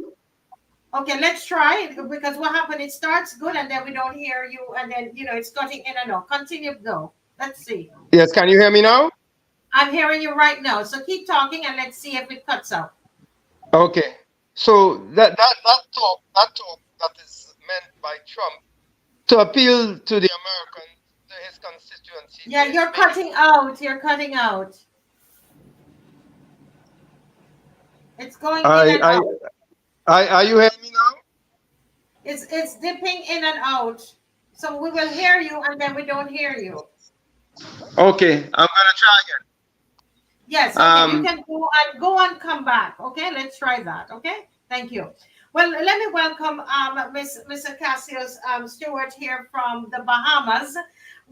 Okay, let's try it because what happened? It starts good and then we don't hear you, and then it's cutting in and out. Continue though. Let's see. Yes, can you hear me now? I'm hearing you right now. So keep talking and let's see if it cuts out. Okay. So that talk that is meant by Trump to appeal to the Americans, to his constituency. Yeah, you're cutting out. You're cutting out. It's going in and out. Are you hearing me now? It's dipping in and out. So we will hear you and then we don't hear you. Okay, I'm gonna try again. Yes, okay, you can go and come back. Okay, let's try that. Okay, thank you. Well, let me welcome Mr. Cassius Stewart here from the Bahamas.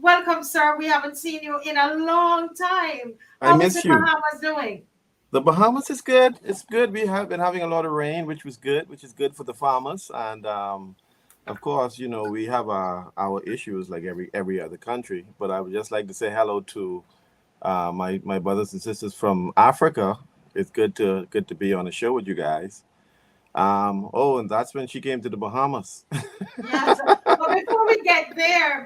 Welcome, sir. We haven't seen you in a long time. How is the Bahamas doing? The Bahamas is good. It's good. We have been having a lot of rain, which is good for the farmers. And of course, we have our issues like every other country. But I would just like to say hello to my brothers and sisters from Africa. It's good to be on the show with you guys. And that's when she came to the Bahamas. Yes. But before we get there,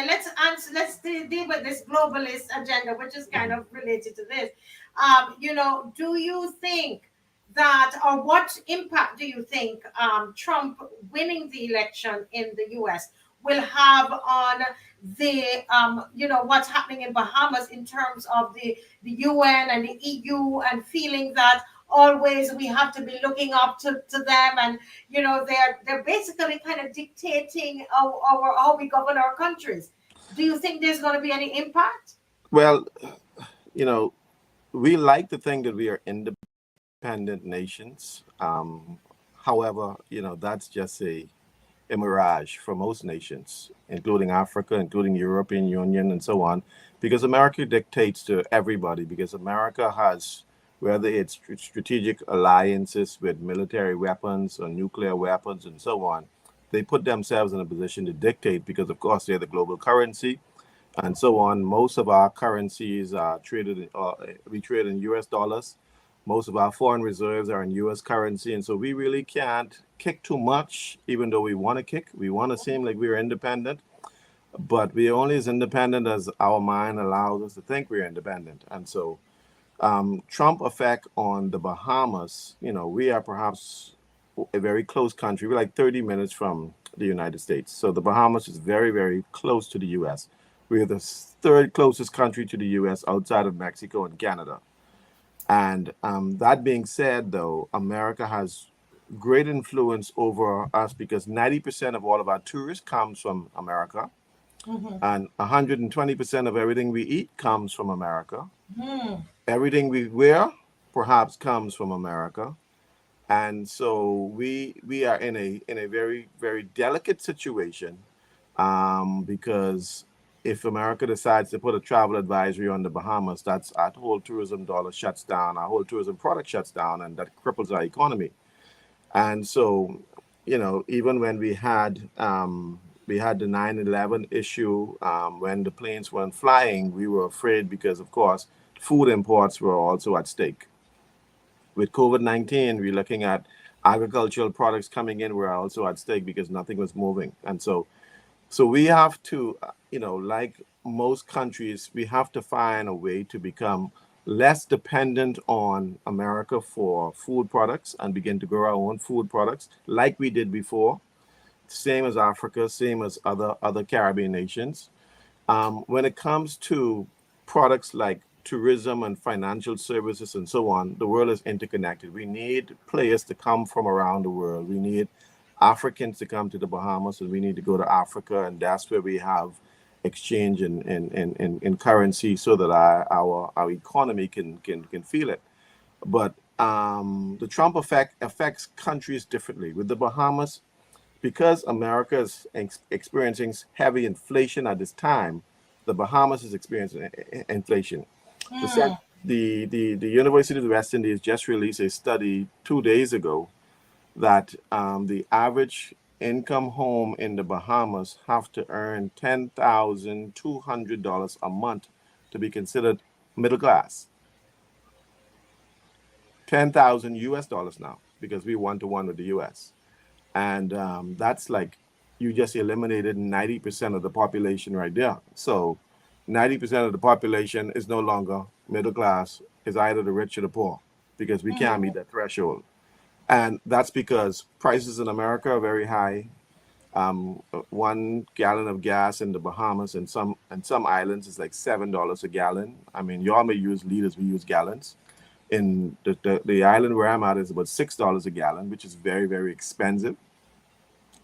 let's deal with this globalist agenda, which is kind of related to this. Do you think that, or what impact do you think Trump winning the election in the U.S. will have on the what's happening in Bahamas in terms of the UN and the EU, and feeling that always we have to be looking up to them, and they're basically kind of dictating how we govern our countries. Do you think there's going to be any impact? Well, we like to think that we are independent nations. However, that's just a mirage for most nations, including Africa, including European Union, and so on, because America dictates to everybody, because America has, whether it's strategic alliances with military weapons or nuclear weapons and so on, they put themselves in a position to dictate because, of course, they're the global currency and so on. Most of our currencies are traded, we trade in US dollars. Most of our foreign reserves are in US currency. And so we really can't kick too much, even though we want to kick. We want to seem like we're independent, but we're only as independent as our mind allows us to think we're independent. And so Trump effect on the Bahamas, we are perhaps a very close country. We're like 30 minutes from the United States. So the Bahamas is very, very close to the US. We're the third closest country to the US outside of Mexico and Canada. And that being said, though, America has great influence over us because 90% of all of our tourists comes from America. Mm-hmm. And 120% of everything we eat comes from America. Mm. Everything we wear perhaps comes from America. And so we are in a very, very delicate situation because if America decides to put a travel advisory on the Bahamas, that's our whole tourism dollar shuts down, our whole tourism product shuts down, and that cripples our economy. And so, even when we had the 9/11 issue, when the planes weren't flying, we were afraid because, of course, food imports were also at stake. With COVID-19, we're looking at agricultural products coming in were also at stake because nothing was moving. And so we have to, like most countries, we have to find a way to become less dependent on America for food products and begin to grow our own food products like we did before. Same as Africa, same as other Caribbean nations. When it comes to products like tourism and financial services and so on, the world is interconnected. We need players to come from around the world. We need Africans to come to the Bahamas, and we need to go to Africa, and that's where we have exchange in currency so that our economy can feel it. But the Trump effect affects countries differently. With the Bahamas, because America is experiencing heavy inflation at this time, the Bahamas is experiencing inflation. The University of the West Indies just released a study 2 days ago that the average income home in the Bahamas have to earn $10,200 a month to be considered middle class. 10,000 US dollars now, because we 1-to-1 with the US. And that's like, you just eliminated 90% of the population right there. So 90% of the population is no longer middle class, is either the rich or the poor, because we can't meet that threshold. And that's because prices in America are very high. 1 gallon of gas in the Bahamas and some islands is like $7 a gallon. I mean, y'all may use liters, we use gallons. In the island where I'm at is about $6 a gallon, which is very, very expensive.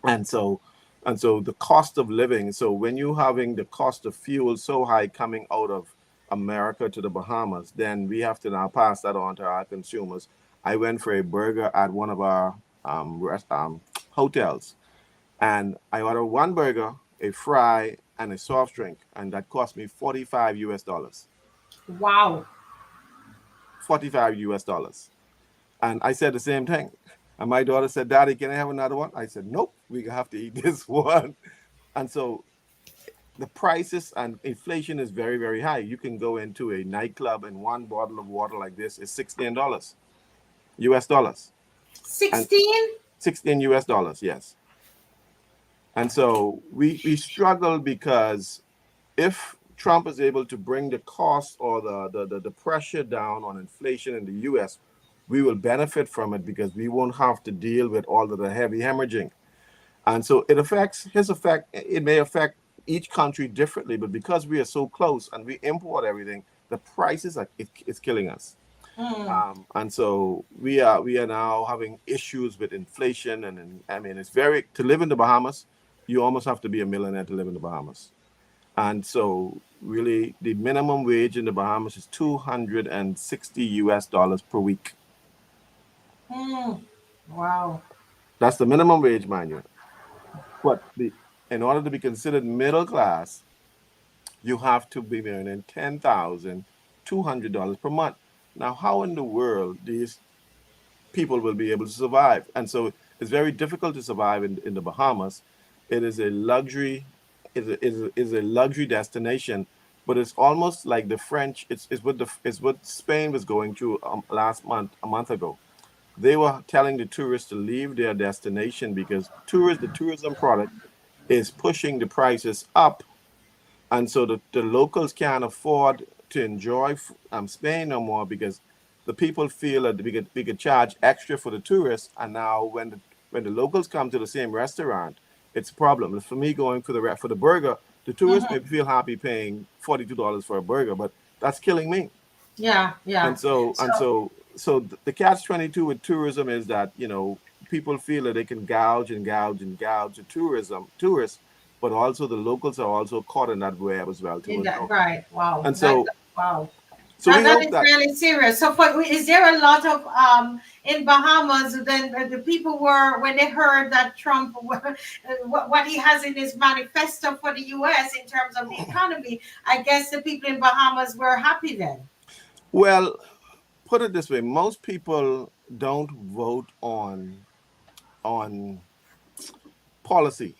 And so the cost of living, so when you're having the cost of fuel so high coming out of America to the Bahamas, then we have to now pass that on to our consumers. I went for a burger at one of our hotels, and I ordered 1 burger, a fry, and a soft drink, and that cost me $45 US. Wow. $45 US. And I said the same thing. And my daughter said, "Daddy, can I have another one?" I said, "Nope, we have to eat this one." And so the prices and inflation is very, very high. You can go into a nightclub and 1 bottle of water like this is $16 US dollars. 16? 16 US dollars, yes. And so we struggle because if Trump is able to bring the cost or the pressure down on inflation in the US, we will benefit from it because we won't have to deal with all of the heavy hemorrhaging. And so it may affect each country differently, but because we are so close and we import everything, the prices it's killing us. And so we are now having issues with inflation, and I mean it's very to live in the Bahamas, you almost have to be a millionaire to live in the Bahamas. And so really the minimum wage in the Bahamas is 260 US dollars per week. Wow. That's the minimum wage, mind you. But in order to be considered middle class, you have to be earning $10,200 per month. Now, how in the world these people will be able to survive? And so it's very difficult to survive in the Bahamas. It is a luxury, is a luxury destination, but it's almost like the French. It's what Spain was going through last month, a month ago. They were telling the tourists to leave their destination because the tourism product is pushing the prices up, and so the locals can't afford to enjoy Spain no more because the people feel that we could charge extra for the tourists, and now when the locals come to the same restaurant, it's a problem. For me, going for the burger, the tourists may feel happy paying $42 for a burger, but that's killing me. Yeah, yeah. And so the catch-22 with tourism is that, people feel that they can gouge the tourists, but also the locals are also caught in that web as well too. Right. Wow. And so wow. So we that hope is that really serious. So, is there a lot of in Bahamas? Then the people were when they heard that Trump, what he has in his manifesto for the U.S. in terms of the economy, I guess the people in Bahamas were happy then. Well, put it this way: most people don't vote on policy.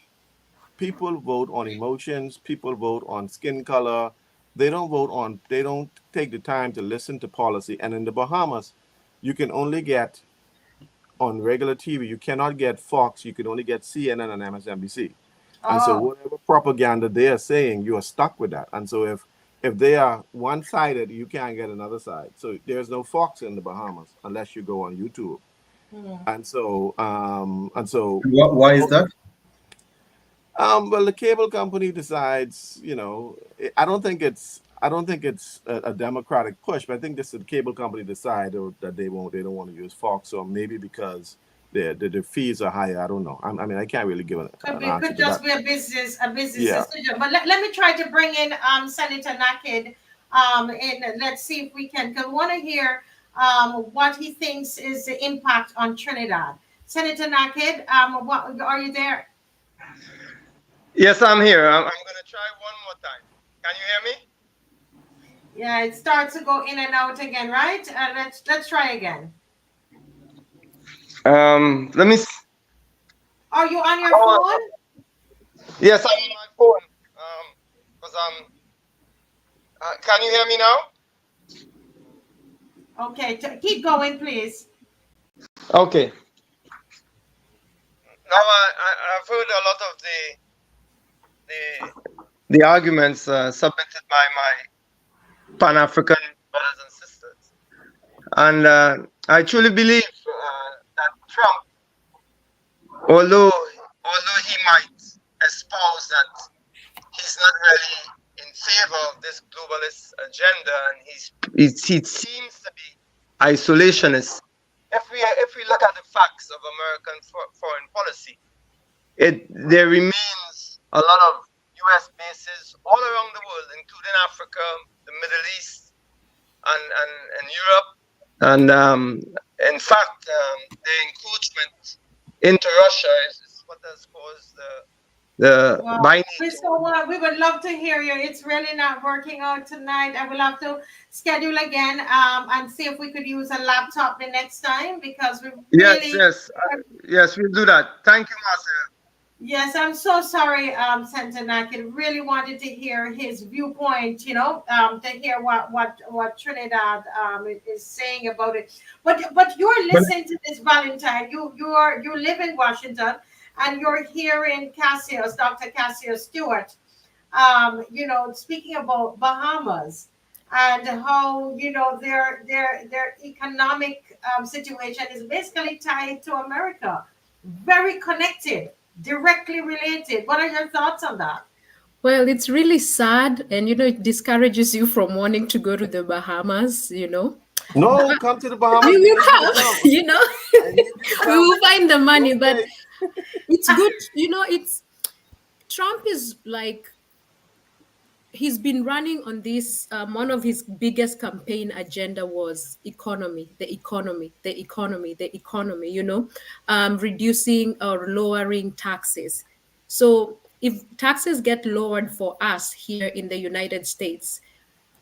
People vote on emotions. People vote on skin color. They don't take the time to listen to policy. And in the Bahamas, you can only get on regular TV. You cannot get Fox. You can only get CNN and MSNBC. And so whatever propaganda they are saying, you are stuck with that. And so if they are one-sided, you can't get another side. So there's no Fox in the Bahamas unless you go on YouTube. And so Why is that? well, the cable company decides, I don't think it's a democratic push, but I think this the cable company decide that they don't want to use Fox, or maybe because the fees are higher. I don't know. I mean, I can't really give an answer Could to just that. be a business Yeah. decision. But let me try to bring in Senator Naked, and let's see if we can. Cause we want to hear what he thinks is the impact on Trinidad. Senator Naked, what are you there? Yes, I'm here. I'm going to try one more time. Can you hear me? Yeah, it starts to go in and out again, right? Let's try again. Let me. Are you on your phone? Yes, I'm on my phone. Because can you hear me now? Okay, keep going, please. Okay. Now I've heard a lot of the arguments submitted by my Pan-African brothers and sisters, and I truly believe that Trump, although he might espouse that he's not really in favor of this globalist agenda, and he seems to be isolationist. If we look at the facts of American foreign policy, there remains a lot of U.S. bases all around the world, including Africa, the Middle East, and Europe. And in fact, the encroachment into Russia is what has caused the binding. So we would love to hear you. It's really not working out tonight. I will have to schedule again and see if we could use a laptop the next time, because we really... Yes, we'll do that. Thank you, Marcel. Yes, I'm so sorry, Senator Naked. Really wanted to hear his viewpoint, to hear what Trinidad is saying about it. But you're listening to this, Valentine. You live in Washington, and you're hearing Cassius, Dr. Cassius Stewart, speaking about Bahamas and how their economic situation is basically tied to America, very connected, directly related. What are your thoughts on that? Well, it's really sad, and it discourages you from wanting to go to the Bahamas. No, come to the Bahamas. We We will need you to come, come. you know, I need you to we come. will find the money, but Okay. it's good. It's Trump is like he's been running on this. One of his biggest campaign agenda was economy, the economy, the economy, the economy. Reducing or lowering taxes. So if taxes get lowered for us here in the United States,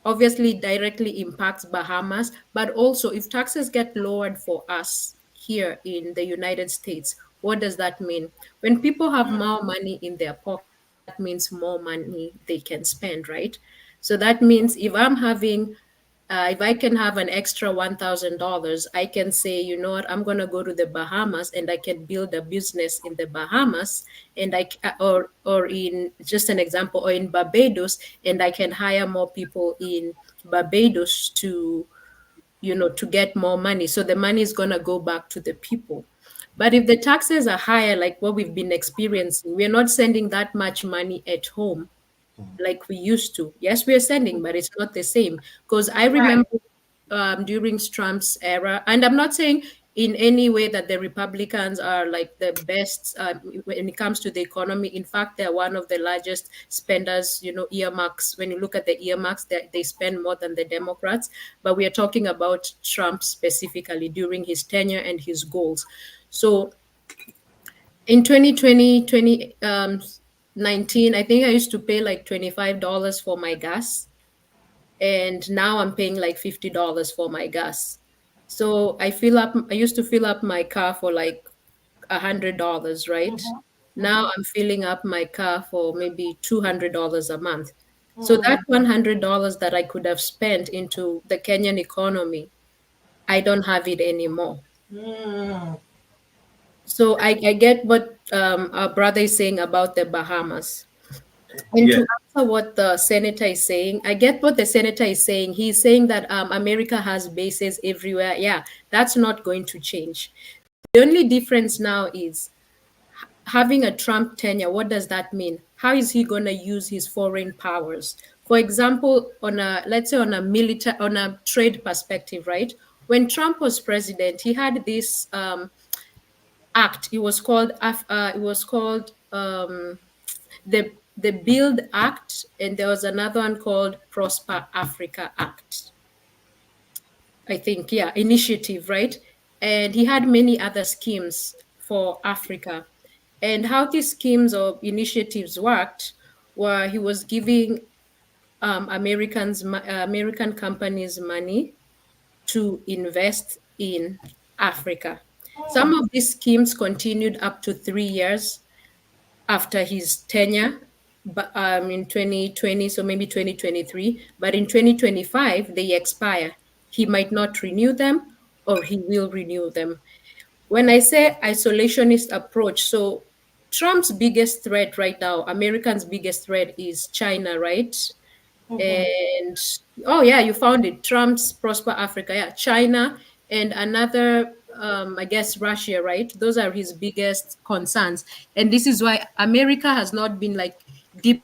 obviously directly impacts Bahamas, but also if taxes get lowered for us here in the United States, what does that mean? When people have more money in their pocket, that means more money they can spend, right? So that means if I can have an extra $1,000, I can say, you know what, I'm gonna go to the Bahamas and I can build a business in the Bahamas, and or in just an example, or in Barbados, and I can hire more people in Barbados to get more money. So the money is gonna go back to the people. But if the taxes are higher, like what we've been experiencing, we're not sending that much money at home like we used to. Yes, we are sending, but it's not the same. Because I Right. remember during Trump's era, and I'm not saying in any way that the Republicans are like the best when it comes to the economy. In fact, they're one of the largest spenders. Earmarks. When you look at the earmarks, they spend more than the Democrats. But we are talking about Trump specifically during his tenure and his goals. So in 2020, 2019, I think I used to pay like $25 for my gas, and now I'm paying like $50 for my gas. So I used to fill up my car for like $100, right? Now I'm filling up my car for maybe $200 a month. So that $100 that I could have spent into the Kenyan economy, I don't have it anymore. Mm. So I get what our brother is saying about the Bahamas. And Yeah. to answer what the senator is saying, I get what the senator is saying. He's saying that America has bases everywhere. Yeah, that's not going to change. The only difference now is having a Trump tenure. What does that mean? How is he going to use his foreign powers? For example, let's say on a trade perspective, right? When Trump was president, he had this act. It was called the Build Act, and there was another one called Prosper Africa Act. I think, yeah, initiative, right? And he had many other schemes for Africa. And how these schemes or initiatives worked were he was giving American companies money to invest in Africa. Some of these schemes continued up to 3 years after his tenure, but in 2020, so maybe 2023, but in 2025 they expire. He might not renew them, or he will renew them. When I say isolationist approach, so Trump's biggest threat right now, Americans' biggest threat is China, right? And oh yeah, you found it. Trump's Prosper Africa, yeah, China, and another I guess Russia, right? Those are his biggest concerns. And this is why America has not been like deeply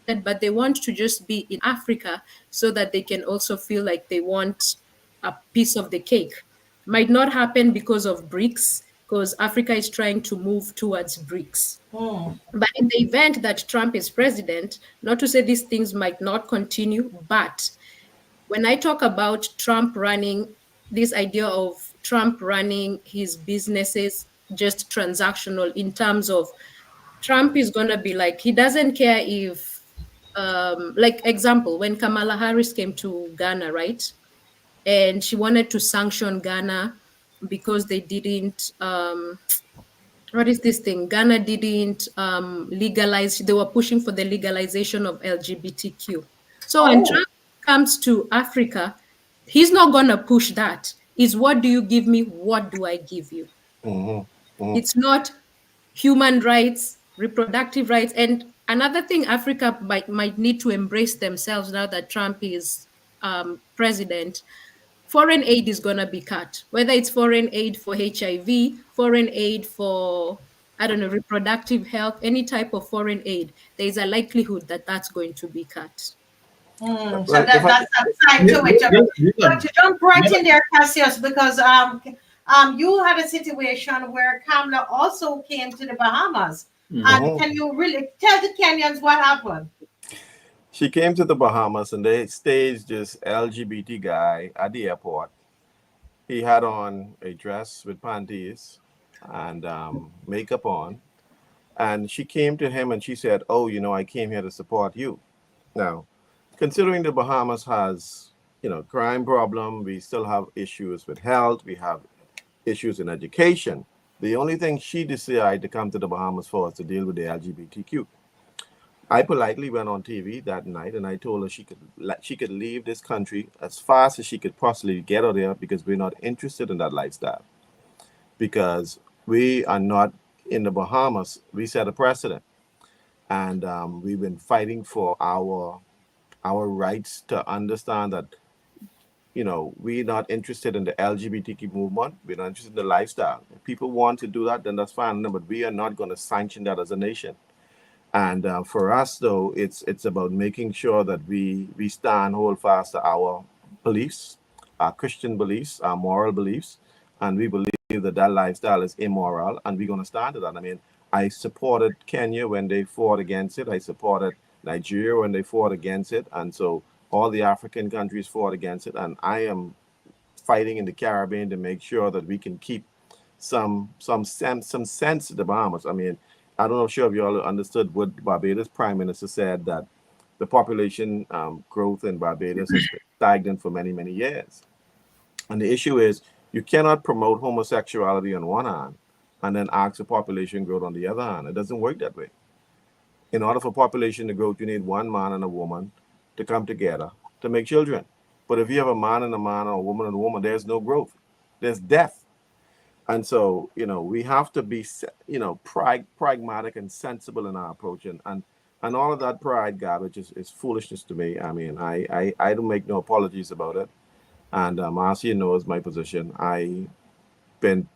invested, but they want to just be in Africa so that they can also feel like they want a piece of the cake. Might not happen because of BRICS, because Africa is trying to move towards BRICS. But in the event that Trump is president, not to say these things might not continue, but when I talk about Trump running, this idea of Trump running his businesses just transactional, in terms of Trump is going to be like, he doesn't care if, like, example, when Kamala Harris came to Ghana, right? And she wanted to sanction Ghana because they didn't what is this thing? Ghana didn't legalize. They were pushing for the legalization of LGBTQ. So when Oh. Trump comes to Africa, he's not gonna push that. Is what do you give me? What do I give you? Mhm. It's not human rights, reproductive rights. And another thing Africa might need to embrace themselves now that Trump is president, foreign aid is going to be cut, whether it's foreign aid for HIV, foreign aid for, I don't know, reproductive health, any type of foreign aid, there's a likelihood that that's going to be cut. So Well, if I, that's that side to it. But to jump right in there, Cassius, because you had a situation where Kamala also came to the Bahamas. And can you really tell the Kenyans what happened? she came to the Bahamas and they staged this LGBT guy at the airport. He had on a dress with panties and makeup on. And she came to him and she said, "Oh, you know, I came here to support you." Now, considering the Bahamas has, crime problem, we still have issues with health, we have issues in education. The only thing she decided to come to the Bahamas for is to deal with the LGBTQ. I politely went on TV that night and I told her she could leave this country as fast as she could possibly get out there because we're not interested in that lifestyle. Because we are not in the Bahamas. We set a precedent, and we've been fighting for our rights to understand that we're not interested in the LGBTQ movement. We're not interested in the lifestyle. If people want to do that, then that's fine. No, but we are not going to sanction that as a nation. And for us, though, it's about making sure that we stand hold fast to our beliefs, our Christian beliefs, our moral beliefs, and we believe that lifestyle is immoral, and we're going to stand to that. I mean, I supported Kenya when they fought against it. I supported Nigeria when they fought against it, and so all the African countries fought against it. And I am fighting in the Caribbean to make sure that we can keep some sense to the Bahamas. I mean, I don't know sure if you all understood what Barbados Prime Minister said, that the population growth in Barbados has been stagnant for many, many years. And the issue is you cannot promote homosexuality on one hand and then ask for population growth on the other hand. It doesn't work that way. In order for population to grow, you need one man and a woman to come together to make children. But if you have a man and a man or a woman and a woman, there's no growth. There's death. And so, we have to be, pragmatic and sensible in our approach. And all of that pride garbage is foolishness to me. I mean, I don't make no apologies about it. And Marcia knows my position. I've been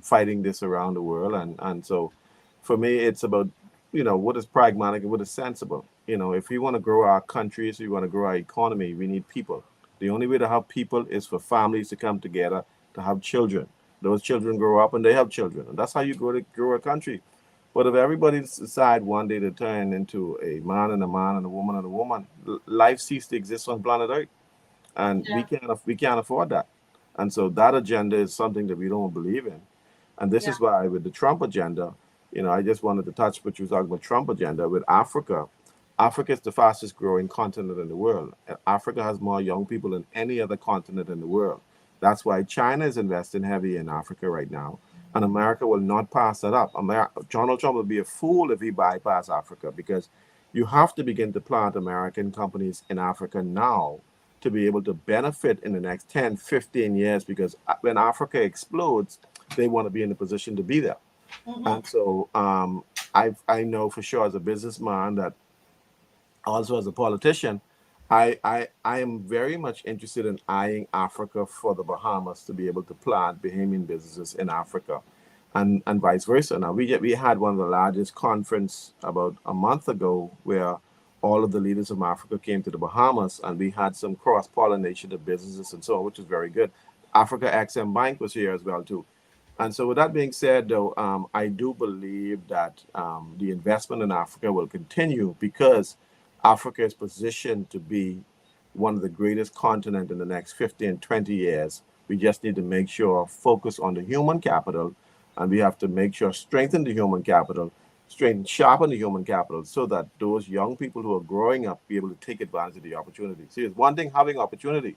fighting this around the world. And so for me, it's about, what is pragmatic and what is sensible. If we want to grow our countries, we want to grow our economy, we need people. The only way to have people is for families to come together to have children. Those children grow up and they have children. And that's how you grow a country. But if everybody decide one day to turn into a man and a man and a woman and a woman, life ceases to exist on planet Earth. And we can't afford that. And so that agenda is something that we don't believe in. And this is why with the Trump agenda, I just wanted to touch what you were talking about Trump agenda with Africa. Africa is the fastest growing continent in the world. Africa has more young people than any other continent in the world. That's why China is investing heavy in Africa right now. And America will not pass that up. Donald Trump will be a fool if he bypass Africa, because you have to begin to plant American companies in Africa now to be able to benefit in the next 10, 15 years, because when Africa explodes, they want to be in a position to be there. And so I know for sure as a businessman that also as a politician, I am very much interested in eyeing Africa for the Bahamas to be able to plant Bahamian businesses in Africa, and vice versa. Now we had one of the largest conference about a month ago where all of the leaders from Africa came to the Bahamas, and we had some cross-pollination of businesses and so on, which is very good. Africa XM Bank was here as well too. And so with that being said, though, I do believe that the investment in Africa will continue because Africa is positioned to be one of the greatest continents in the next 15, 20 years. We just need to make sure focus on the human capital, and we have to make sure strengthen the human capital, sharpen the human capital so that those young people who are growing up be able to take advantage of the opportunity. See, it's one thing having opportunity,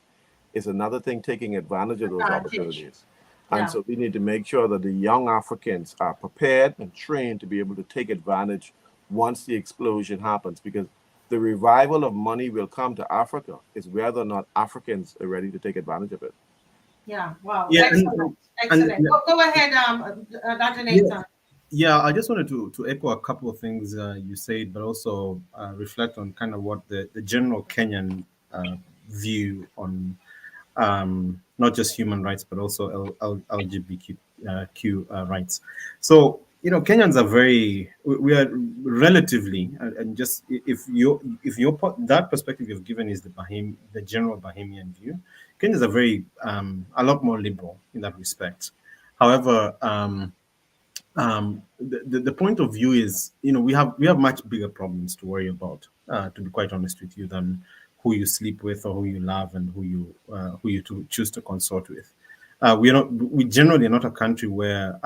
it's another thing taking advantage of those opportunities. And so we need to make sure that the young Africans are prepared and trained to be able to take advantage once the explosion happens, because the revival of money will come to Africa. It's whether or not Africans are ready to take advantage of it. Yeah. Wow. Yeah, Excellent. Excellent. Go ahead, Dr. yeah, Nathan. yeah, I just wanted to echo a couple of things you said, but also reflect on kind of what the general Kenyan view on not just human rights, but also LGBTQ rights. So, Kenyans are we are relatively, and just if your that perspective you've given is the general Bahamian view, Kenyans are a lot more liberal in that respect. However, the point of view is, we have much bigger problems to worry about, to be quite honest with you, than who you sleep with or who you love and who you choose to consort with. We generally are not a country where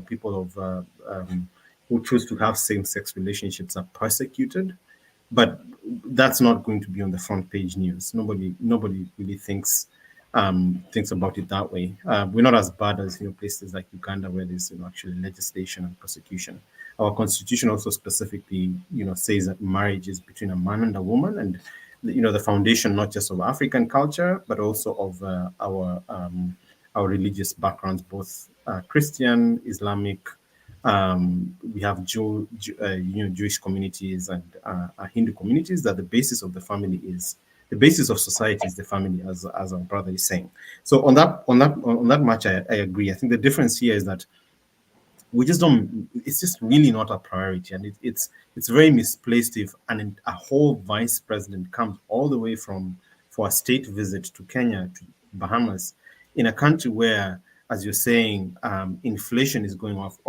people who choose to have same-sex relationships are persecuted, but that's not going to be on the front page news. Nobody really thinks about it that way. We're not as bad as places like Uganda, where there's actually legislation and prosecution. Our constitution also specifically says that marriage is between a man and a woman, and the foundation not just of African culture but also of our religious backgrounds, both Christian, Islamic. We have Jewish communities and Hindu communities, that the basis of society is the family, as our brother is saying. So on that much, I agree. I think the difference here is that we just don't. It's just really not a priority, and it's very misplaced if a whole vice president comes all the way for a state visit to Kenya, to Bahamas, in a country where, as you're saying, inflation is going out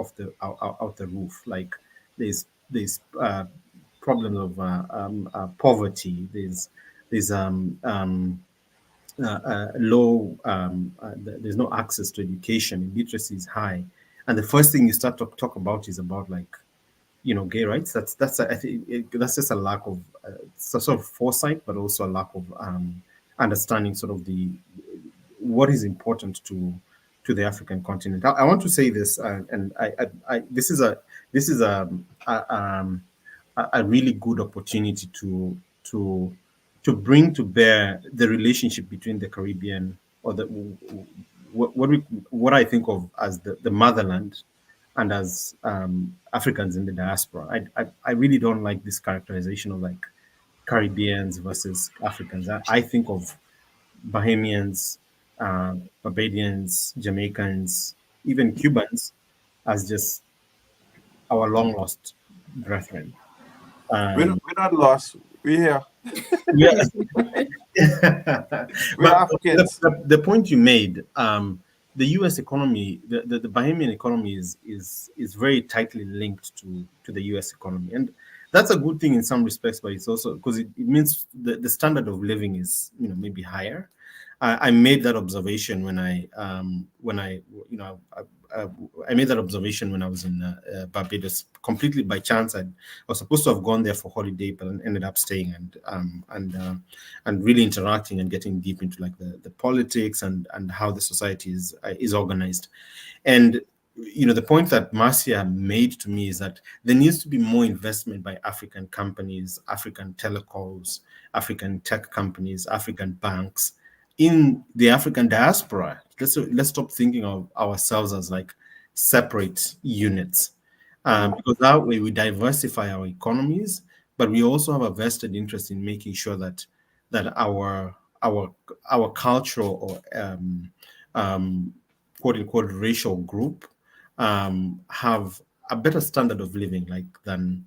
the roof. Like there's problems of poverty. There's low. There's no access to education. Literacy is high, and the first thing you start to talk about is about, like, gay rights. I think that's just a lack of sort of foresight, but also a lack of understanding sort of what is important to the African continent. I want to say this, and this is a really good opportunity to bring to bear the relationship between the Caribbean, or what I think of as the motherland, and as Africans in the diaspora. I really don't like this characterization of, like, Caribbeans versus Africans. I think of Bahamians, Barbadians, Jamaicans, even Cubans as just our long lost brethren. We're not lost. We're here. Yeah. We're But Africans. the point you made, the U.S. economy, the Bahamian economy is very tightly linked to the U.S. economy, and that's a good thing in some respects. But it's also because it means the standard of living is maybe higher. I made that observation when I made that observation when I was in Barbados, completely by chance. I was supposed to have gone there for holiday, but ended up staying and really interacting and getting deep into, like, the politics and how the society is organized. And the point that Marcia made to me is that there needs to be more investment by African companies, African telecoms, African tech companies, African banks in the African diaspora. Let's stop thinking of ourselves as, like, separate units, because that way we diversify our economies, but we also have a vested interest in making sure that our cultural or quote unquote racial group have a better standard of living, like, than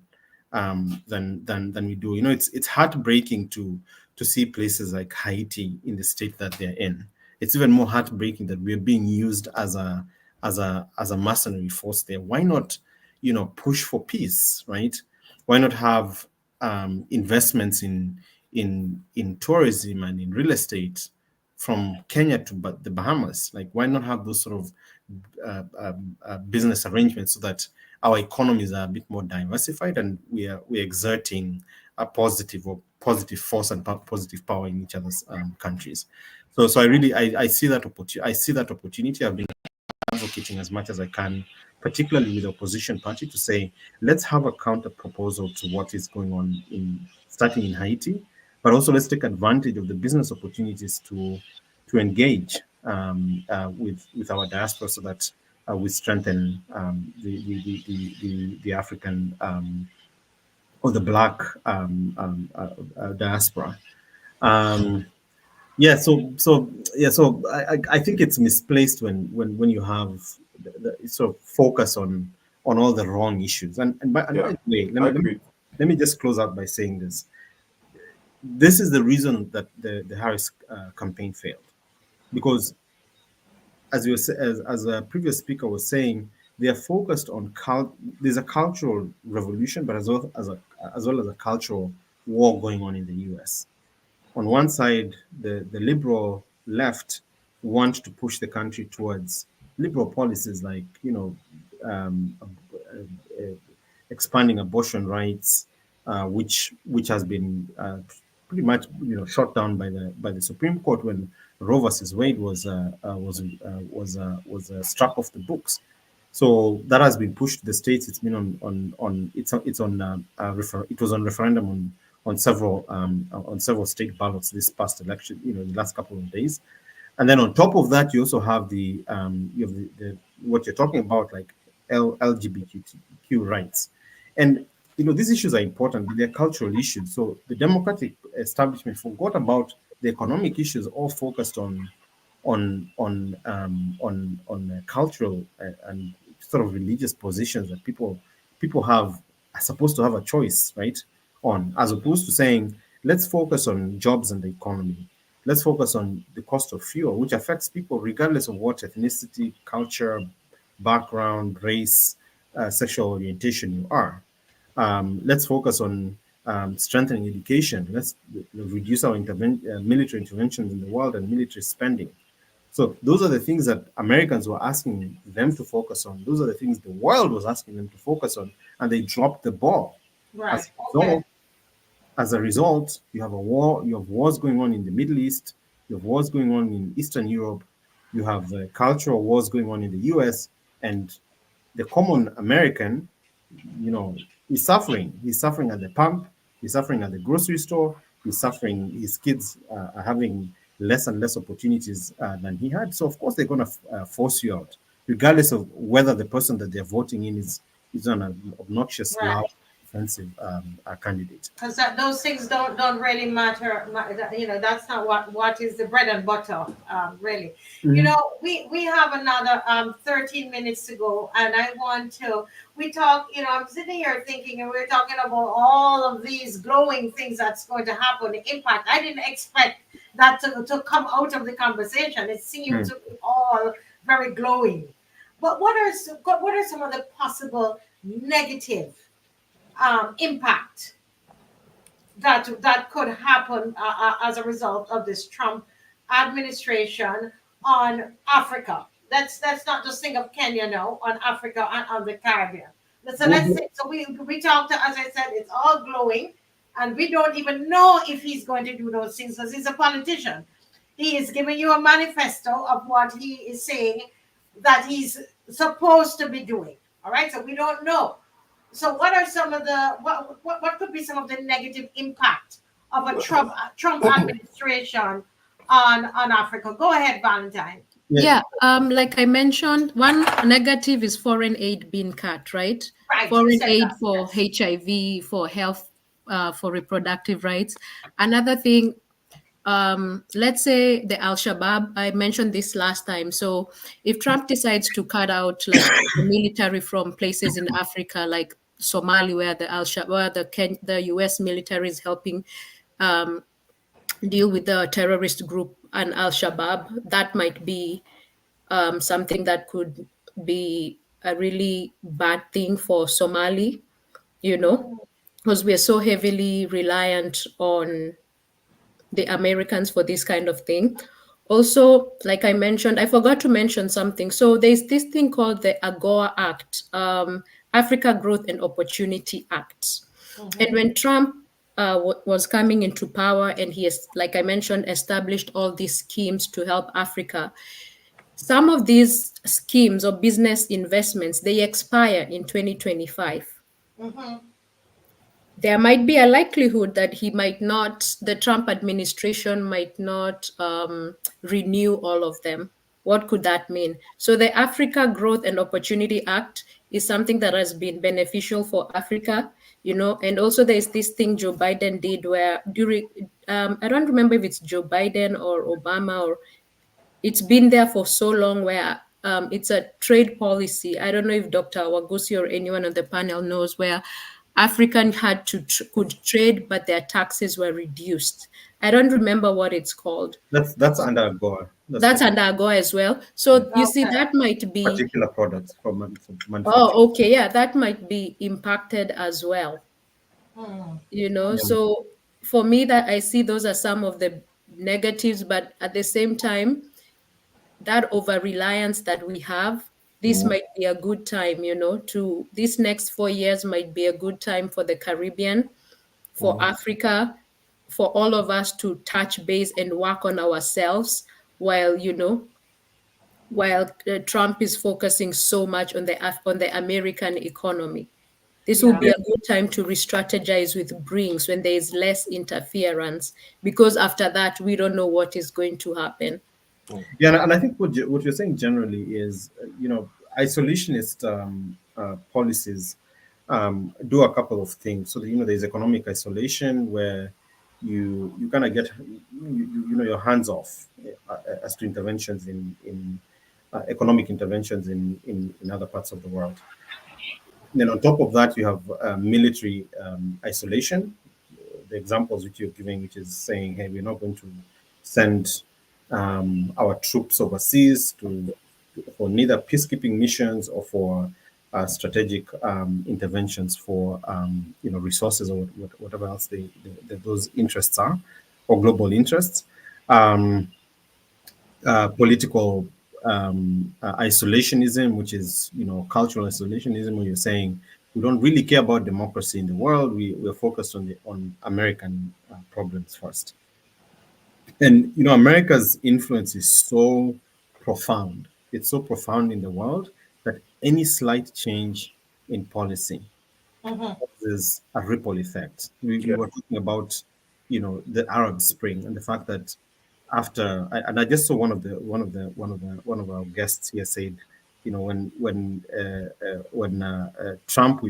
we do. It's heartbreaking to see places like Haiti in the state that they're in. It's even more heartbreaking that we're being used as a mercenary force there. Why not, push for peace, right? Why not have investments in tourism and in real estate from Kenya to the Bahamas? Like, why not have those sort of business arrangements so that our economies are a bit more diversified and we're exerting a positive force and positive power in each other's countries. So I see that opportunity. I've been advocating as much as I can, particularly with the opposition party, to say, let's have a counter proposal to what is going on starting in Haiti, but also let's take advantage of the business opportunities to engage with our diaspora so that we strengthen the African or the Black diaspora. Yeah, so I think it's misplaced when you have the sort of focus on all the wrong issues. And by Yeah, the way, I agree. let me just close out by saying this. This is the reason that the Harris campaign failed, because as a previous speaker was saying, they are focused on there's a cultural revolution, but as well as a cultural war going on in the U.S. On one side, the liberal left want to push the country towards liberal policies like, um, expanding abortion rights, which has been pretty much shot down by the Supreme Court when Roe versus Wade was struck off the books. So that has been pushed to the states. It's been it was on referendum on several state ballots this past election, the last couple of days. And then on top of that, you also have the what you're talking about, like LGBTQ rights. And these issues are important, but they're cultural issues. So the Democratic establishment forgot about the economic issues, all focused on cultural and sort of religious positions that people are supposed to have a choice, right, on, as opposed to saying, let's focus on jobs and the economy. Let's focus on the cost of fuel, which affects people regardless of what ethnicity, culture, background, race, sexual orientation you are. Let's focus on strengthening education. Let's reduce our military interventions in the world and military spending. So those are the things that Americans were asking them to focus on. Those are the things the world was asking them to focus on, and they dropped the ball. Right. As a result, you have a war. You have wars going on in the Middle East. You have wars going on in Eastern Europe. You have cultural wars going on in the U.S. And the common American, he's suffering. He's suffering at the pump. He's suffering at the grocery store. He's suffering. His kids are having less and less opportunities than he had. So of course they're going to force you out, regardless of whether the person that they're voting in is an obnoxious, loud, offensive candidate. Because those things don't really matter. That's not what is the bread and butter, really. We have another 13 minutes to go, and I want to. I'm sitting here thinking, and we're talking about all of these glowing things that's going to happen, the impact. I didn't expect that to come out of the conversation. It seemed to be all very glowing. But what are some of the possible negative impact that could happen as a result of this Trump administration on Africa? Let's not just think of Kenya now, on Africa and on the Caribbean. So we talked, as I said, it's all glowing, and we don't even know if he's going to do those things because he's a politician. He is giving you a manifesto of what he is saying that he's supposed to be doing. All right, so we don't know. So what are some of the what could be some of the negative impact of a Trump administration on Africa? Go ahead, Valentine. Yeah, like I mentioned, one negative is foreign aid being cut, right? Foreign aid for HIV, for health, for reproductive rights. Another thing, let's say the Al-Shabaab, I mentioned this last time. So if Trump decides to cut out like the military from places in Africa, like Somalia, where the Al-Shabaab, the US military is helping deal with the terrorist group and Al-Shabaab, that might be something that could be a really bad thing for Somali, because we are so heavily reliant on the Americans for this kind of thing. Also, like I mentioned, I forgot to mention something. So there's this thing called the AGOA Act, Africa Growth and Opportunity Act. And when Trump was coming into power, and he has, like I mentioned, established all these schemes to help Africa, some of these schemes or business investments, they expire in 2025. there might be a likelihood that the Trump administration might not renew all of them. What could that mean? So the Africa Growth and Opportunity Act is something that has been beneficial for Africa, and also there's this thing Joe Biden did where I don't remember if it's Joe Biden or Obama, or it's been there for so long, where it's a trade policy. I don't know if Dr. Wagusi or anyone on the panel knows, where African could trade, but their taxes were reduced. I don't remember what it's called. That's under AGOA. That's under AGOA as well. So you see, that might be particular products for manufacturing. Oh, okay, yeah, that might be impacted as well. Hmm. So for me, that I see those are some of the negatives, but at the same time, that over reliance that we have, this might be a good time, to this next 4 years might be a good time for the Caribbean, for Africa, for all of us to touch base and work on ourselves, while Trump is focusing so much on the American economy. This will Yeah. be a good time to re-strategize with BRICS when there is less interference, because after that, we don't know what is going to happen. Yeah, and I think what you're saying generally is, isolationist policies do a couple of things. So, there's economic isolation where you kind of get, your hands off as to interventions in economic interventions in other parts of the world. Then on top of that, you have military isolation. The examples which you're giving, which is saying, hey, we're not going to send our troops overseas for neither peacekeeping missions or for strategic interventions for resources or whatever else those interests are, or global interests. Political isolationism, which is cultural isolationism, where you're saying we don't really care about democracy in the world. We're focused on American problems first. And America's influence is so profound. It's so profound in the world that any slight change in policy causes a ripple effect. We were talking about, the Arab Spring and the fact that and I just saw one of our guests here said, when Trump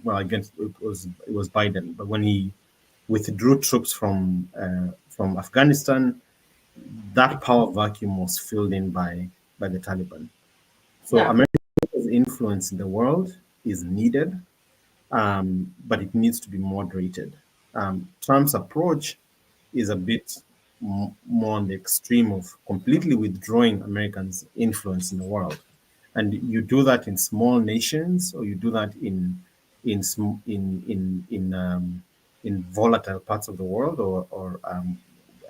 against it was Biden, but when he withdrew troops from Afghanistan, that power vacuum was filled in by the Taliban. So Yeah. America's influence in the world is needed, but it needs to be moderated. Trump's approach is a bit more on the extreme of completely withdrawing Americans' influence in the world, and you do that in small nations, or you do that in volatile parts of the world, or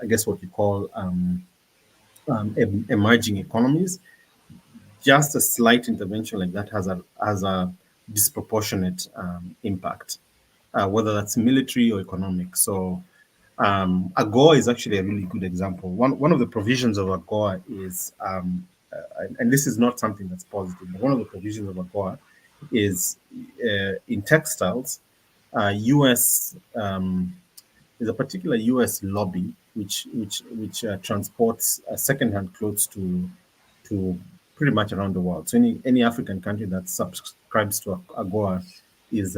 I guess what you call emerging economies. Just a slight intervention like that has a disproportionate impact, whether that's military or economic. So AGOA is actually a really good example. One of the provisions of AGOA is, and this is not something that's positive, but one of the provisions of AGOA is in textiles, U.S. There's a particular U.S. lobby which transports secondhand clothes to pretty much around the world. So any African country that subscribes to AGOA is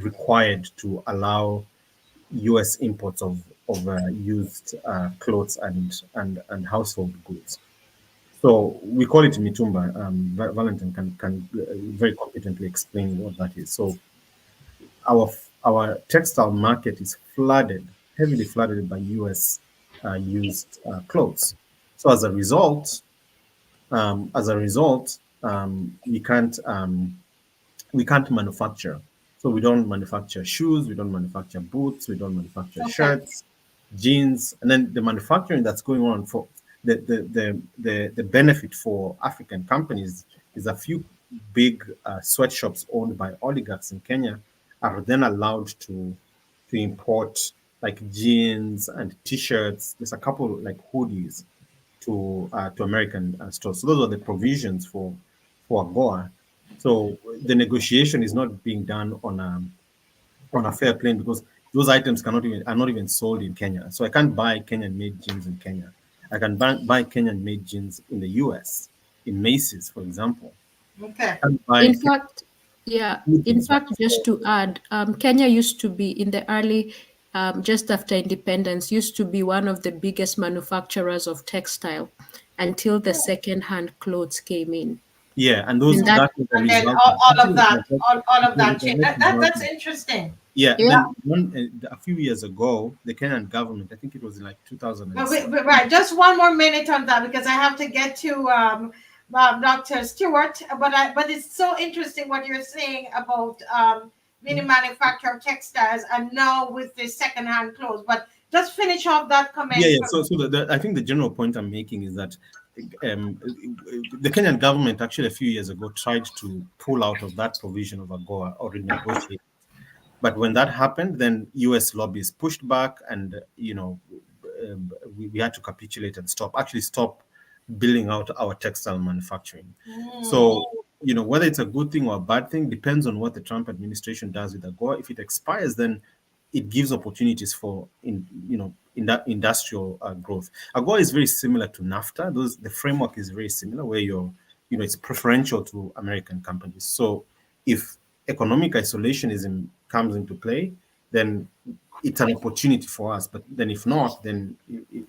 required to allow U.S. imports of used clothes and household goods. So we call it mitumba. Valentin can very competently explain what that is. So our textile market is heavily flooded by U.S. Used clothes. So as a result, we can't manufacture. So we don't manufacture shoes, we don't manufacture boots, we don't manufacture shirts, jeans, and then the manufacturing that's going on for the benefit for African companies is a few big sweatshops owned by oligarchs in Kenya are then allowed to import like jeans and t-shirts. There's a couple like hoodies to American stores. So those are the provisions for AGOA. So the negotiation is not being done on a fair plane because those items are not even sold in Kenya. So I can't buy Kenyan made jeans in Kenya. I can buy Kenyan made jeans in the US, in Macy's, for example. Okay. I can't buy In fact, yeah, in jeans, fact, just to add, Kenya used to be in the early, just after independence, used to be one of the biggest manufacturers of textile until the second-hand clothes came in. yeah, and And that, that was a And then result. all of that, all It of was that a change. direct result That's of- interesting. yeah, yeah, then a few years ago, the Kenyan government, I think it was in like But 2006. right, just one more minute on that because I have to get to Dr. Stewart. But it's so interesting what you're saying about being a manufacturer of textiles and now with the secondhand clothes. But just finish off that Yeah, comment. yeah. So I think the general point I'm making is that the Kenyan government actually a few years ago tried to pull out of that provision of AGOA or renegotiate. But when that happened, then U.S. lobbyists pushed back, and we had to capitulate and stop building out our textile manufacturing. So whether it's a good thing or a bad thing depends on what the Trump administration does with AGOA. If it expires, then it gives opportunities for in that industrial growth. AGOA is very similar to NAFTA. The framework is very similar, where it's preferential to American companies. So if economic isolationism comes into play, then it's an opportunity for us. But then if not, then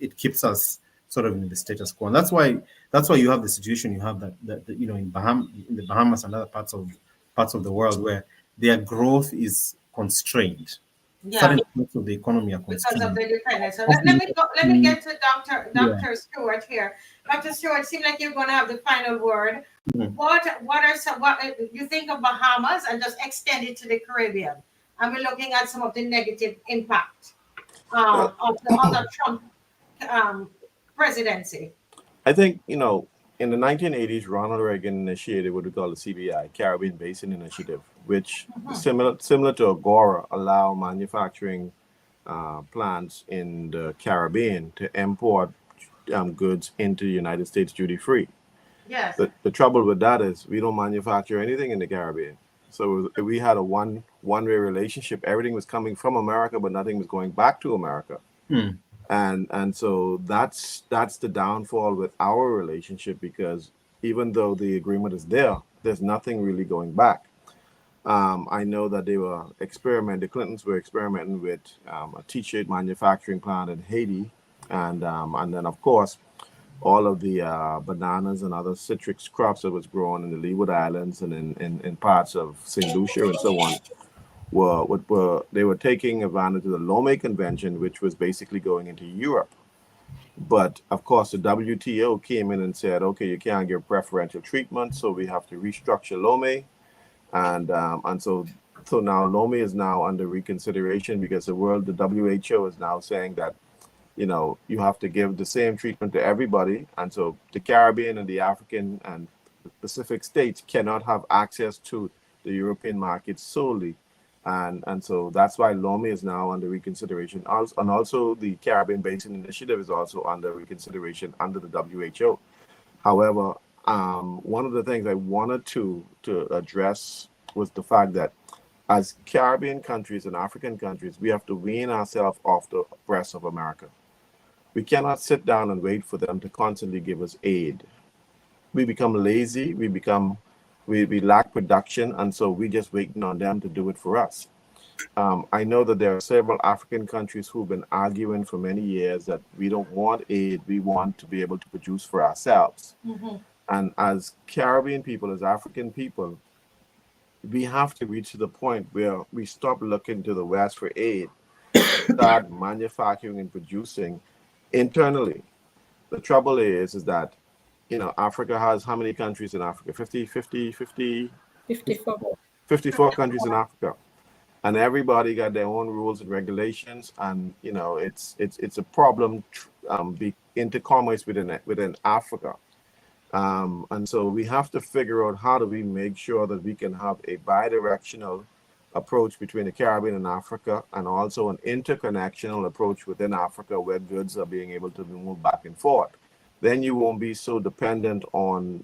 it keeps us sort of in the status quo. And that's why you have the situation you have that in the Bahamas and other parts of the world where their growth is constrained. Yeah, Certain parts of the economy are because of constrained. the dependence. So let Often, me go, let me get to yeah. Dr. Stewart here. Dr. Stewart, it seems like you're going to have the final word. Mhm. What are some what you think of Bahamas and just extend it to the Caribbean? And we're looking at some of the negative impact of the Trump um, presidency. I think, in the 1980s, Ronald Reagan initiated what we call the CBI, Caribbean Basin Initiative, which similar to Agora, allow manufacturing plants in the Caribbean to import goods into the United States duty free. Yes. The trouble with that is we don't manufacture anything in the Caribbean. So we had a one-way relationship. Everything was coming from America, but nothing was going back to America. Hmm. And so that's the downfall with our relationship, because even though the agreement is there, there's nothing really going back. I know that the Clintons were experimenting with a T-shirt manufacturing plant in Haiti, and then of course all of the bananas and other citrus crops that was grown in the Leeward Islands and in parts of St. Lucia and so on they were taking advantage of the LOOM Convention, which was basically going into Europe. But of course, the WTO came in and said, okay, you can't give preferential treatment, so we have to restructure LOME, and so now LOME is now under reconsideration because the WHO is now saying that you have to give the same treatment to everybody, and so the Caribbean and the African and the Pacific states cannot have access to the European market solely. And so that's why LOME is now under reconsideration. And also the Caribbean Basin Initiative is also under reconsideration under the WHO. However, one of the things I wanted to address was the fact that as Caribbean countries and African countries, we have to wean ourselves off the breast of America. We cannot sit down and wait for them to constantly give us aid. We become lazy, we lack production, and so we just waiting on them to do it for us. I know that there are several African countries who've been arguing for many years that we don't want aid, we want to be able to produce for ourselves. And as Caribbean people, as African people, we have to reach to the point where we stop looking to the West for aid, start manufacturing and producing internally. The trouble is that Africa has how many countries in Africa? 54 countries in Africa, and everybody got their own rules and regulations, and it's a problem intercommerce within Africa, and so we have to figure out how do we make sure that we can have a bidirectional approach between the Caribbean and Africa, and also an interconnectional approach within Africa where goods are being able to be moved back and forth. then you won't be so dependent on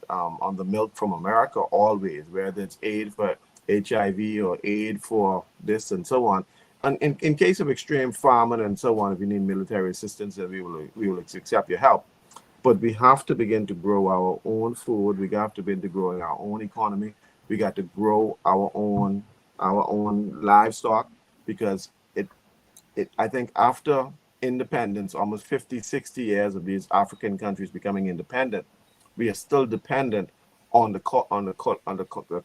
the milk from America always, whether it's aid for HIV or aid for this and so on. And in case of extreme famine and so on, if you need military assistance, then we will accept your help. But we have to begin to grow our own food. We have to begin to grow our own economy. We got to grow our own livestock, because I think after independence, almost 50, 60 years of these African countries becoming independent, we are still dependent on the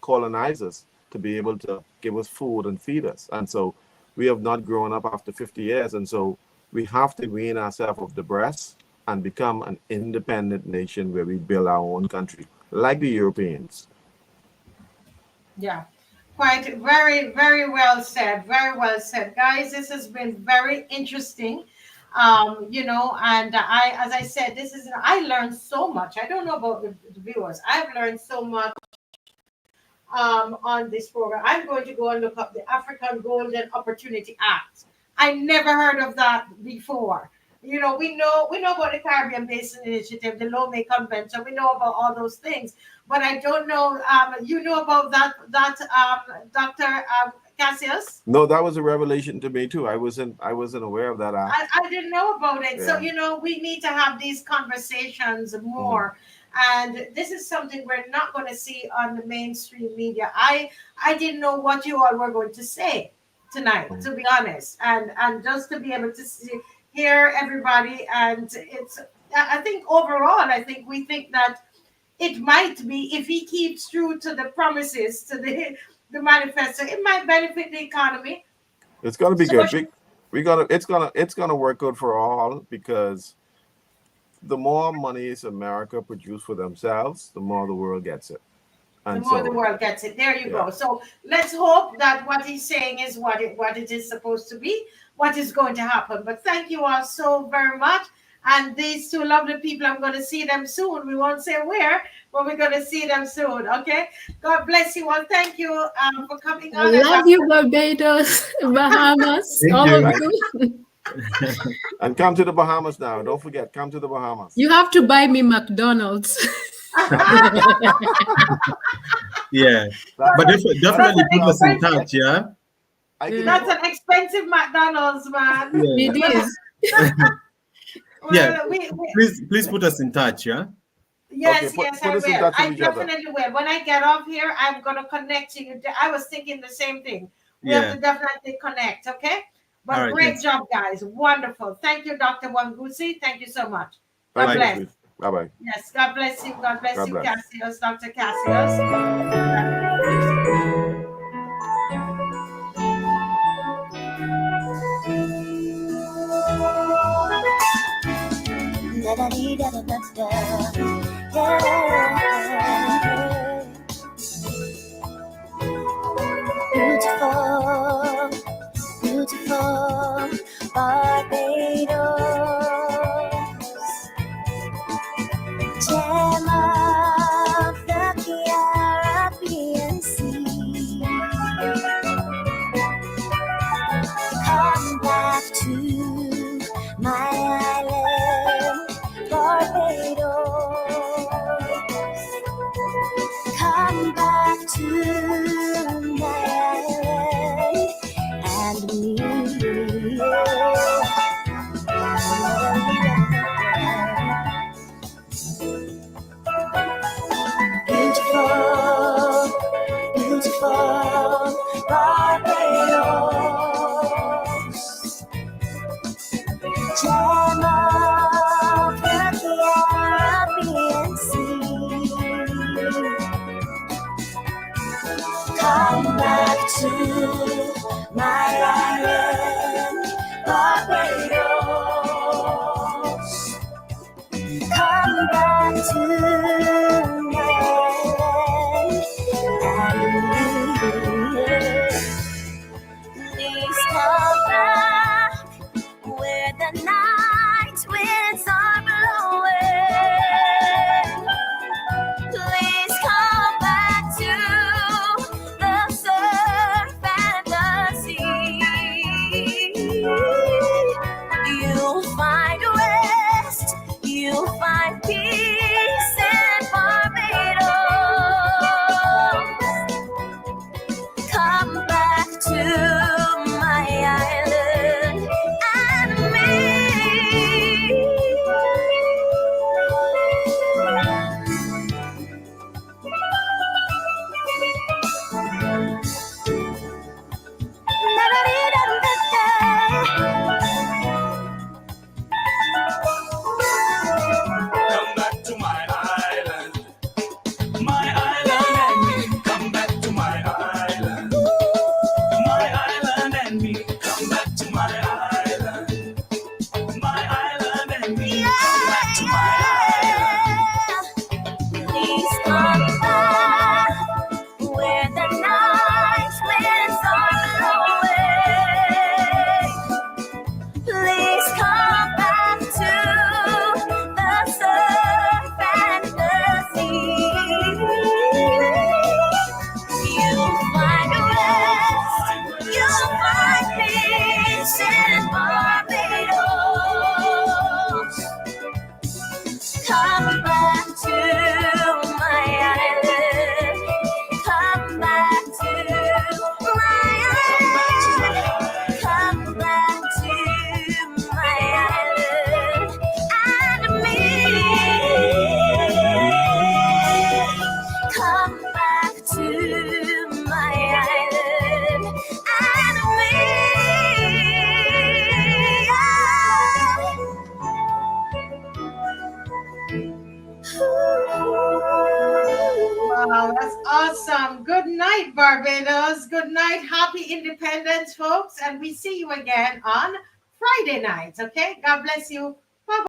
colonizers to be able to give us food and feed us. And so we have not grown up after 50 years. And so we have to wean ourselves off the breast and become an independent nation where we build our own country, like the Europeans. Yeah, quite very, very well said. Very well said, guys. This has been very interesting. And as I said, I learned so much. I don't know about the viewers. I've learned so much on this program. I'm going to go and look up the African Golden Opportunity Act. I never heard of that before. We know about the Caribbean Basin Initiative, the LOOM Convention. We know about all those things, but I don't know. You know about that, Dr. Cassius? No, that was a revelation to me too. I wasn't aware of that. I didn't know about it. Yeah. So we need to have these conversations more. And this is something we're not going to see on the mainstream media. I didn't know what you all were going to say tonight, to be honest, and just to be able to hear everybody. And I think overall, we think that it might be, if he keeps true to the promises, to the manifesto, it might benefit the economy. It's going to be good. It's gonna work out for all, because the more money America produce for themselves, the more the world gets it. And the more the world gets it. There you go. So let's hope that what he's saying is what it is supposed to be, what is going to happen. But thank you all so very much. And these two lovely people, I'm going to see them soon. We won't say where, but we're going to see them soon. Okay. God bless you all. Thank you for coming on. I love you, Barbados, Bahamas, all of you. And come to the Bahamas now. Don't forget, come to the Bahamas. You have to buy me McDonald's. Yeah, but definitely put us in touch. Yeah, that's an expensive McDonald's, man. Yeah. It is. Yeah, please put us in touch. Yeah. Yes, okay, yes, I will. I definitely will. When I get off here, I'm gonna connect to you. I was thinking the same thing. We have to definitely connect. Okay. But right, great job, guys. Wonderful. Thank you, Dr. Wangusi. Thank you so much. God bless. Bye-bye. Yes, God bless you. God bless you, Cassius, Dr. Cassius. Beautiful, beautiful Barbados, gem of the Caribbean Sea. Come back to my island, Barbados. Come back to my island and me. Beautiful, beautiful Barbados, gem of the Caribbean Sea. Come back to my island, Barbados. Come back to my island and please come back where the night winds are blowing. Please come back to the surf and the sea. You'll find rest, you'll find peace. Wow, that's awesome. Good night, Barbados. Good night. Happy Independence, folks. And we see you again on Friday night. Okay? God bless you.